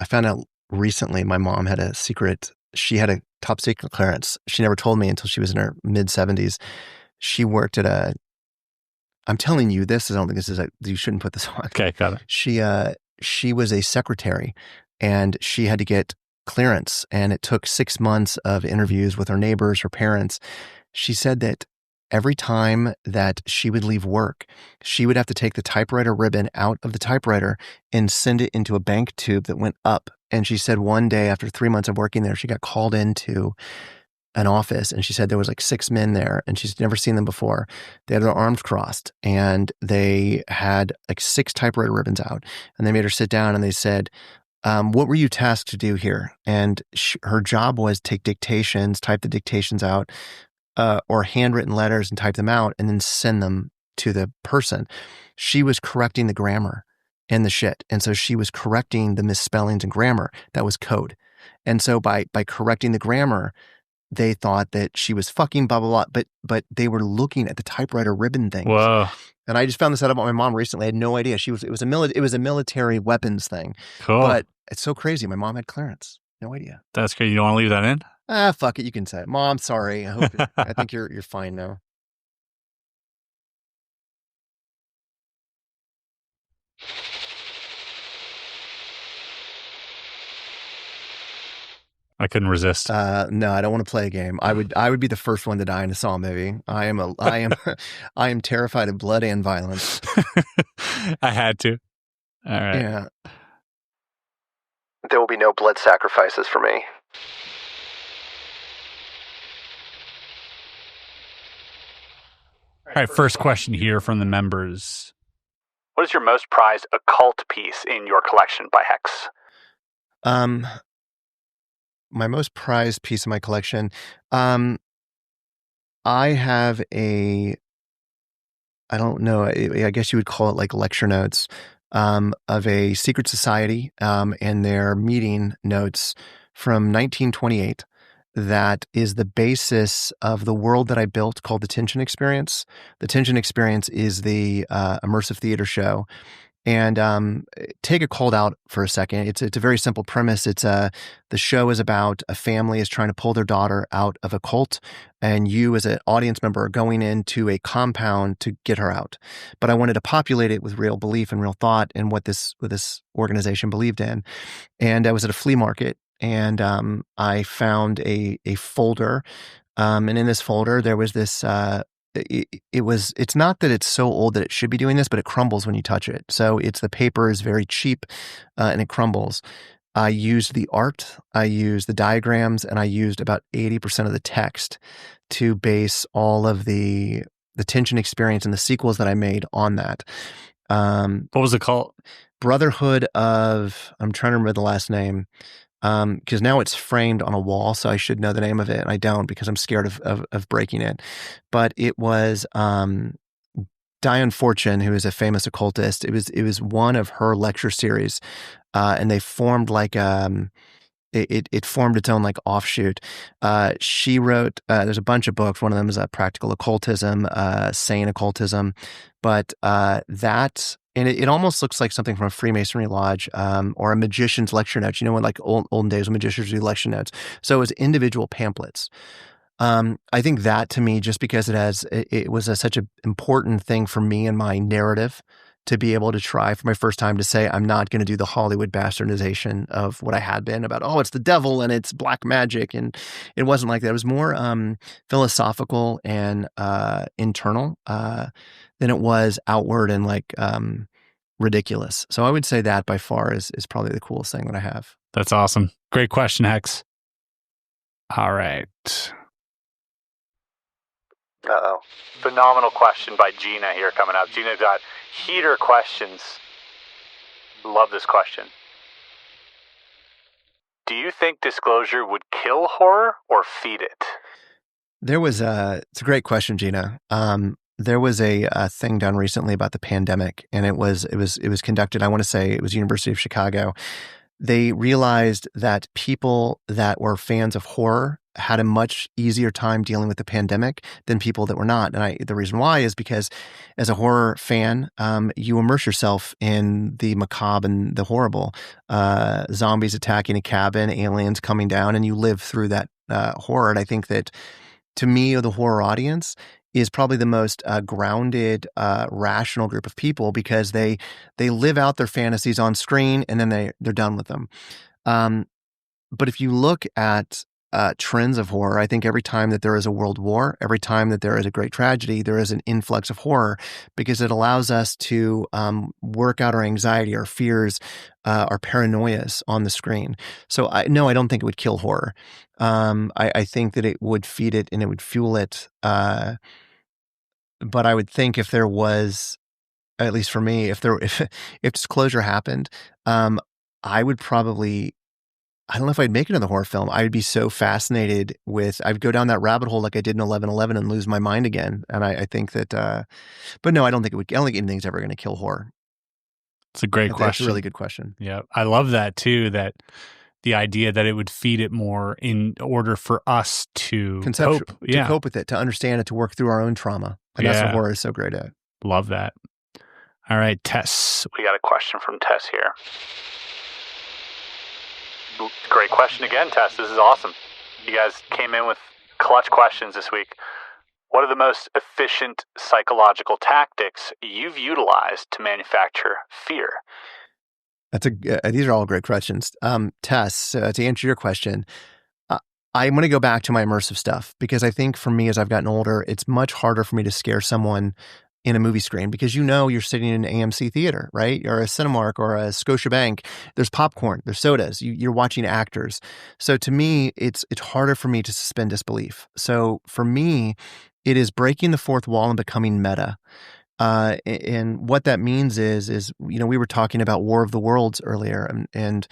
found out recently my mom had a secret. She had a top secret clearance. She never told me until she was in her mid 70s. She worked at I'm telling you this, I don't think this is you shouldn't put this on. Okay, got it. She was a secretary, and she had to get clearance, and it took 6 months of interviews with her neighbors, her parents. She said that every time that she would leave work, she would have to take the typewriter ribbon out of the typewriter and send it into a bank tube that went up. And she said one day after 3 months of working there, she got called into an office, and she said there was like 6 men there, and she's never seen them before. They had their arms crossed, and they had like 6 typewriter ribbons out, and they made her sit down, and they said, what were you tasked to do here? And her job was take dictations, type the dictations out, or handwritten letters and type them out, and then send them to the person. She was correcting the grammar and the shit. And so she was correcting the misspellings and grammar. That was code. And so by correcting the grammar, they thought that she was fucking blah, blah, blah, but they were looking at the typewriter ribbon thing. Whoa. And I just found this out about my mom recently. I had no idea. It was a military weapons thing. Cool. But it's so crazy. My mom had clearance. No idea. That's great. You don't want to leave that in? Fuck it. You can say it. Mom, sorry. I think you're fine now. I couldn't resist. No, I don't want to play a game. I would be the first one to die in a Saw movie. I am terrified of blood and violence. I had to. All right. Yeah. There will be no blood sacrifices for me. All right, first question here from the members. What is your most prized occult piece in your collection by Hex? My most prized piece of my collection, I have I don't know, I guess you would call it like lecture notes of a secret society and their meeting notes from 1928 that is the basis of the world that I built called the Tension Experience. The Tension Experience is the immersive theater show. And take a cold out for a second. It's a very simple premise. The show is about a family is trying to pull their daughter out of a cult, and you as an audience member are going into a compound to get her out. But I wanted to populate it with real belief and real thought in what this organization believed in. And I was at a flea market, and I found a folder, and in this folder there was this. It's not that it's so old that it should be doing this, but it crumbles when you touch it. So the paper is very cheap and it crumbles. I used the art, I used the diagrams, and I used about 80% of the text to base all of the Tension Experience and the sequels that I made on that. What was it called? Brotherhood of, I'm trying to remember the last name. Because now it's framed on a wall, so I should know the name of it, and I don't because I'm scared of breaking it. But it was Diane Fortune, who is a famous occultist. It was one of her lecture series, and they formed like it formed its own like offshoot. She wrote, there's a bunch of books. One of them is Practical Occultism, Sane Occultism, but and it almost looks like something from a Freemasonry lodge or a magician's lecture notes. You know, when like olden days when magicians do lecture notes. So it was individual pamphlets. I think that to me, just because it was such an important thing for me in my narrative to be able to try for my first time to say, I'm not going to do the Hollywood bastardization of what I had been about, oh, it's the devil and it's black magic. And it wasn't like that. It was more philosophical and internal than it was outward and like ridiculous. So I would say that by far is probably the coolest thing that I have. That's awesome. Great question, Hex. All right. Uh-oh. Phenomenal question by Gina here coming up. Gina got heater questions. Love this question. Do you think disclosure would kill horror or feed it? It's a great question, Gina. There was a thing done recently about the pandemic, and it was conducted, I want to say it was University of Chicago. They realized that people that were fans of horror had a much easier time dealing with the pandemic than people that were not. And the reason why is because as a horror fan, you immerse yourself in the macabre and the horrible. Zombies attacking a cabin, aliens coming down, and you live through that horror. And I think that, to me, the horror audience is probably the most grounded, rational group of people, because they live out their fantasies on screen and then they're done with them. But if you look at trends of horror, I think every time that there is a world war, every time that there is a great tragedy, there is an influx of horror, because it allows us to work out our anxiety, our fears, our paranoias on the screen. So I don't think it would kill horror. I think that it would feed it and it would fuel it. But I would think if there was, at least for me, if disclosure happened, I would probably, I don't know if I'd make another horror film. I'd be so fascinated I'd go down that rabbit hole like I did in 11/11 and lose my mind again. And I think that, but no, I don't think anything's ever going to kill horror. It's a great question. That's a really good question. Yeah. I love that too, that the idea that it would feed it more in order for us to cope. To cope with it, to understand it, to work through our own trauma. And that's what horror is so great at. Love that. All right, Tess. We got a question from Tess here. Great question again, Tess. This is awesome. You guys came in with clutch questions this week. What are the most efficient psychological tactics you've utilized to manufacture fear? These are all great questions. Tess, to answer your question, I'm going to go back to my immersive stuff, because I think for me, as I've gotten older, it's much harder for me to scare someone in a movie screen, because you're sitting in an AMC theater, right? Or a Cinemark or a Scotiabank. There's popcorn, there's sodas. You're watching actors. So to me, it's harder for me to suspend disbelief. So for me, it is breaking the fourth wall and becoming meta. And what that means is we were talking about War of the Worlds earlier, and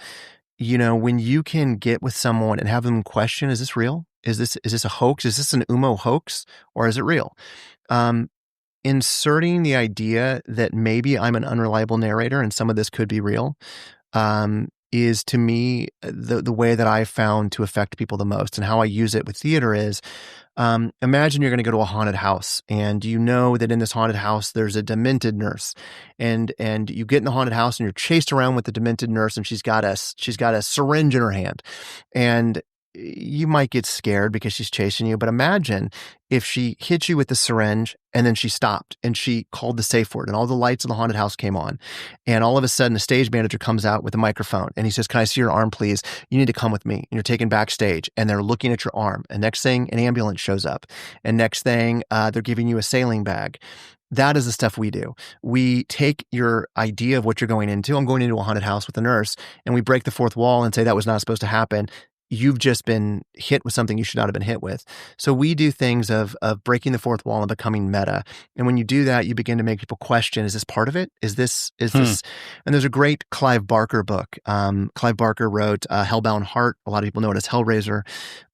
when you can get with someone and have them question, is this real? Is this a hoax? Is this an UMMO hoax, or is it real? Inserting the idea that maybe I'm an unreliable narrator and some of this could be real, is to me the way that I've found to affect people the most. And how I use it with theater is, imagine you're going to go to a haunted house, and you know that in this haunted house there's a demented nurse, and you get in the haunted house and you're chased around with the demented nurse, and she's got a syringe in her hand, and you might get scared because she's chasing you. But imagine if she hit you with the syringe and then she stopped and she called the safe word and all the lights in the haunted house came on. And all of a sudden, a stage manager comes out with a microphone and he says, "Can I see your arm, please? You need to come with me." And you're taken backstage and they're looking at your arm. And next thing, an ambulance shows up. And next thing, they're giving you a sailing bag. That is the stuff we do. We take your idea of what you're going into. I'm going into a haunted house with a nurse, and we break the fourth wall and say that was not supposed to happen. You've just been hit with something you should not have been hit with. So we do things of breaking the fourth wall and becoming meta. And when you do that, you begin to make people question, is this part of it? Is this? And there's a great Clive Barker book. Clive Barker wrote Hellbound Heart. A lot of people know it as Hellraiser.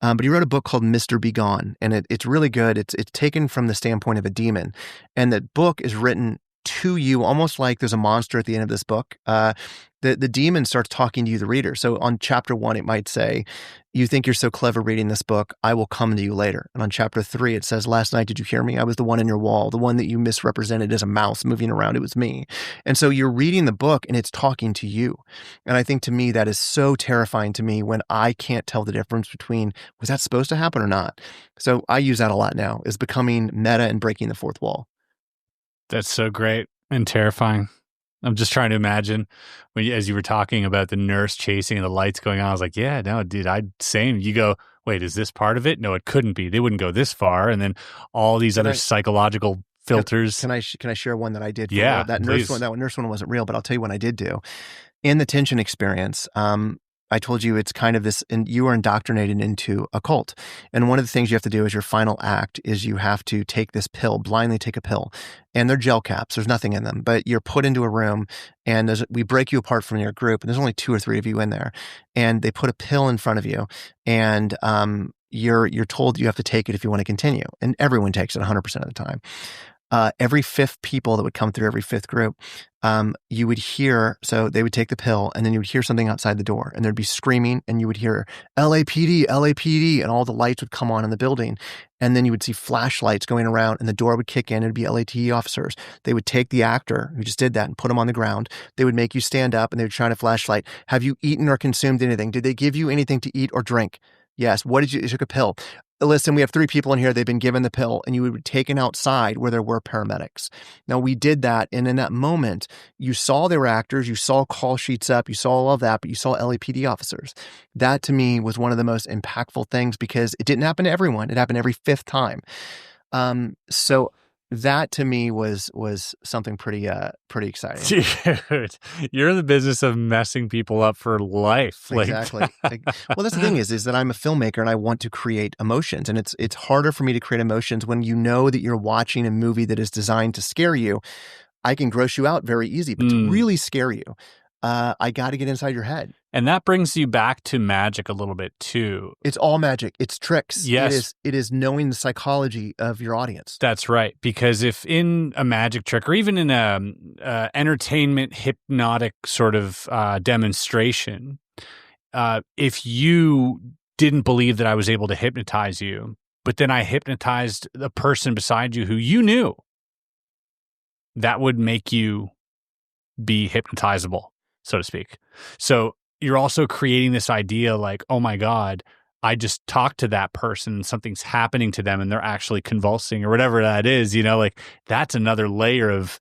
But he wrote a book called Mr. Begone. And it's really good. It's taken from the standpoint of a demon. And that book is written to you, almost like there's a monster at the end of this book. The demon starts talking to you, the reader. So on chapter 1, it might say, you think you're so clever reading this book, I will come to you later. And on chapter 3, it says, last night, did you hear me? I was the one in your wall, the one that you misrepresented as a mouse moving around. It was me. And so you're reading the book and it's talking to you. And I think to me, that is so terrifying to me when I can't tell the difference between, was that supposed to happen or not? So I use that a lot now, is becoming meta and breaking the fourth wall. That's so great and terrifying. I'm just trying to imagine as you were talking about the nurse chasing and the lights going on. I was like, yeah, no, dude, same. You go, wait, is this part of it? No, it couldn't be. They wouldn't go this far. And then all these other psychological filters. Can I share one that I did? Yeah, that nurse one. That nurse one wasn't real, but I'll tell you one I did do. In the tension experience, I told you it's kind of this, and you are indoctrinated into occult. And one of the things you have to do as your final act is you have to take this pill, blindly take a pill. And they're gel caps. There's nothing in them, but you're put into a room and we break you apart from your group. And there's only 2 or 3 of you in there. And they put a pill in front of you and you're told you have to take it if you want to continue. And everyone takes it 100% of the time. Every 5th people that would come through every 5th group, you would hear, so they would take the pill and then you would hear something outside the door and there'd be screaming and you would hear LAPD, LAPD, and all the lights would come on in the building. And then you would see flashlights going around and the door would kick in. It'd be LAPD officers. They would take the actor who just did that and put him on the ground. They would make you stand up and they would shine a flashlight. Have you eaten or consumed anything? Did they give you anything to eat or drink? Yes. What did you took a pill? Listen, we have 3 people in here. They've been given the pill and you would be taken outside where there were paramedics. Now we did that. And in that moment, you saw there were actors, you saw call sheets up, you saw all of that, but you saw LAPD officers. That to me was one of the most impactful things because it didn't happen to everyone. It happened every 5th time. So that to me was something pretty exciting. Dude, you're in the business of messing people up for life. Exactly. Well, that's the thing is that I'm a filmmaker and I want to create emotions, and it's harder for me to create emotions when you know that you're watching a movie that is designed to scare you. I can gross you out very easy, but to really scare you, I got to get inside your head. And that brings you back to magic a little bit too. It's all magic. It's tricks. Yes. It is knowing the psychology of your audience. That's right. Because if in a magic trick or even in a entertainment hypnotic sort of demonstration, if you didn't believe that I was able to hypnotize you, but then I hypnotized the person beside you who you knew, that would make you be hypnotizable, so to speak. So you're also creating this idea like, oh my God, I just talked to that person and something's happening to them and they're actually convulsing or whatever that is, like that's another layer of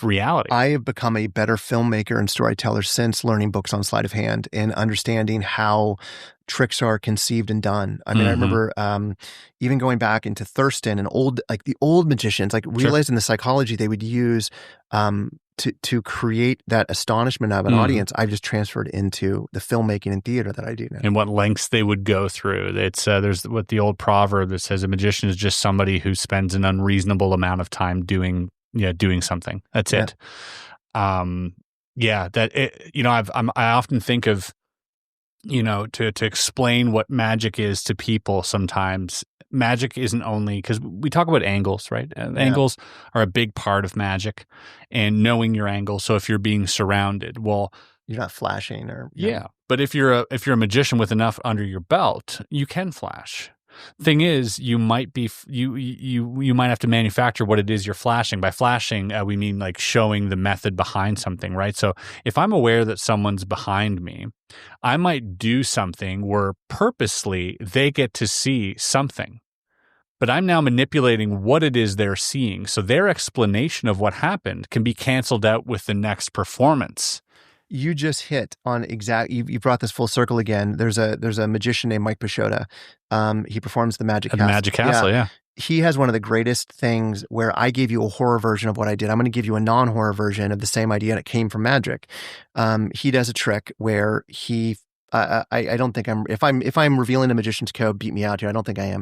reality. I have become a better filmmaker and storyteller since learning books on sleight of hand and understanding how tricks are conceived and done. I mean, I remember even going back into Thurston and the old magicians, realizing the psychology they would use to create that astonishment of an audience. I've just transferred into the filmmaking and theater that I do now. And what lengths they would go through. It's there's what the old proverb that says a magician is just somebody who spends an unreasonable amount of time doing something. That's it. I often think of, to explain what magic is to people sometimes. Magic isn't only, because we talk about angles, right? Angles are a big part of magic and knowing your angle. So if you're being surrounded, well, you're not flashing but if you're a magician with enough under your belt, you can flash. Thing is, you might be you might have to manufacture what it is you're flashing. By flashing, we mean like showing the method behind something, right? So if I'm aware that someone's behind me, I might do something where purposely they get to see something, but I'm now manipulating what it is they're seeing. So their explanation of what happened can be canceled out with the next performance. You just hit on you brought this full circle again. There's a magician named Mike Pashota. He performs the Magic Castle. Magic Castle, yeah. He has one of the greatest things where I gave you a horror version of what I did. I'm going to give you a non-horror version of the same idea, and it came from Magic. He does a trick where he I don't think if I'm revealing a magician's code, beat me out here. I don't think I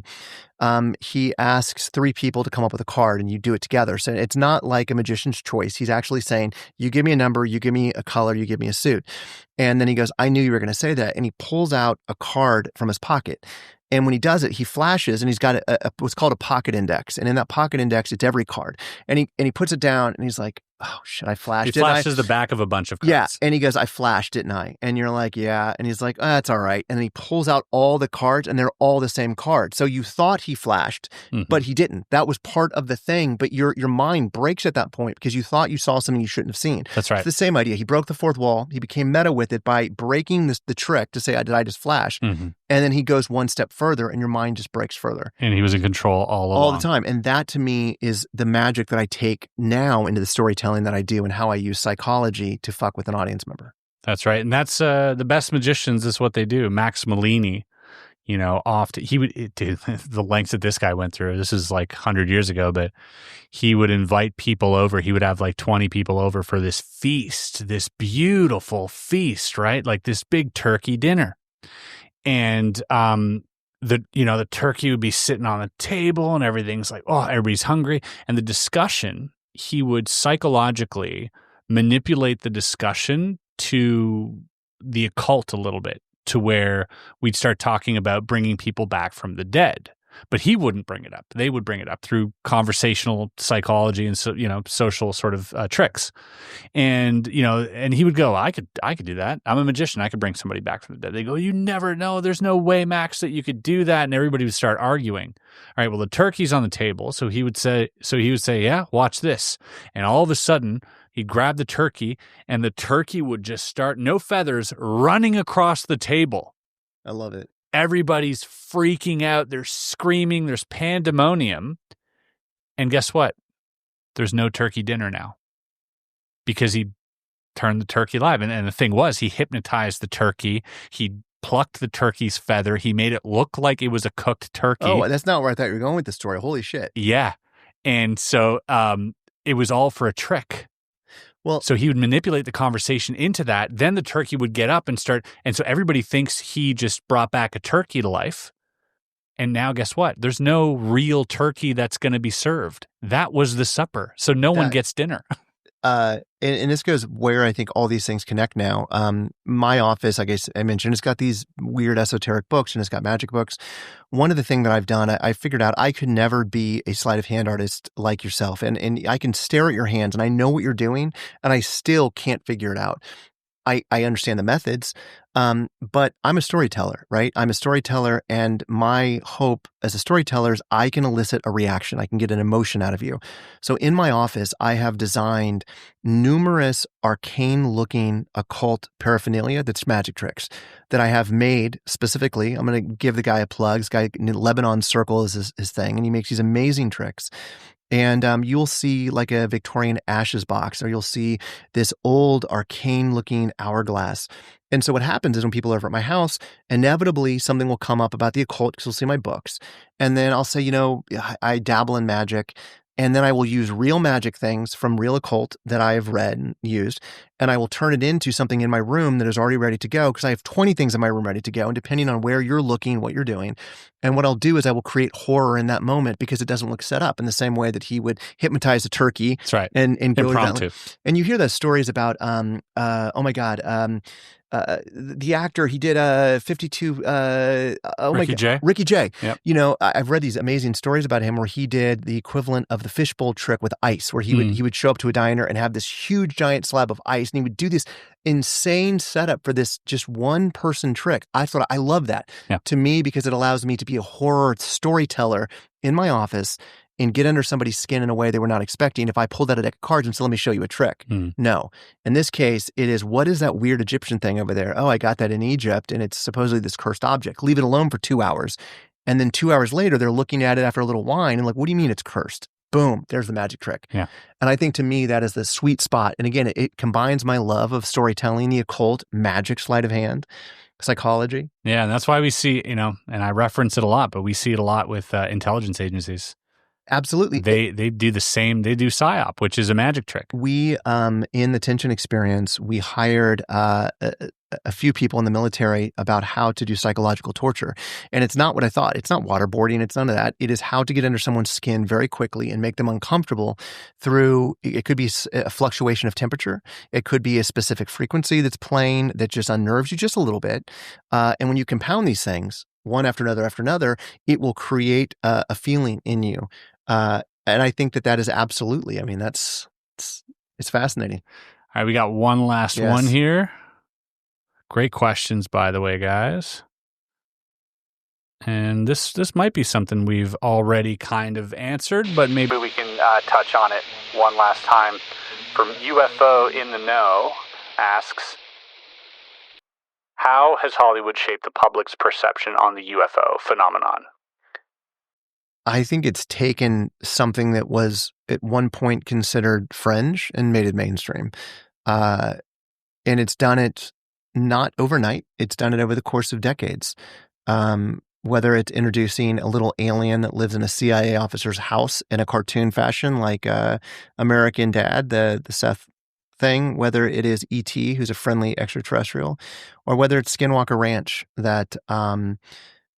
am. He asks 3 people to come up with a card and you do it together. So it's not like a magician's choice. He's actually saying, you give me a number, you give me a color, you give me a suit. And then he goes, I knew you were going to say that. And he pulls out a card from his pocket. And when he does it, he flashes and he's got what's called a pocket index. And in that pocket index, it's every card. And he puts it down and he's like, oh shit, I flashed, He didn't I? flashes the back of a bunch of cards. Yeah, and he goes, I flashed, didn't I? And you're like, yeah. And he's like, oh, that's all right. And then he pulls out all the cards, and they're all the same card. So you thought he flashed, but he didn't. That was part of the thing. But your mind breaks at that point because you thought you saw something you shouldn't have seen. That's right. It's the same idea. He broke the fourth wall. He became meta with it by breaking the trick to say, did I just flash? And then he goes one step further, and your mind just breaks further. And he was in control all along. All the time. And that, to me, is the magic that I take now into the storytelling that I do and how I use psychology to fuck with an audience member. That's right. And that's the best magicians is what they do. Max Malini, he would do the lengths that this guy went through. This is like 100 years ago, but he would invite people over. He would have like 20 people over for this feast, this beautiful feast, right? Like this big turkey dinner. And the turkey would be sitting on the table and everything's like, oh, everybody's hungry. And the discussion, he would psychologically manipulate the discussion to the occult a little bit, to where we'd start talking about bringing people back from the dead. But he wouldn't bring it up. They would bring it up through conversational psychology and social sort of tricks. And and he would go, I could do that. I'm a magician. I could bring somebody back from the dead. They go, you never know. There's no way, Max, that you could do that. And everybody would start arguing. All right, well, the turkey's on the table. So he would say, yeah, watch this. And all of a sudden, he'd grab the turkey, and the turkey would just start, no feathers, running across the table. I love it. Everybody's freaking out. They're screaming. There's pandemonium. And guess what? There's no turkey dinner now because he turned the turkey live. And the thing was, he hypnotized the turkey. He plucked the turkey's feather. He made it look like it was a cooked turkey. Oh, that's not where I thought you were going with the story. Holy shit. Yeah. And so it was all for a trick. Well, so he would manipulate the conversation into that. Then the turkey would get up and start. And so everybody thinks he just brought back a turkey to life. And now guess what? There's no real turkey that's going to be served. That was the supper. So no one gets dinner. And this goes where I think all these things connect now. My office, I guess I mentioned, it's got these weird esoteric books and it's got magic books. One of the things that I've done, I figured out I could never be a sleight of hand artist like yourself. And I can stare at your hands and I know what you're doing and I still can't figure it out. I understand the methods, but I'm a storyteller, right? I'm a storyteller, and my hope as a storyteller is I can elicit a reaction. I can get an emotion out of you. So in my office, I have designed numerous arcane-looking occult paraphernalia that's magic tricks that I have made specifically. I'm going to give the guy a plug. This guy, Lebanon Circle is his thing, and he makes these amazing tricks. And you'll see like a Victorian ashes box, or you'll see this old arcane-looking hourglass. And so what happens is when people are over at my house, inevitably something will come up about the occult because they'll see my books. And then I'll say, I dabble in magic. And then I will use real magic things from real occult that I have read and used, and I will turn it into something in my room that is already ready to go because I have 20 things in my room ready to go, and depending on where you're looking, what you're doing. And what I'll do is I will create horror in that moment because it doesn't look set up in the same way that he would hypnotize a turkey. That's right. And go impromptu. And you hear those stories about, oh my God, the actor, he did 52, Ricky Jay. Yep. I've read these amazing stories about him where he did the equivalent of the fishbowl trick with ice, where he would show up to a diner and have this huge giant slab of ice, and he would do this insane setup for this just one person trick. I thought, I love that to me because it allows me to be a horror storyteller in my office and get under somebody's skin in a way they were not expecting. If I pulled out a deck of cards and said, let me show you a trick. No. In this case, it is, what is that weird Egyptian thing over there? Oh, I got that in Egypt, and it's supposedly this cursed object. Leave it alone for 2 hours. And then 2 hours later, they're looking at it after a little wine and like, what do you mean it's cursed? Boom, there's the magic trick. Yeah. And I think to me, that is the sweet spot. And again, it combines my love of storytelling, the occult, magic, sleight of hand, psychology. Yeah, and that's why we see, and I reference it a lot, but we see it a lot with intelligence agencies. Absolutely. They do the same. They do PSYOP, which is a magic trick. We, in the Tension experience, we hired a few people in the military about how to do psychological torture. And it's not what I thought. It's not waterboarding. It's none of that. It is how to get under someone's skin very quickly and make them uncomfortable through, it could be a fluctuation of temperature. It could be a specific frequency that's playing that just unnerves you just a little bit. And when you compound these things, one after another, it will create a feeling in you. And I think that is absolutely, it's It's fascinating. All right, we got one last one here. Great questions, by the way, guys. And this might be something we've already kind of answered, but maybe we can touch on it one last time. From UFO in the Know asks, how has Hollywood shaped the public's perception on the UFO phenomenon? I think it's taken something that was at one point considered fringe and made it mainstream. And it's done it not overnight. It's done it over the course of decades. Whether it's introducing a little alien that lives in a CIA officer's house in a cartoon fashion, like American Dad, the Seth thing, whether it is E.T., who's a friendly extraterrestrial, or whether it's Skinwalker Ranch, that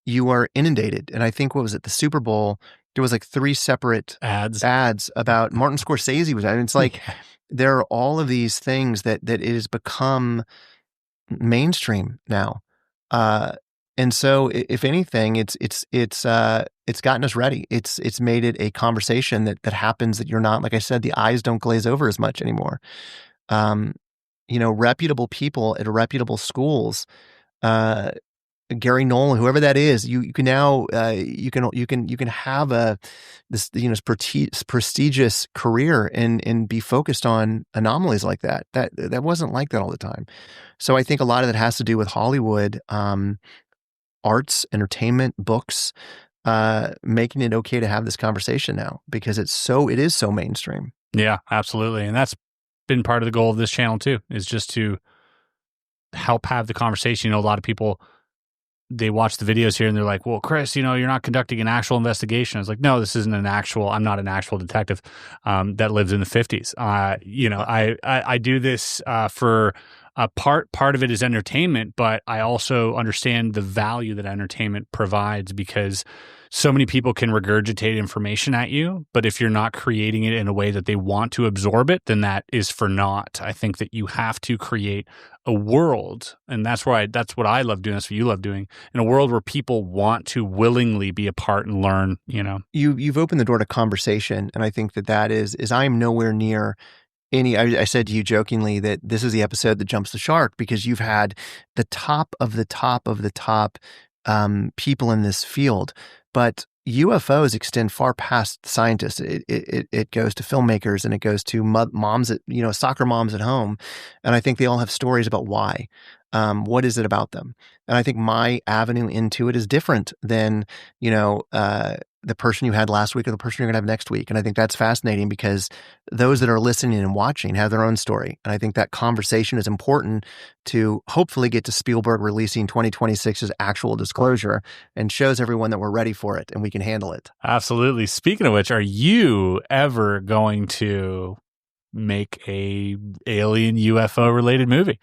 you are inundated. And I think, what was it, the Super Bowl, there was like 3 separate ads about Martin Scorsese was. I mean, it's like there are all of these things that it has become mainstream now. And so, if anything, it's gotten us ready. It's made it a conversation that happens, that you're not, like I said, the eyes don't glaze over as much anymore. Reputable people at reputable schools, Gary Nolan, whoever that is, you can now you can have this prestigious career and be focused on anomalies like that. That wasn't like that all the time. So I think a lot of that has to do with Hollywood. Arts, entertainment, books, making it okay to have this conversation now, because it is so mainstream. Yeah, absolutely. And that's been part of the goal of this channel too, is just to help have the conversation. A lot of people, they watch the videos here and they're like, well, Chris, you're not conducting an actual investigation. I was like, no, this isn't I'm not an actual detective that lives in the 50s. I do this for part of it is entertainment, but I also understand the value that entertainment provides, because so many people can regurgitate information at you, but if you're not creating it in a way that they want to absorb it, then that is for naught. I think that you have to create a world, and that's what I love doing. That's what you love doing, in a world where people want to willingly be a part and learn. You've opened the door to conversation, and I think that is I am nowhere near I said to you jokingly that this is the episode that jumps the shark, because you've had the top of the top of the top people in this field, but UFOs extend far past scientists. It goes to filmmakers, and it goes to moms soccer moms at home, and I think they all have stories about why. What is it about them? And I think my avenue into it is different than the person you had last week or the person you're going to have next week. And I think that's fascinating, because those that are listening and watching have their own story. And I think that conversation is important to hopefully get to Spielberg releasing 2026's actual disclosure, and shows everyone that we're ready for it and we can handle it. Absolutely. Speaking of which, are you ever going to make a alien UFO related movie?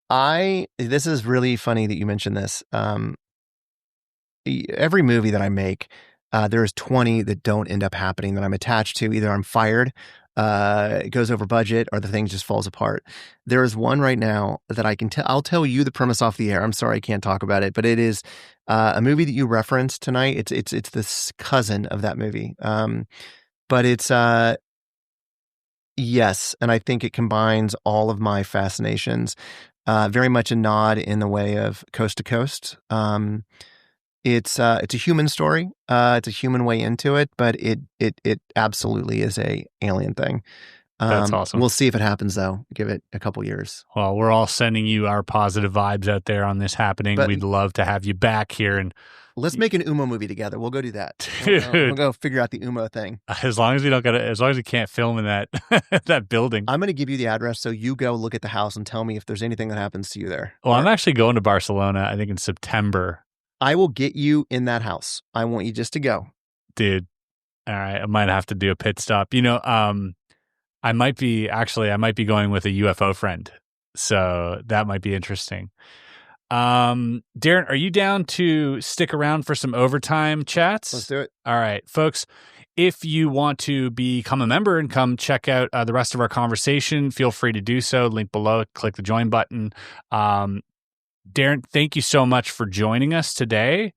This is really funny that you mentioned this. Every movie that I make, there's 20 that don't end up happening that I'm attached to. Either I'm fired, it goes over budget, or the thing just falls apart. There is one right now that I'll tell you the premise off the air. I'm sorry I can't talk about it, but it is a movie that you referenced tonight. It's this cousin of that movie. But it's yes, and I think it combines all of my fascinations. Very much a nod in the way of Coast to Coast. It's a human story. It's a human way into it, but it absolutely is a alien thing. That's awesome. We'll see if it happens, though. Give it a couple years. Well, we're all sending you our positive vibes out there on this happening. But we'd love to have you back here, and let's make an UMMO movie together. We'll go do that. We'll go figure out the UMMO thing. As long as we can't film in that that building. I'm going to give you the address, so you go look at the house and tell me if there's anything that happens to you there. Well, I'm actually going to Barcelona, I think in September. I will get you in that house. I want you just to go. Dude. All right. I might have to do a pit stop. I might be going with a UFO friend. So that might be interesting. Darren, are you down to stick around for some overtime chats? Let's do it. All right, folks. If you want to become a member and come check out the rest of our conversation, feel free to do so. Link below. Click the join button. Darren, thank you so much for joining us today.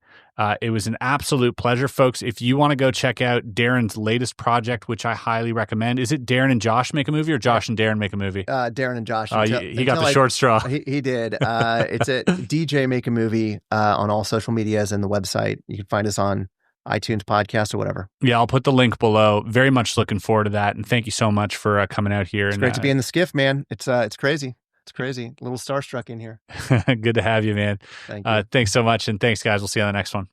It was an absolute pleasure, folks. If you want to go check out Darren's latest project, which I highly recommend, is it Darren and Josh make a movie or Josh and Darren make a movie? Darren and Josh. He got the short straw. He did. It's a DJ Make a Movie on all social medias and the website. You can find us on iTunes podcast or whatever. Yeah, I'll put the link below. Very much looking forward to that. And thank you so much for coming out here. It's great to be in the Skiff, man. It's crazy. It's crazy. A little starstruck in here. Good to have you, man. Thank you. Thanks so much. And thanks, guys. We'll see you on the next one.